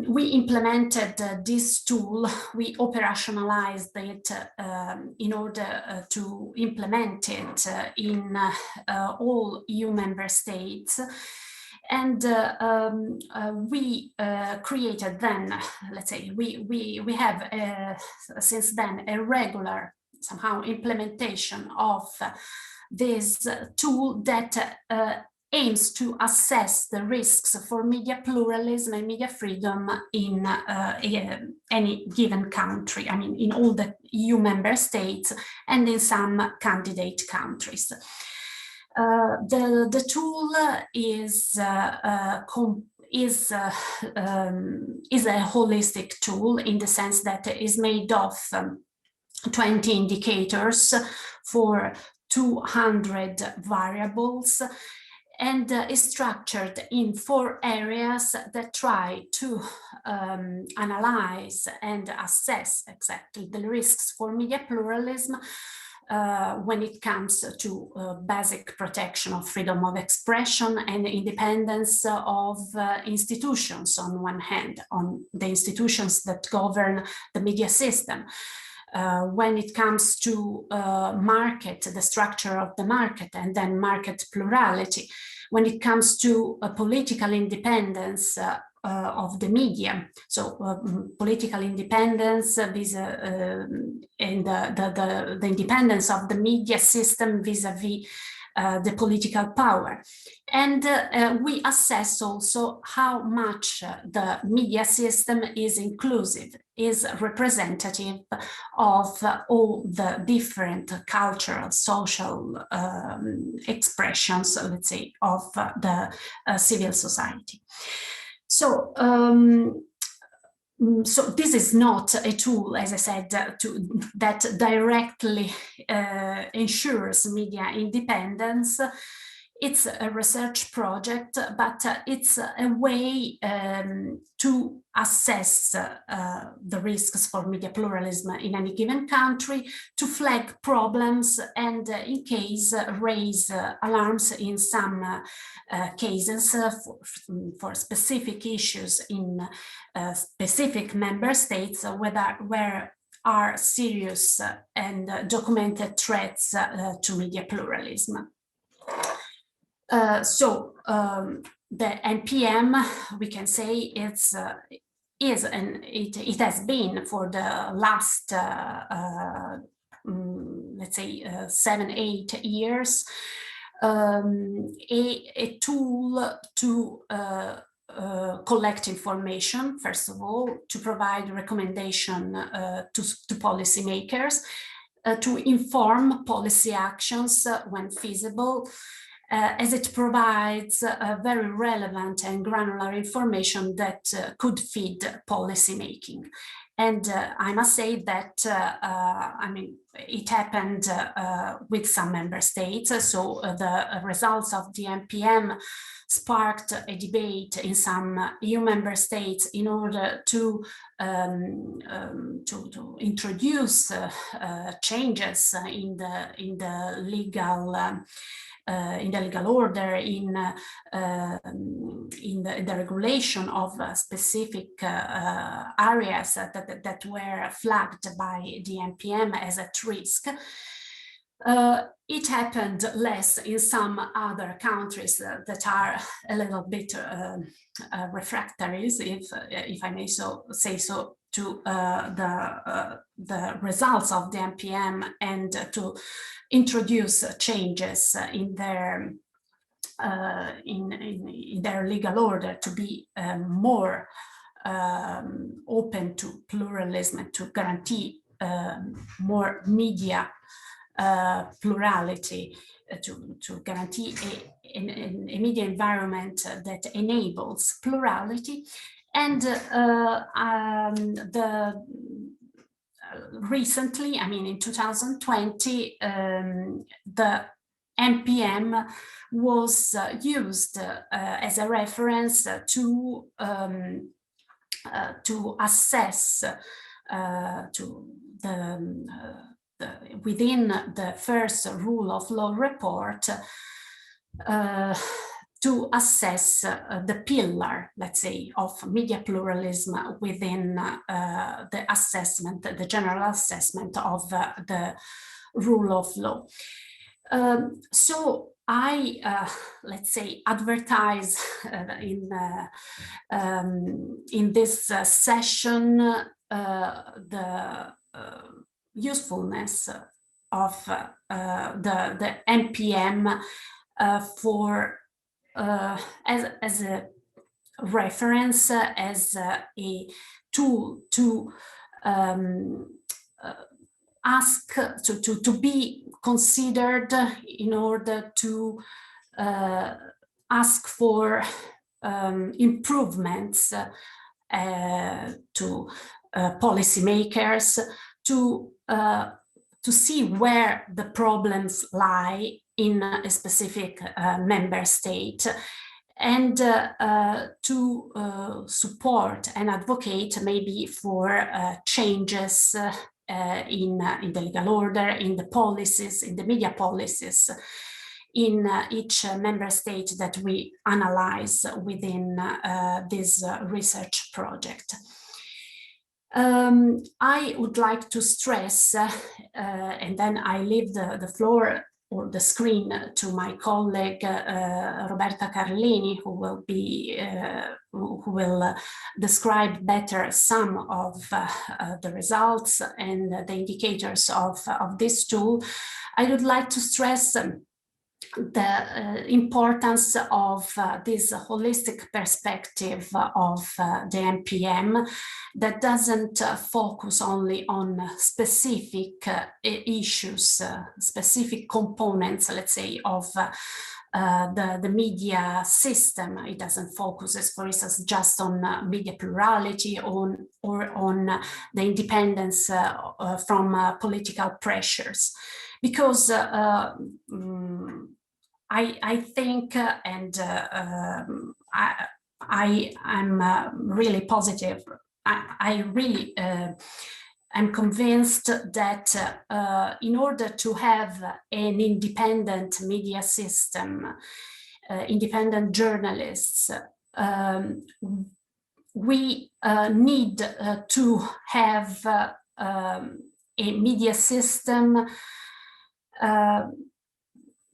we implemented this tool, we operationalized it in order to implement it in all EU member states. And we created then, let's say, we have since then a regular somehow implementation of this tool that aims to assess the risks for media pluralism and media freedom in any given country, I mean, in all the EU member states and in some candidate countries. The tool is a holistic tool in the sense that it is made of 20 indicators for 200 variables and is structured in 4 areas that try to analyze and assess exactly the risks for media pluralism when it comes to basic protection of freedom of expression and independence of institutions on one hand, on the institutions that govern the media system. When it comes to market, the structure of the market, and then market plurality. When it comes to political independence of the media, so political independence and the independence of the media system vis-a-vis the political power. And we assess also how much the media system is inclusive, is representative of all the different cultural, social expressions, let's say, of the civil society. So, so this is not a tool, as I said, that directly ensures media independence. It's a research project, but it's a way to assess the risks for media pluralism in any given country, to flag problems, and in case raise alarms in some cases for specific issues in specific member states where are serious and documented threats to media pluralism. The NPM, we can say it has been for the last, let's say, 7-8 years, a tool to collect information, first of all, to provide recommendation to policymakers, to inform policy actions when feasible, as it provides very relevant and granular information that could feed policy making. And I must say that, I mean, it happened with some member states. So the results of the NPM sparked a debate in some EU member states in order to introduce changes in the legal order, in the regulation of specific areas that were flagged by the NPM as at risk. It happened less in some other countries that are a little bit refractories, if I may say so, to the results of the NPM and to introduce changes in their legal order to be more open to pluralism and to guarantee more media plurality, to guarantee a media environment that enables plurality. And recently, I mean, in 2020, the NPM was used as a reference to assess within the first rule of law report, to assess the pillar, let's say, of media pluralism within the assessment, the general assessment of the rule of law. So I, let's say, advertise in this session the usefulness of the NPM for as a reference, as a tool to ask to be considered in order to ask for improvements to policymakers, to see where the problems lie in a specific member state, and to support and advocate maybe for changes in the legal order, in the policies, in the media policies in each member state that we analyze within this research project. I would like to stress, and then I leave the floor or the screen to my colleague Roberta Carlini, who will describe better some of the results and the indicators of this tool. I would like to stress the importance of this holistic perspective of the NPM that doesn't focus only on specific issues, specific components, let's say, of the media system. It doesn't focus, for instance, just on media plurality or on the independence from political pressures. Because I think, and I'm really positive. I really am convinced that in order to have an independent media system, independent journalists, we need to have a media system.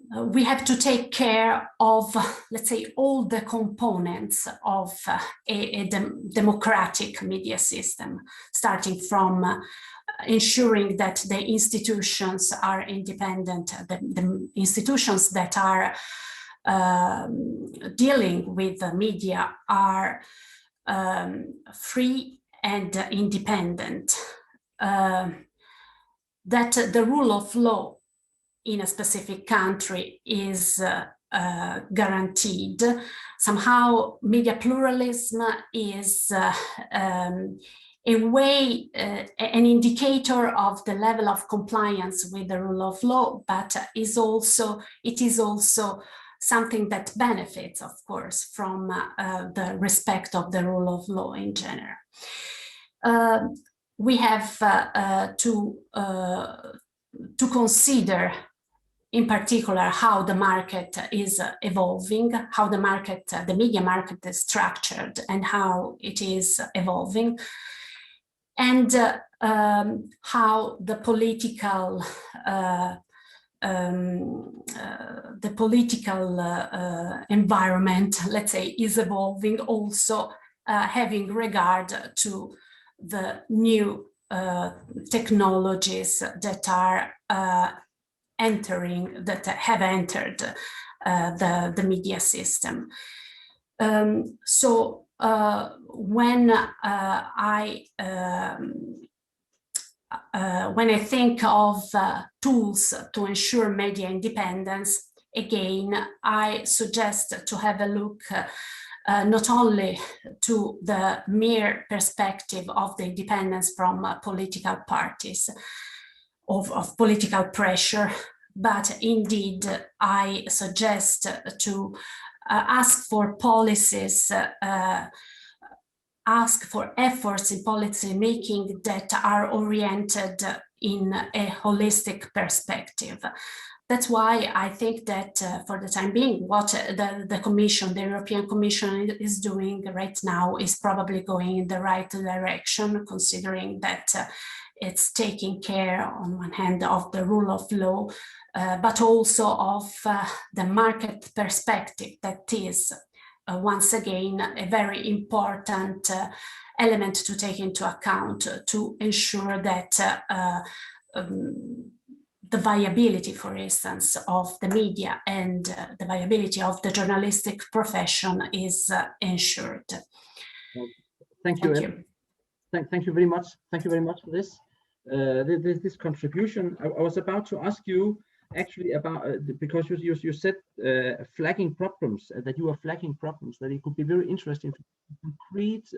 We have to take care of, let's say, all the components of a democratic media system, starting from ensuring that the institutions are independent, the institutions that are dealing with the media are free and independent, that the rule of law in a specific country is guaranteed. Somehow media pluralism is a way, an indicator of the level of compliance with the rule of law, but it is also something that benefits, of course, from the respect of the rule of law in general. We have to consider in particular how the market is evolving, how the market, the media market is structured and how it is evolving, and how the political environment, let's say, is evolving, also having regard to the new technologies that are have entered the media system. So when I think of tools to ensure media independence, again, I suggest to have a look not only to the mere perspective of the independence from political parties, of political pressure, but indeed I suggest to ask for policies, ask for efforts in policy making that are oriented in a holistic perspective. That's why I think that for the time being, what the Commission, the European Commission is doing right now is probably going in the right direction, considering that it's taking care on one hand of the rule of law, but also of the market perspective that is once again a very important element to take into account to ensure that the viability, for instance, of the media and the viability of the journalistic profession is ensured. Thank you. Thank you very much. Thank you very much for this. This contribution. I was about to ask you actually about because you said flagging problems, that you are flagging problems, that it could be very interesting to concrete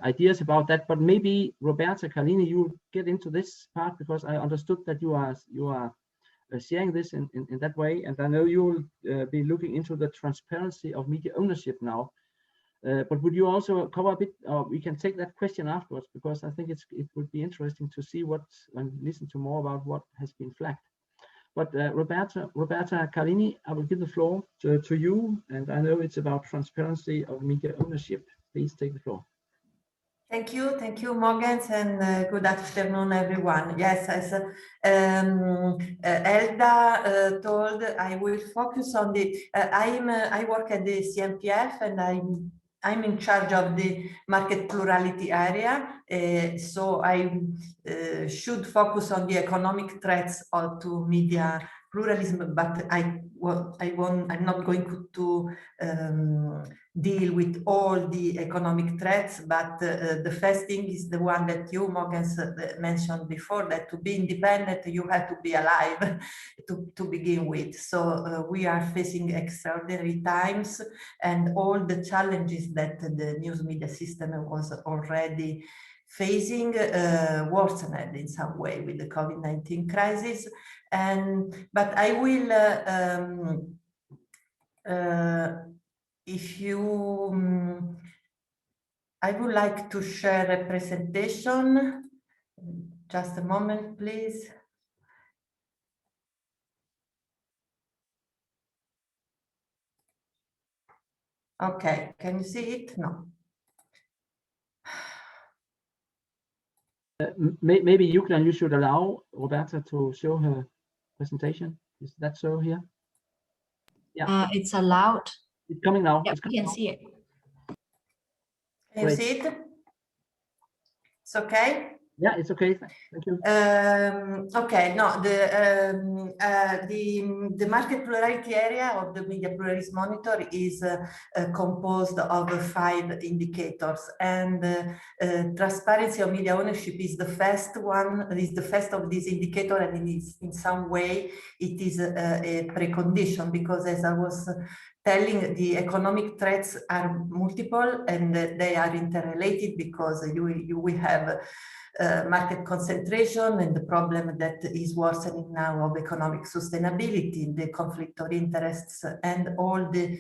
ideas about that. But maybe Roberta Carlini, you get into this part, because I understood that you are sharing this in that way, and I know you will be looking into the transparency of media ownership now. But would you also cover a bit, we can take that question afterwards, because I think it would be interesting to see and listen to more about what has been flagged. But Roberta Carlini, I will give the floor to you, and I know it's about transparency of media ownership. Please take the floor. Thank you, Morgan, and good afternoon, everyone. Yes, as Elda told, I will focus on the. I work at the CNPF, and I'm in charge of the market plurality area, so I should focus on the economic threats to media pluralism, but I'm not going to deal with all the economic threats, but the first thing is the one that you, Morgan, mentioned before, that to be independent, you have to be alive to begin with. So we are facing extraordinary times, and all the challenges that the news media system was already facing worsened in some way with the COVID-19 crisis. But I will, if you, I would like to share a presentation. Just a moment, please. Okay, can you see it? No. Maybe you should allow Roberta to show her presentation. Is that so here? Yeah. It's allowed. It's coming now. Yeah, we can see it. Can you see it? It's okay? Yeah, it's okay. Thank you. Okay, no, the market plurality area of the Media Pluralist Monitor is composed of 5 indicators, and transparency of media ownership is the first one, is the first of these indicators, and it is, in some way, it is a precondition, because as I was telling, the economic threats are multiple and they are interrelated, because you will have market concentration and the problem that is worsening now of economic sustainability, the conflict of interests, and all the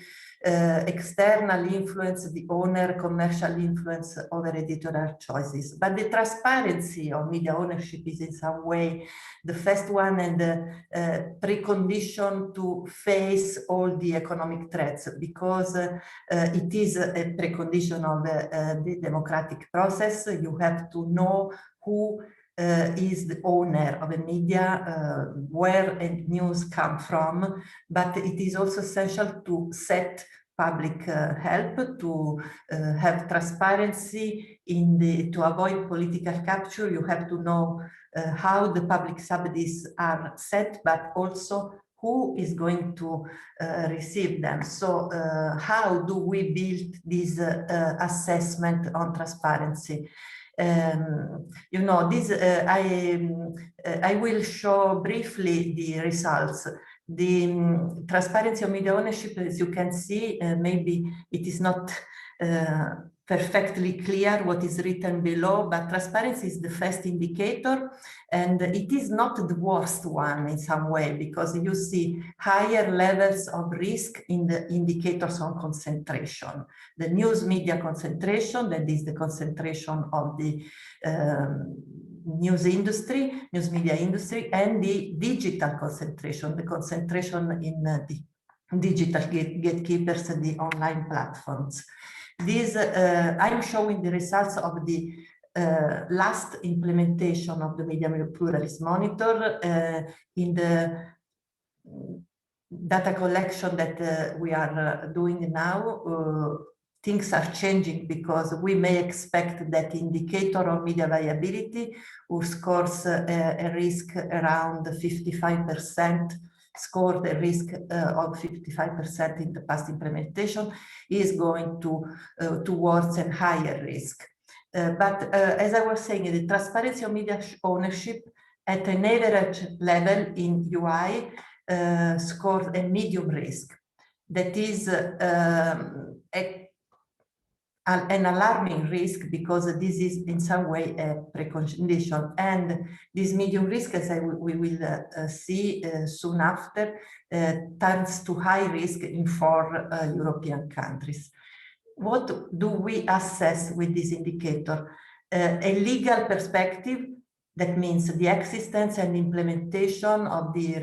external influence, the owner commercial influence over editorial choices. But the transparency of media ownership is in some way the first one and the precondition to face all the economic threats, because it is a precondition of the democratic process. You have to know who is the owner of a media, where news come from, but it is also essential to set public help, to have transparency to avoid political capture. You have to know how the public subsidies are set, but also who is going to receive them. So how do we build this assessment on transparency? You know, this I will show briefly the results. The transparency of media ownership, as you can see, maybe it is not perfectly clear what is written below, but transparency is the first indicator, and it is not the worst one in some way, because you see higher levels of risk in the indicators on concentration. The news media concentration, that is the concentration of the news media industry, and the digital concentration, the concentration in the digital gatekeepers and the online platforms. This, I'm showing the results of the last implementation of the Media Pluralist Monitor in the data collection that we are doing now. Things are changing, because we may expect that indicator of media viability, who scores a risk around 55%, scored a risk of 55% in the past implementation, is going towards a higher risk. But as I was saying, the transparency of media ownership at an average level in UI scored a medium risk. That is an alarming risk, because this is in some way a precondition, and this medium risk, as we will see soon after, turns to high risk in 4 European countries. What do we assess with this indicator? A legal perspective, that means the existence and implementation of the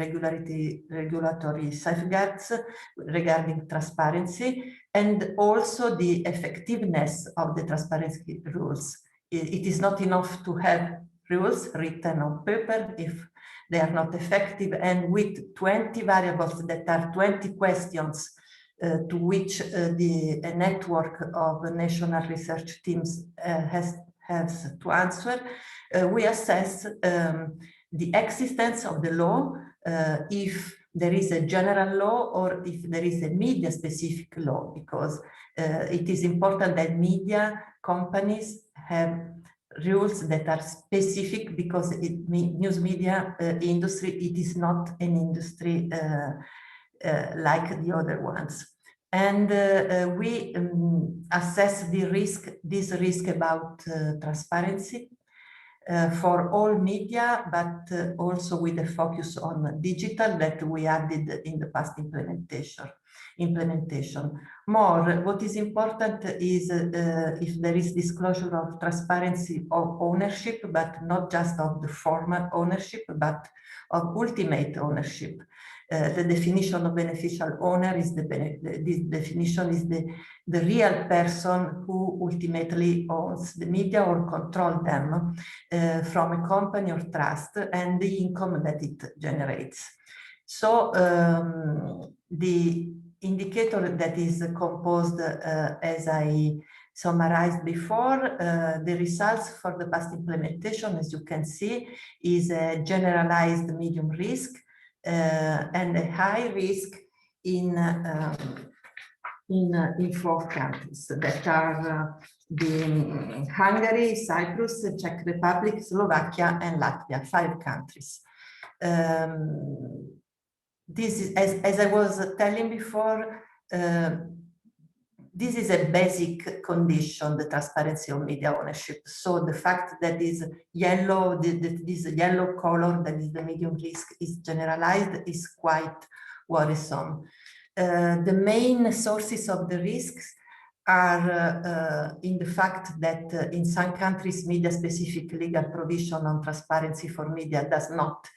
regulatory safeguards regarding transparency, and also the effectiveness of the transparency rules. It is not enough to have rules written on paper if they are not effective, and with 20 variables, that are 20 questions to which a network of national research teams has to answer, we assess the existence of the law, if there is a general law or if there is a media-specific law, because it is important that media companies have rules that are specific, because news media industry, it is not an industry like the other ones. And we assess this risk about transparency. for all media, but also with a focus on digital that we added in the past implementation. More, what is important is if there is disclosure of transparency of ownership, but not just of the formal ownership, but of ultimate ownership. The definition of beneficial owner is this definition is the real person who ultimately owns the media or control them from a company or trust and the income that it generates. So the indicator that is composed as I summarized before, the results for the past implementation, as you can see, is a generalized medium risk and a high risk in 4 countries that are the Hungary, Cyprus, Czech Republic, Slovakia, and Latvia, 5 countries. This is, as I was telling before, this is a basic condition, the transparency of media ownership. So the fact that this yellow, this yellow color, that is the medium risk, is generalized is quite worrisome. The main sources of the risks are in the fact that in some countries, media-specific legal provision on transparency for media does not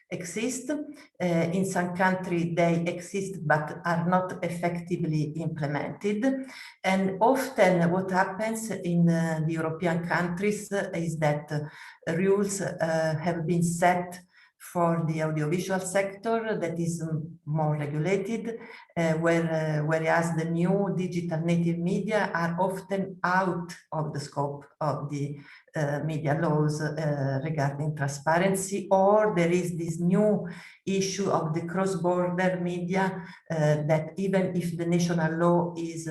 exist. In some countries they exist but are not effectively implemented. And often what happens in the European countries is that rules have been set for the audiovisual sector that is more regulated, whereas the new digital native media are often out of the scope of the media laws regarding transparency, or there is this new issue of the cross-border media that even if the national law is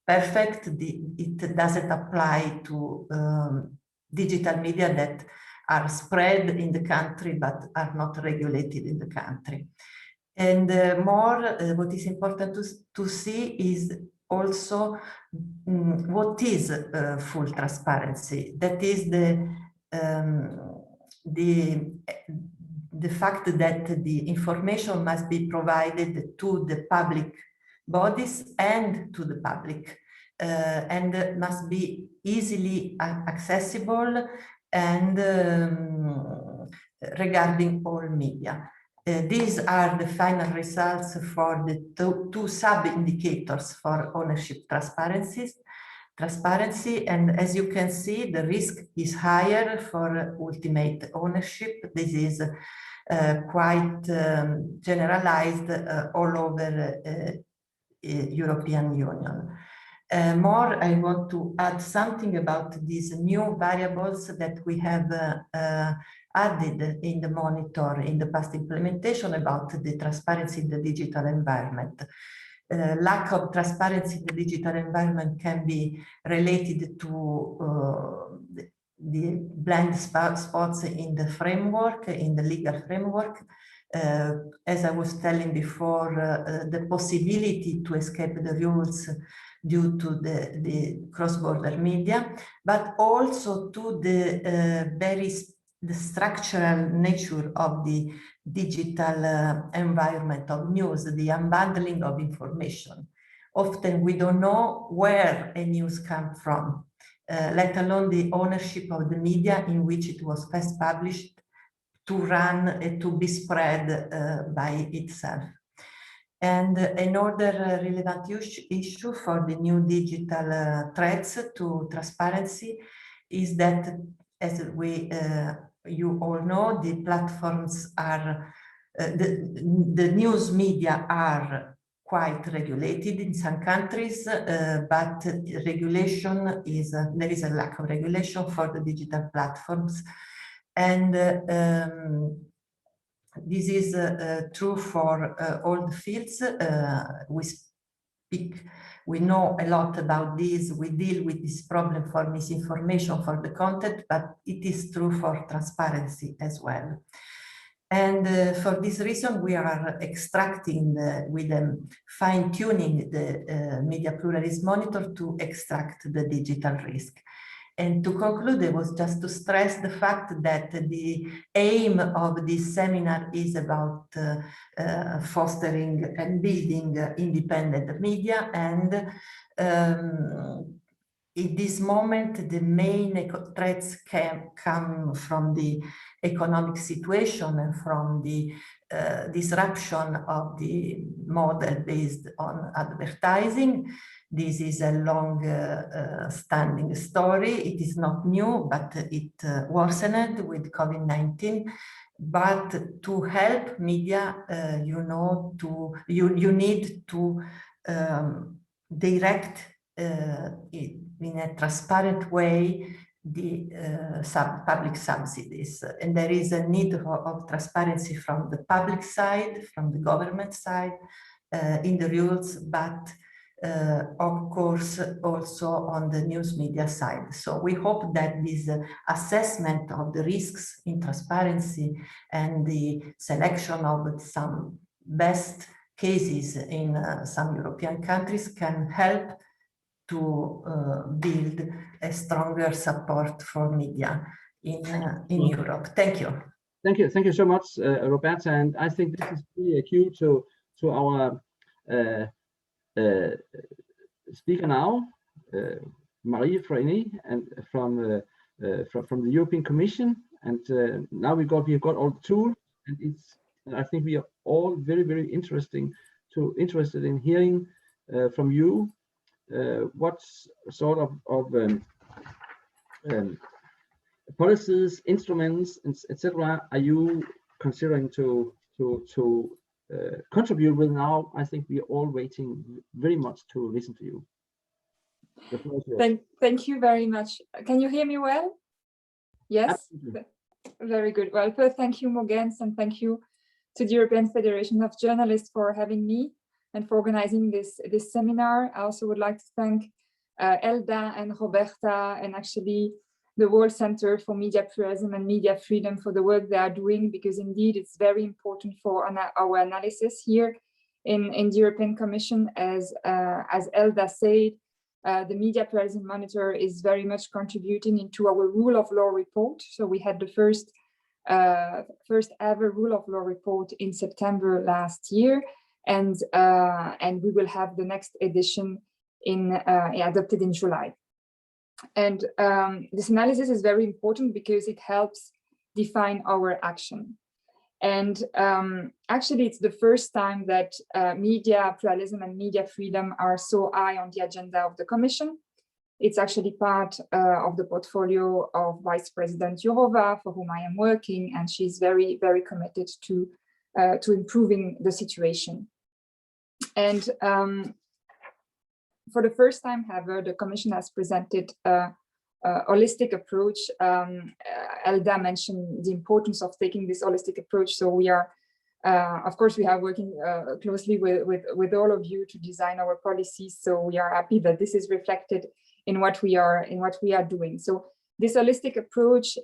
perfect, it doesn't apply to digital media that are spread in the country but are not regulated in the country. And more, what is important to see is also what is full transparency. That is the fact that the information must be provided to the public bodies and to the public, and must be easily accessible and regarding all media. These are the final results for the two sub-indicators for ownership transparency, and as you can see, the risk is higher for ultimate ownership. This is quite generalized all over European Union. More, I want to add something about these new variables that we have added in the monitor in the past implementation about the transparency in the digital environment. Lack of transparency in the digital environment can be related to the blind spots in the framework, in the legal framework. As I was telling before, the possibility to escape the rules due to the cross-border media, but also to the structural nature of the digital environment of news, the unbundling of information. Often we don't know where a news comes from, let alone the ownership of the media in which it was first published to run and to be spread by itself. And another relevant issue for the new digital threats to transparency is that, as you all know, the platforms are, the news media are quite regulated in some countries, but regulation is, there is a lack of regulation for the digital platforms. And this is true for all the fields. We know a lot about this. We deal with this problem for misinformation for the content, but it is true for transparency as well. And for this reason, we are extracting, fine-tuning the media pluralism monitor to extract the digital risk. And to conclude, it was just to stress the fact that the aim of this seminar is about fostering and building independent media. And in this moment, the main threats can come from the economic situation and from the disruption of the model based on advertising. This is a long standing story. It is not new, but it worsened with COVID-19. But to help media, you know, you need to direct in a transparent way the public subsidies. And there is a need of transparency from the public side, from the government side, in the rules, but of course also on the news media side. So we hope that this assessment of the risks in transparency and the selection of some best cases in some European countries can help to build a stronger support for media in Europe. Thank you. Thank you so much, Roberta. And I think this is really a cue to our speaker now, Marie Freni, and from the European Commission. And now we've got all the tools, and I think we are all very interested in hearing from you. What sort of policies, instruments, etc. are you considering to contribute with now? I think we are all waiting very much to listen to you. Thank you very much. Can you hear me well? Yes? Absolutely. Very good. Well, first, thank you, Mogens, and thank you to the European Federation of Journalists for having me and for organizing this seminar. I also would like to thank Elda and Roberta, and actually the World Center for Media Pluralism and Media Freedom for the work they are doing, because indeed it's very important for our analysis here in the European Commission. As Elda said, the Media Pluralism Monitor is very much contributing into our rule of law report. So we had the first ever rule of law report in September last year. And we will have the next edition adopted in July. And this analysis is very important because it helps define our action. And actually, it's the first time that media pluralism and media freedom are so high on the agenda of the Commission. It's actually part of the portfolio of Vice President Jourova, for whom I am working, and she's very committed to improving the situation. And for the first time, however, the Commission has presented a holistic approach. Elda mentioned the importance of taking this holistic approach. So we are, of course, we are working closely with all of you to design our policies. So we are happy that this is reflected in what we are doing. So this holistic approach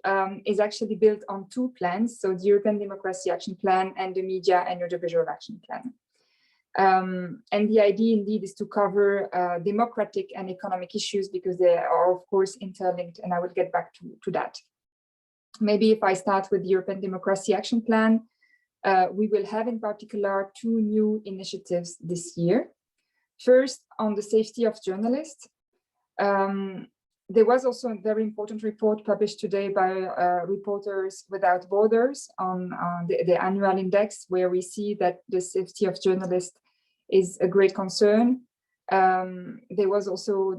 is actually built on two plans. So the European Democracy Action Plan and the Media and Audiovisual Action Plan. And the idea indeed is to cover democratic and economic issues, because they are of course interlinked, and I will get back to that. Maybe if I start with the European Democracy Action Plan, we will have in particular two new initiatives this year. First, on the safety of journalists. There was also a very important report published today by Reporters Without Borders on the annual index, where we see that the safety of journalists is a great concern. There was also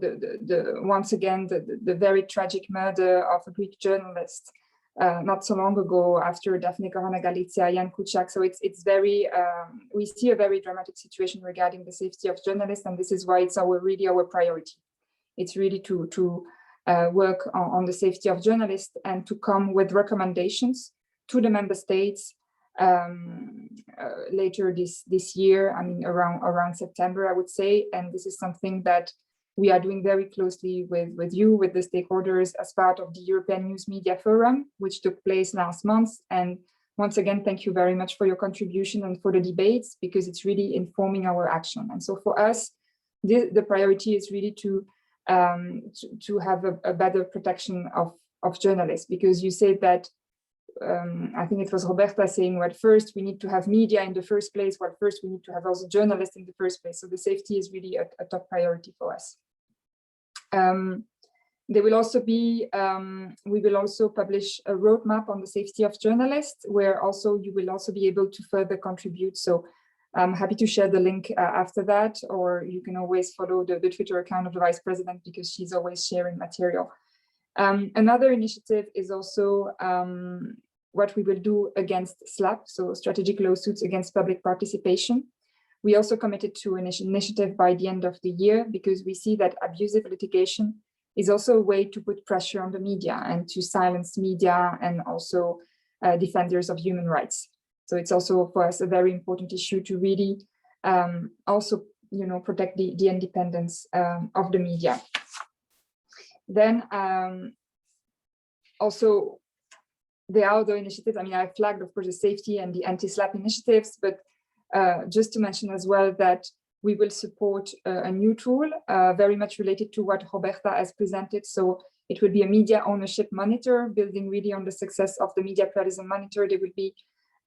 once again the very tragic murder of a Greek journalist not so long ago after Daphne Caruana Galizia, Jan Kuciak. So it's very we see a very dramatic situation regarding the safety of journalists, and this is why it's really our priority. It's really to work on the safety of journalists and to come with recommendations to the member states later this year. I mean, around September, I would say. And this is something that we are doing very closely with you, with the stakeholders, as part of the European News Media Forum, which took place last month. And once again, thank you very much for your contribution and for the debates, because it's really informing our action. And so for us, the priority is really to to have a better protection of journalists, because you said that I think it was Roberta saying, well, first we need to have media in the first place, well, first we need to have also journalists in the first place. So the safety is really a top priority for us. There will also be, we will also publish a roadmap on the safety of journalists, where also you will also be able to further contribute. So I'm happy to share the link after that, or you can always follow the Twitter account of the Vice President, because she's always sharing material. Another initiative is also what we will do against SLAP, so strategic lawsuits against public participation. We also committed to an initiative by the end of the year, because we see that abusive litigation is also a way to put pressure on the media and to silence media and also defenders of human rights. So it's also for us a very important issue to really also, protect the independence of the media. Then also there are other initiatives. I mean, I flagged, of course, the safety and the anti-SLAP initiatives, but just to mention as well that we will support a new tool very much related to what Roberta has presented. So it will be a media ownership monitor, building really on the success of the media pluralism monitor. There will be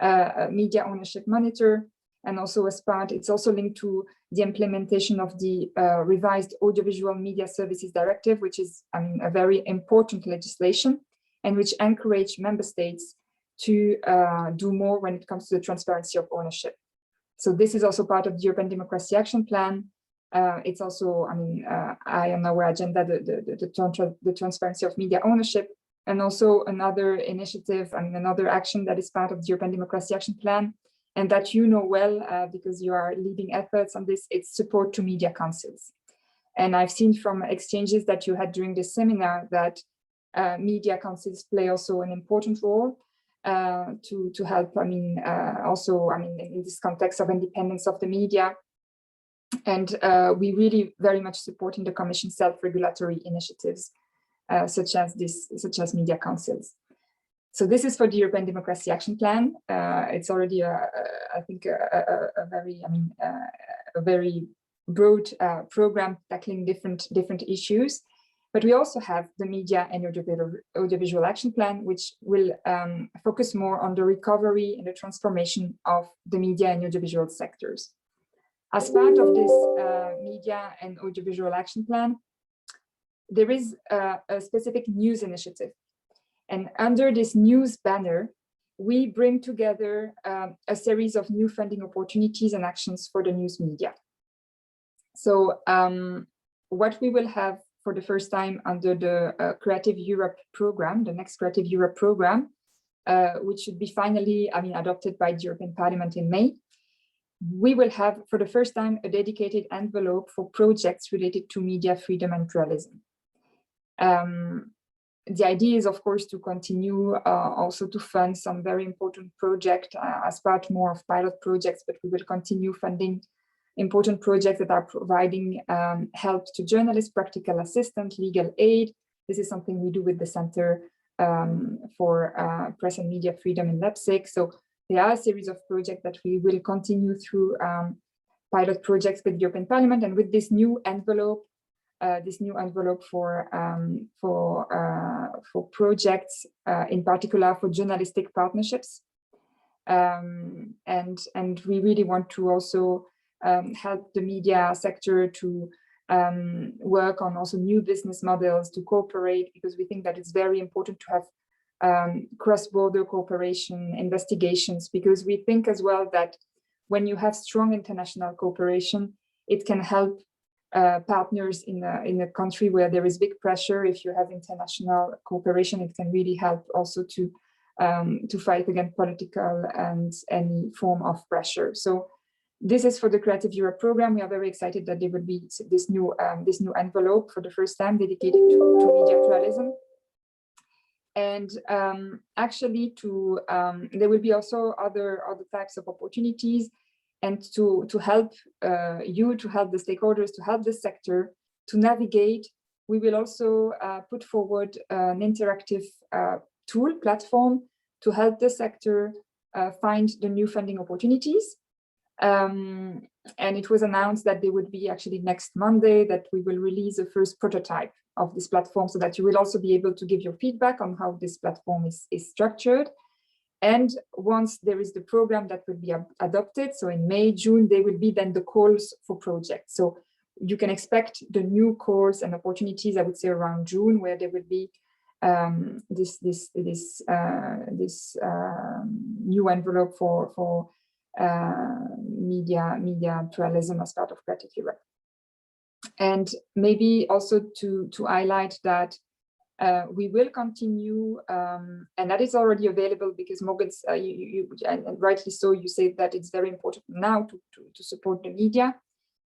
a media ownership monitor, and also as part, it's also linked to the implementation of the revised Audiovisual Media Services Directive, which is a very important legislation, and which encourage member states to do more when it comes to the transparency of ownership. So this is also part of the European Democracy Action Plan. It's also, high on our agenda, the transparency of media ownership, and also another initiative, another action that is part of the European Democracy Action Plan, and that you know well because you are leading efforts on this, it's support to media councils. And I've seen from exchanges that you had during this seminar that media councils play also an important role to help, also, in this context of independence of the media. And we really very much supporting the Commission self-regulatory initiatives, such as media councils. So this is for the European Democracy Action Plan. It's already, I think, a very broad program tackling different issues. But we also have the Media and Audiovisual Action Plan, which will focus more on the recovery and the transformation of the media and audiovisual sectors. As part of this Media and Audiovisual Action Plan, there is a specific news initiative. And under this news banner, we bring together a series of new funding opportunities and actions for the news media. So what we will have for the first time under the Creative Europe program, the next Creative Europe program, which should be finally, adopted by the European Parliament in May, we will have for the first time a dedicated envelope for projects related to media freedom and pluralism. The idea is, of course, to continue also to fund some very important projects as part more of pilot projects, but we will continue funding important projects that are providing help to journalists, practical assistance, legal aid. This is something we do with the Center for Press and Media Freedom in Leipzig. So there are a series of projects that we will continue through pilot projects with the European Parliament, and with this new envelope for projects, in particular for journalistic partnerships. And we really want to also help the media sector to work on also new business models to cooperate, because we think that it's very important to have cross-border cooperation investigations, because we think as well that when you have strong international cooperation, it can help partners in a country where there is big pressure. If you have international cooperation, it can really help also to fight against political and any form of pressure. So this is for the Creative Europe program. We are very excited that there will be this new envelope for the first time dedicated to media pluralism. And actually, there will be also other types of opportunities, and to help to help the stakeholders, to help the sector to navigate. We will also put forward an interactive tool platform to help the sector find the new funding opportunities. And it was announced that there would be actually next Monday that we will release the first prototype of this platform, so that you will also be able to give your feedback on how this platform is structured. And once there is the program that will be adopted, so in May, June, there will be then the calls for projects. So you can expect the new calls and opportunities, I would say around June, where there will be this new envelope for media pluralism as part of Creative Europe. And maybe also to highlight that we will continue, and that is already available, because Morgan's, and rightly so, you say that it's very important now to support the media.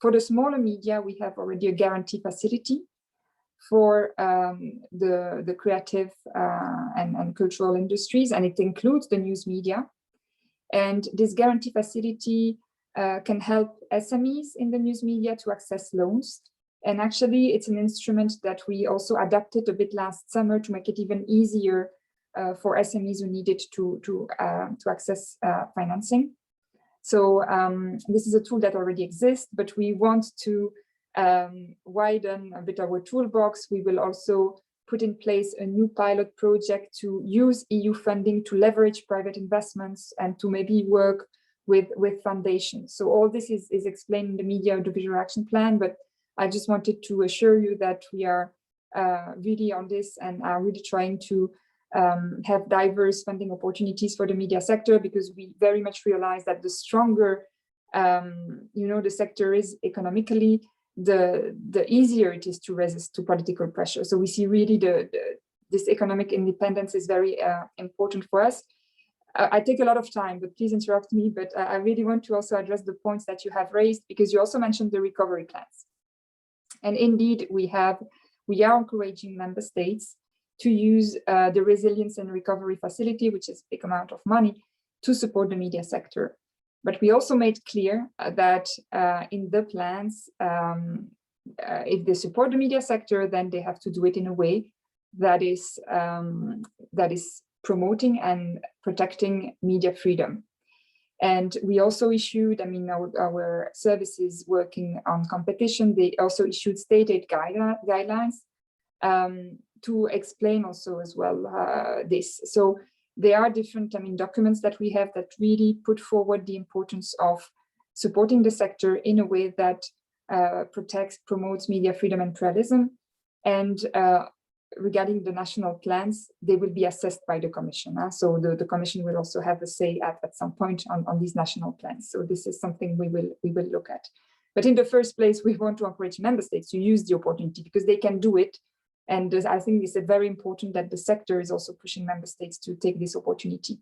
For the smaller media, we have already a guarantee facility for the creative and cultural industries, and it includes the news media. And this guarantee facility can help SMEs in the news media to access loans. And actually, it's an instrument that we also adapted a bit last summer to make it even easier for SMEs who needed to access financing. So this is a tool that already exists, but we want to widen a bit our toolbox. We will also put in place a new pilot project to use EU funding to leverage private investments and to maybe work with foundations. So all this is explained in the Media Audiovisual Action Plan, but I just wanted to assure you that we are really on this and are really trying to have diverse funding opportunities for the media sector, because we very much realize that the stronger the sector is economically, the easier it is to resist to political pressure. So we see really this economic independence is very important for us. I take a lot of time, but please interrupt me. But I really want to also address the points that you have raised, because you also mentioned the recovery plans. And indeed, we are encouraging member states to use the resilience and recovery facility, which is a big amount of money, to support the media sector. But we also made clear that in the plans, if they support the media sector, then they have to do it in a way that is promoting and protecting media freedom. And we also issued, our services working on competition, they also issued state aid guidelines to explain also as well this. So there are different documents that we have that really put forward the importance of supporting the sector in a way that promotes media freedom and pluralism. And regarding the national plans, they will be assessed by the Commission. So the Commission will also have a say at some point on these national plans. So this is something we will look at. But in the first place, we want to encourage member states to use the opportunity, because they can do it. And I think it's very important that the sector is also pushing member states to take this opportunity.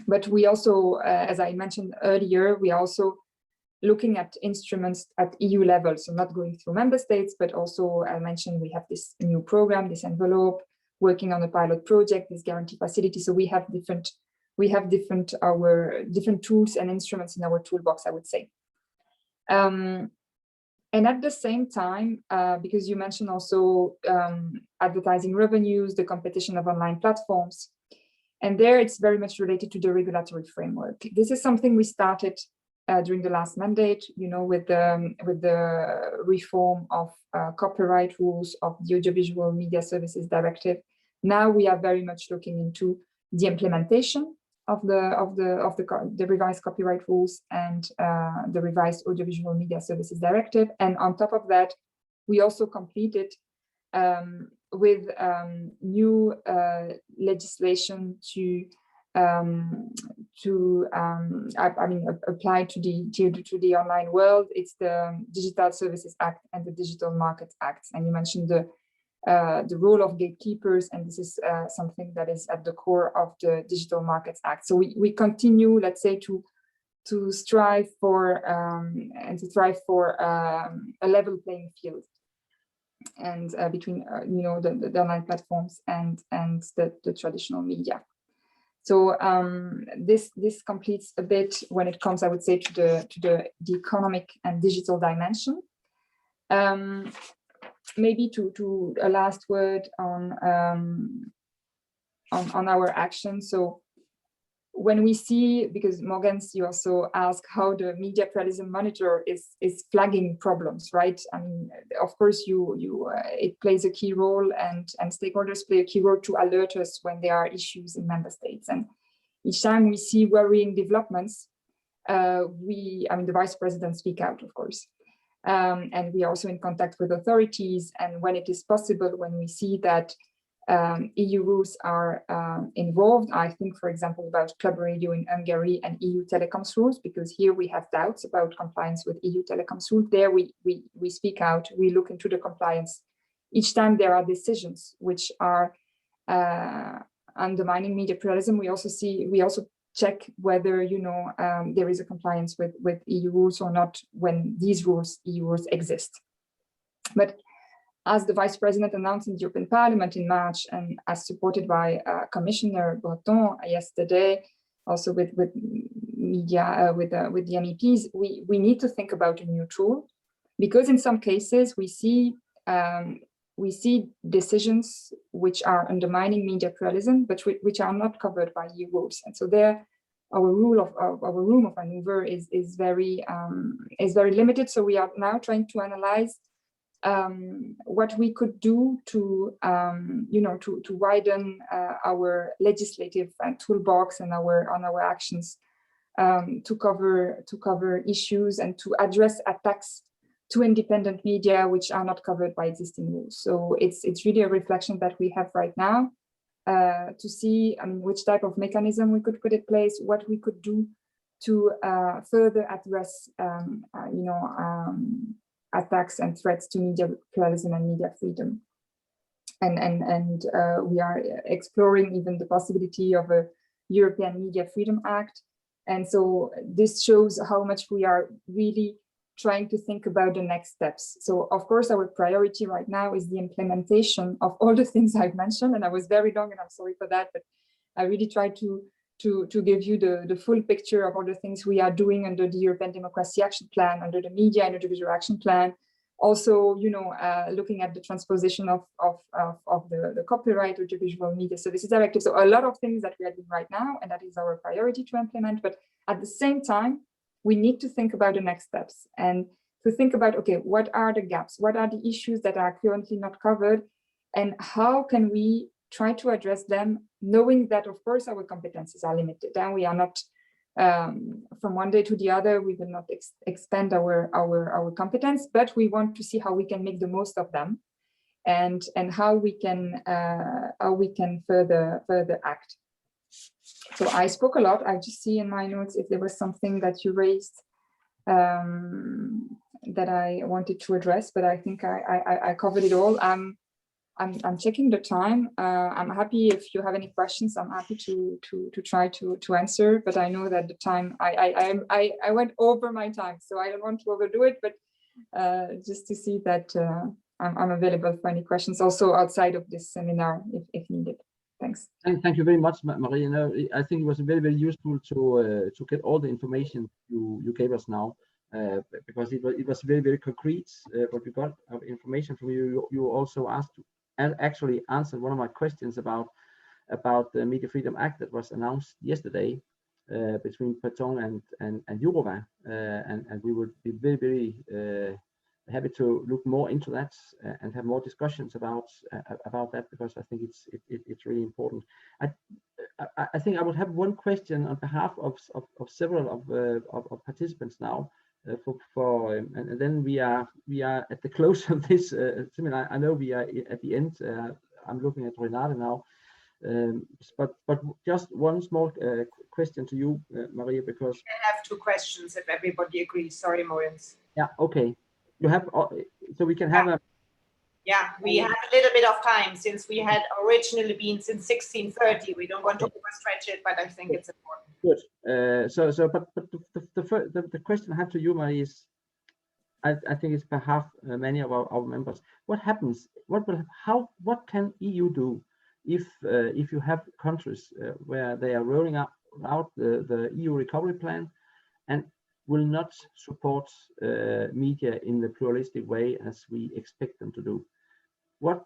But we also, as I mentioned earlier, we are also looking at instruments at EU level, so not going through member states, but also I mentioned we have this new program, this envelope, working on a pilot project, this guarantee facility. So we have different tools and instruments in our toolbox, I would say. And at the same time, because you mentioned also advertising revenues, the competition of online platforms, and there it's very much related to the regulatory framework. This is something we started during the last mandate, with the reform of copyright rules of the Audiovisual Media Services Directive. Now we are very much looking into the implementation of the revised copyright rules and the revised Audiovisual Media Services Directive. And on top of that, we also completed with new legislation to apply to the online world. It's the Digital Services Act and the Digital Markets Act. And you mentioned the role of gatekeepers, and this is something that is at the core of the Digital Markets Act. So we continue, let's say, to strive for a level playing field, and between the online platforms and the traditional media. So this completes a bit when it comes, I would say, to the economic and digital dimension. Maybe to a last word on our action. So when we see, because Morgans, you also ask how the media pluralism monitor is flagging problems, right? I mean, of course, it plays a key role, and stakeholders play a key role to alert us when there are issues in member states. And each time we see worrying developments, the vice president speak out, of course. And we are also in contact with authorities. And when it is possible, when we see that EU rules are involved, I think, for example, about club radio in Hungary and EU telecoms rules, because here we have doubts about compliance with EU telecoms rules. There we speak out, we look into the compliance. Each time there are decisions which are undermining media pluralism, we also check whether there is a compliance with EU rules or not when these rules, EU rules, exist. But as the Vice President announced in the European Parliament in March, and as supported by Commissioner Breton yesterday, also with media, with the MEPs, we need to think about a new tool, because in some cases we see decisions which are undermining media pluralism, but which are not covered by EU rules. And so there, our room of maneuver is very limited. So we are now trying to analyze what we could do to widen our legislative toolbox and our actions to cover issues and to address attacks to independent media which are not covered by existing rules. So it's really a reflection that we have right now to see which type of mechanism we could put in place, what we could do to further address attacks and threats to media pluralism and media freedom. And we are exploring even the possibility of a European Media Freedom Act. And so this shows how much we are really trying to think about the next steps. So of course, our priority right now is the implementation of all the things I've mentioned, and I was very long and I'm sorry for that, but I really tried to give you the full picture of all the things we are doing under the European Democracy Action Plan, under the Media and Audiovisual Action Plan. Also, looking at the transposition of the Copyright Audiovisual Media Services Directive. So a lot of things that we are doing right now, and that is our priority to implement. But at the same time, we need to think about the next steps and to think about, okay, what are the gaps? What are the issues that are currently not covered? And how can we try to address them, knowing that, of course, our competences are limited, and we are not, from one day to the other, we will not expand our competence, but we want to see how we can make the most of them, and how we can further act. So I spoke a lot. I just see in my notes if there was something that you raised that I wanted to address, but I think I covered it all. I'm checking the time. I'm happy if you have any questions. I'm happy to try to answer. But I know that the time I went over my time, so I don't want to overdo it. But just to see that I'm available for any questions, also outside of this seminar if needed. Thanks. Thank you very much, Marina. I think it was very, very useful to get all the information you gave us now, because it was very, very concrete. What we got of information from you. You also asked and actually answered one of my questions about the Media Freedom Act that was announced yesterday between Breton and Jourova, and we would be very, very happy to look more into that and have more discussions about that, because I think it's really important. I think I would have one question on behalf of several of participants now, and then we are at the close of this seminar. I know we are at the end. I'm looking at Renate now, but just one small question to you, Maria, because I have two questions if everybody agrees. Sorry, Moritz. Yeah. Okay. You have, so we can have a. Yeah, we have a little bit of time since we had originally been since 1630. We don't want to overstretch it, but I think it's important. Good. But the question I have to you, Maria, is, I think it's behalf many of our members. What happens? What can EU do if you have countries where they are rolling out the EU recovery plan and will not support media in the pluralistic way as we expect them to do? What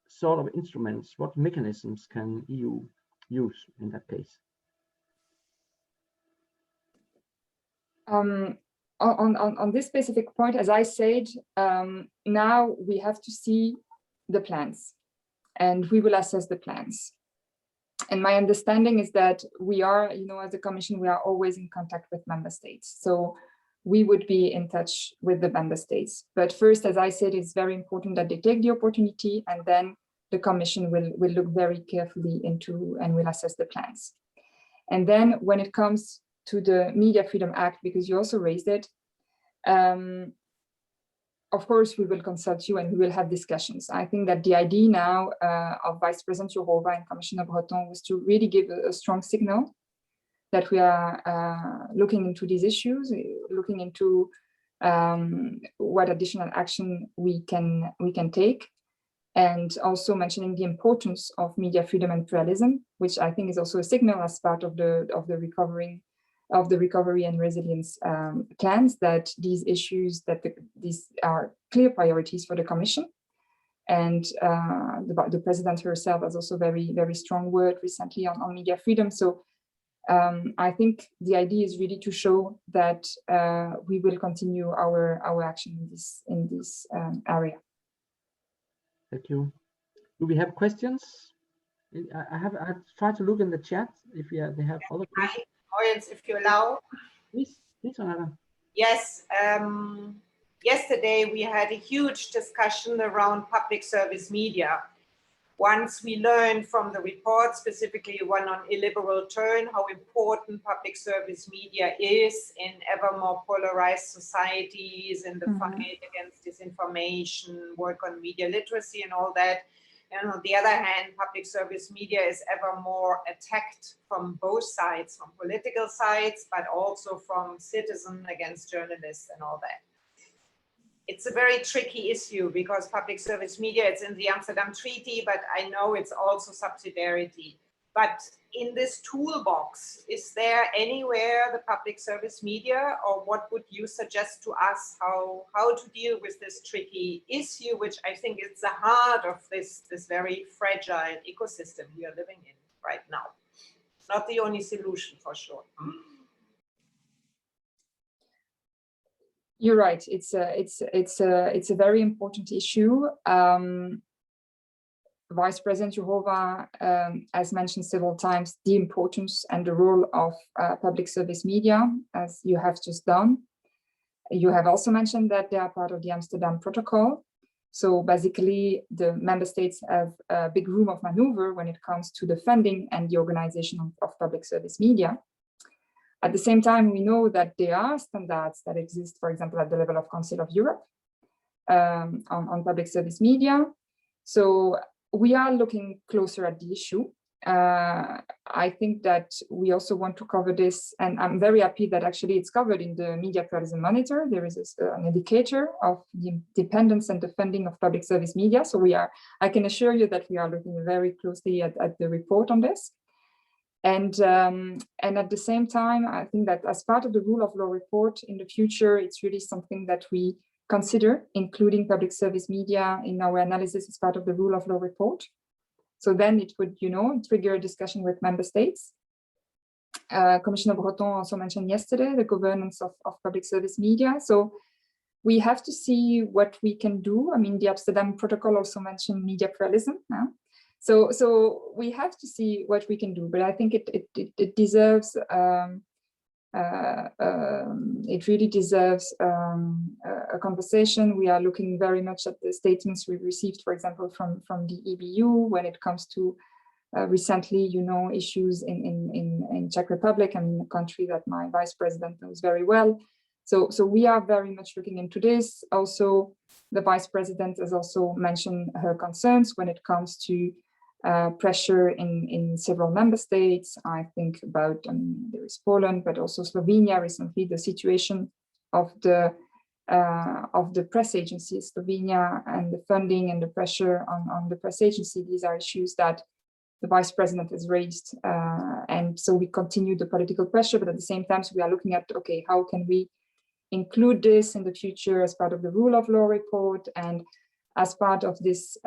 sort of instruments, what mechanisms can EU use in that case? On this specific point, as I said, now we have to see the plans, and we will assess the plans. And my understanding is that we are, as a Commission, we are always in contact with member states. So we would be in touch with the member states. But first, as I said, it's very important that they take the opportunity, and then the Commission will look very carefully into and will assess the plans. And then when it comes to the Media Freedom Act, because you also raised it, of course, we will consult you and we will have discussions. I think that the idea now of Vice President Jourova and Commissioner Breton was to really give a strong signal that we are looking into these issues, looking into what additional action we can take, and also mentioning the importance of media freedom and pluralism, which I think is also a signal as part of the recovery and resilience plans, that these issues, these are clear priorities for the Commission. And the President herself has also very strong word recently on media freedom. So I think the idea is really to show that we will continue our action in this area. Thank you. Do we have questions? I have tried to look in the chat if they have other questions. Audience, if you allow. Please, Anna. Yes. Yesterday we had a huge discussion around public service media. Once we learned from the report, specifically one on illiberal turn, how important public service media is in ever more polarized societies, in the fight against disinformation, work on media literacy and all that. And on the other hand, public service media is ever more attacked from both sides, from political sides, but also from citizens against journalists and all that. It's a very tricky issue because public service media, it's in the Amsterdam Treaty, but I know it's also subsidiarity. But in this toolbox, is there anywhere the public service media, or what would you suggest to us how to deal with this tricky issue, which I think is the heart of this very fragile ecosystem we are living in right now? Not the only solution, for sure. You're right. It's a very important issue. Vice President Jourova has mentioned several times the importance and the role of public service media, as you have just done. You have also mentioned that they are part of the Amsterdam Protocol. So basically, the member states have a big room of maneuver when it comes to the funding and the organization of public service media. At the same time, we know that there are standards that exist, for example, at the level of Council of Europe on public service media. So we are looking closer at the issue. I think that we also want to cover this, and I'm very happy that actually it's covered in the Media Pluralism Monitor. There is an indicator of the independence and the funding of public service media. So I can assure you that we are looking very closely at the report on this. And at the same time, I think that as part of the rule of law report in the future, it's really something that we consider including public service media in our analysis as part of the rule of law report. So then it would, trigger a discussion with member states. Commissioner Breton also mentioned yesterday the governance of public service media. So we have to see what we can do. I mean, the Amsterdam Protocol also mentioned media pluralism. So we have to see what we can do, but I think it deserves, it really deserves a conversation. We are looking very much at the statements we received, for example, from the EBU when it comes to recently, issues in Czech Republic, I mean, a country that my vice president knows very well. So we are very much looking into this. Also, the vice president has also mentioned her concerns when it comes to pressure in several member states. I think about, there is Poland, but also Slovenia recently, the situation of the press agency, Slovenia, and the funding and the pressure on the press agency. These are issues that the vice president has raised. And so we continue the political pressure, but at the same time, so we are looking at, okay, how can we include this in the future as part of the rule of law report and as part of this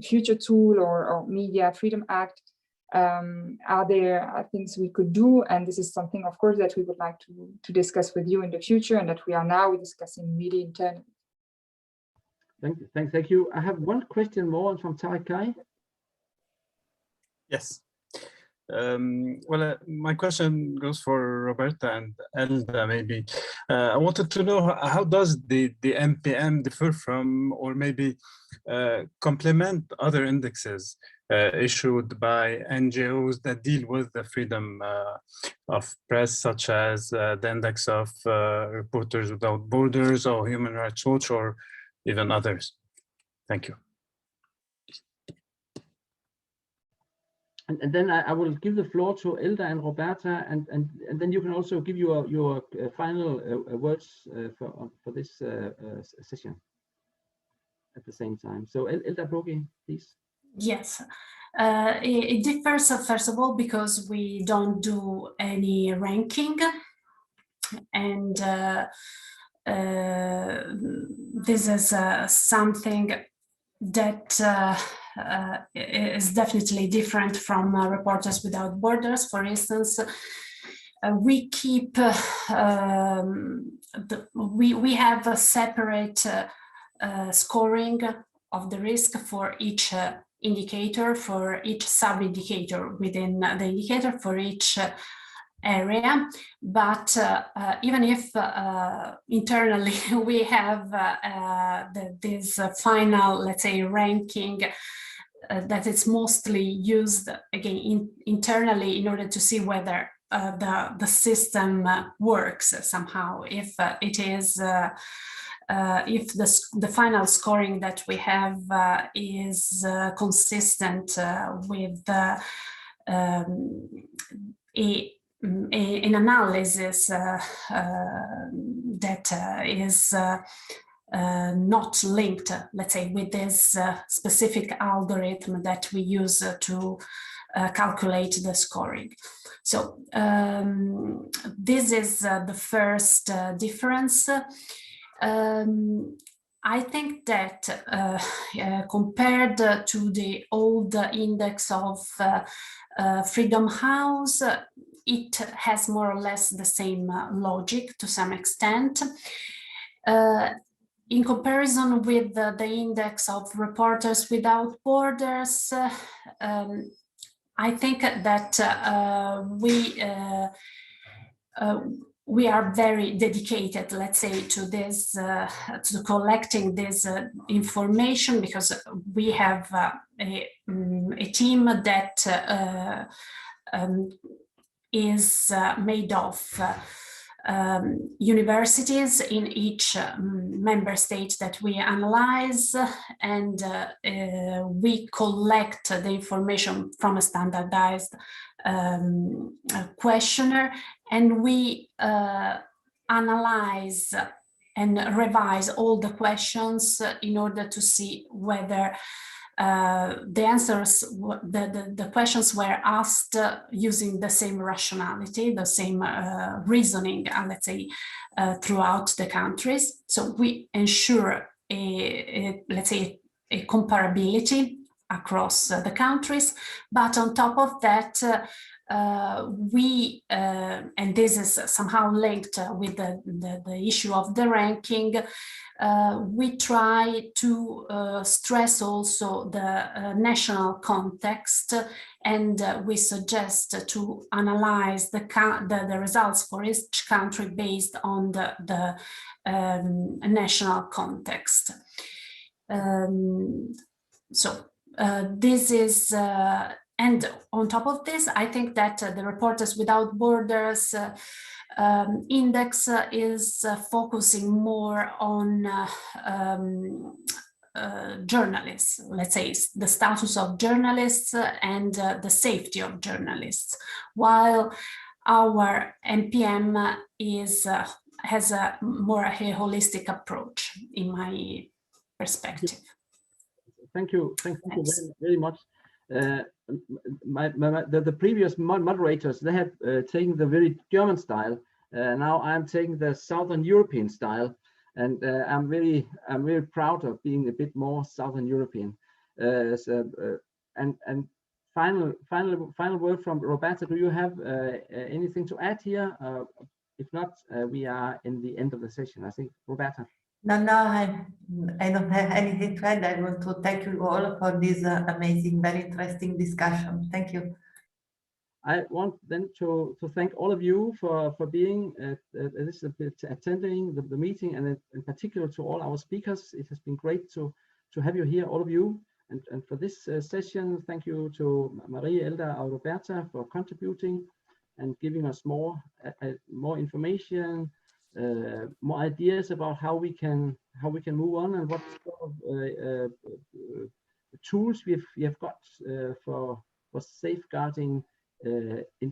future tool or Media Freedom Act, Are there things we could do? And this is something, of course, that we would like to discuss with you in the future, and that we are now discussing really internally. Thank you. I have one question more from Tarek. Yes. Well, my question goes for Roberta and Elda, maybe. I wanted to know, how does the MPM differ from, or maybe complement other indexes issued by NGOs that deal with the freedom of press, such as the Index of Reporters Without Borders or Human Rights Watch, or even others? Thank you. And then I will give the floor to Elda and Roberta, and then you can also give your final words for this session at the same time. So Elda Brogi, please. Yes, it differs, first of all, because we don't do any ranking, and this is something that is definitely different from Reporters Without Borders. For instance, we keep we have a separate scoring of the risk for each indicator, for each sub-indicator within the indicator, for each area. But even if internally we have this final, let's say, ranking that is mostly used again internally in order to see whether the system works somehow, if it is if the final scoring that we have is consistent with an analysis that is not linked, let's say, with this specific algorithm that we use to calculate the scoring. So this is the first difference. I think that compared to the old index of Freedom House, it has more or less the same logic to some extent. In comparison with the index of Reporters Without Borders, I think that we are very dedicated, let's say, to this, to collecting this information, because we have a team that is made of universities in each member state that we analyze, and we collect the information from a standardized questionnaire, and we analyze and revise all the questions in order to see whether the answers, the questions were asked using the same rationality, the same reasoning, let's say, throughout the countries. So we ensure let's say, a comparability across the countries. But on top of that, we, and this is somehow linked with the issue of the ranking, we try to stress also the national context, and we suggest to analyze the results for each country based on the national context. This is, and on top of this, I think that the Reporters Without Borders index is focusing more on journalists, let's say, the status of journalists and the safety of journalists, while our MPM is has a more holistic approach, in my perspective. Thank you very much. The previous moderators, they have taken the very German style. Now I'm taking the Southern European style, and I'm very proud of being a bit more Southern European. And final word from Roberta. Do you have anything to add here? If not, we are in the end of the session. I think, Roberta. No, I don't have anything to add. I want to thank you all for this amazing, very interesting discussion. Thank you. I want then to thank all of you for being attending the meeting, and in particular to all our speakers. It has been great to have you here, all of you. And for this session, thank you to Maria, Elda, or Roberta for contributing and giving us more information, more ideas about how we can move on, and what sort of tools we have got for safeguarding independence.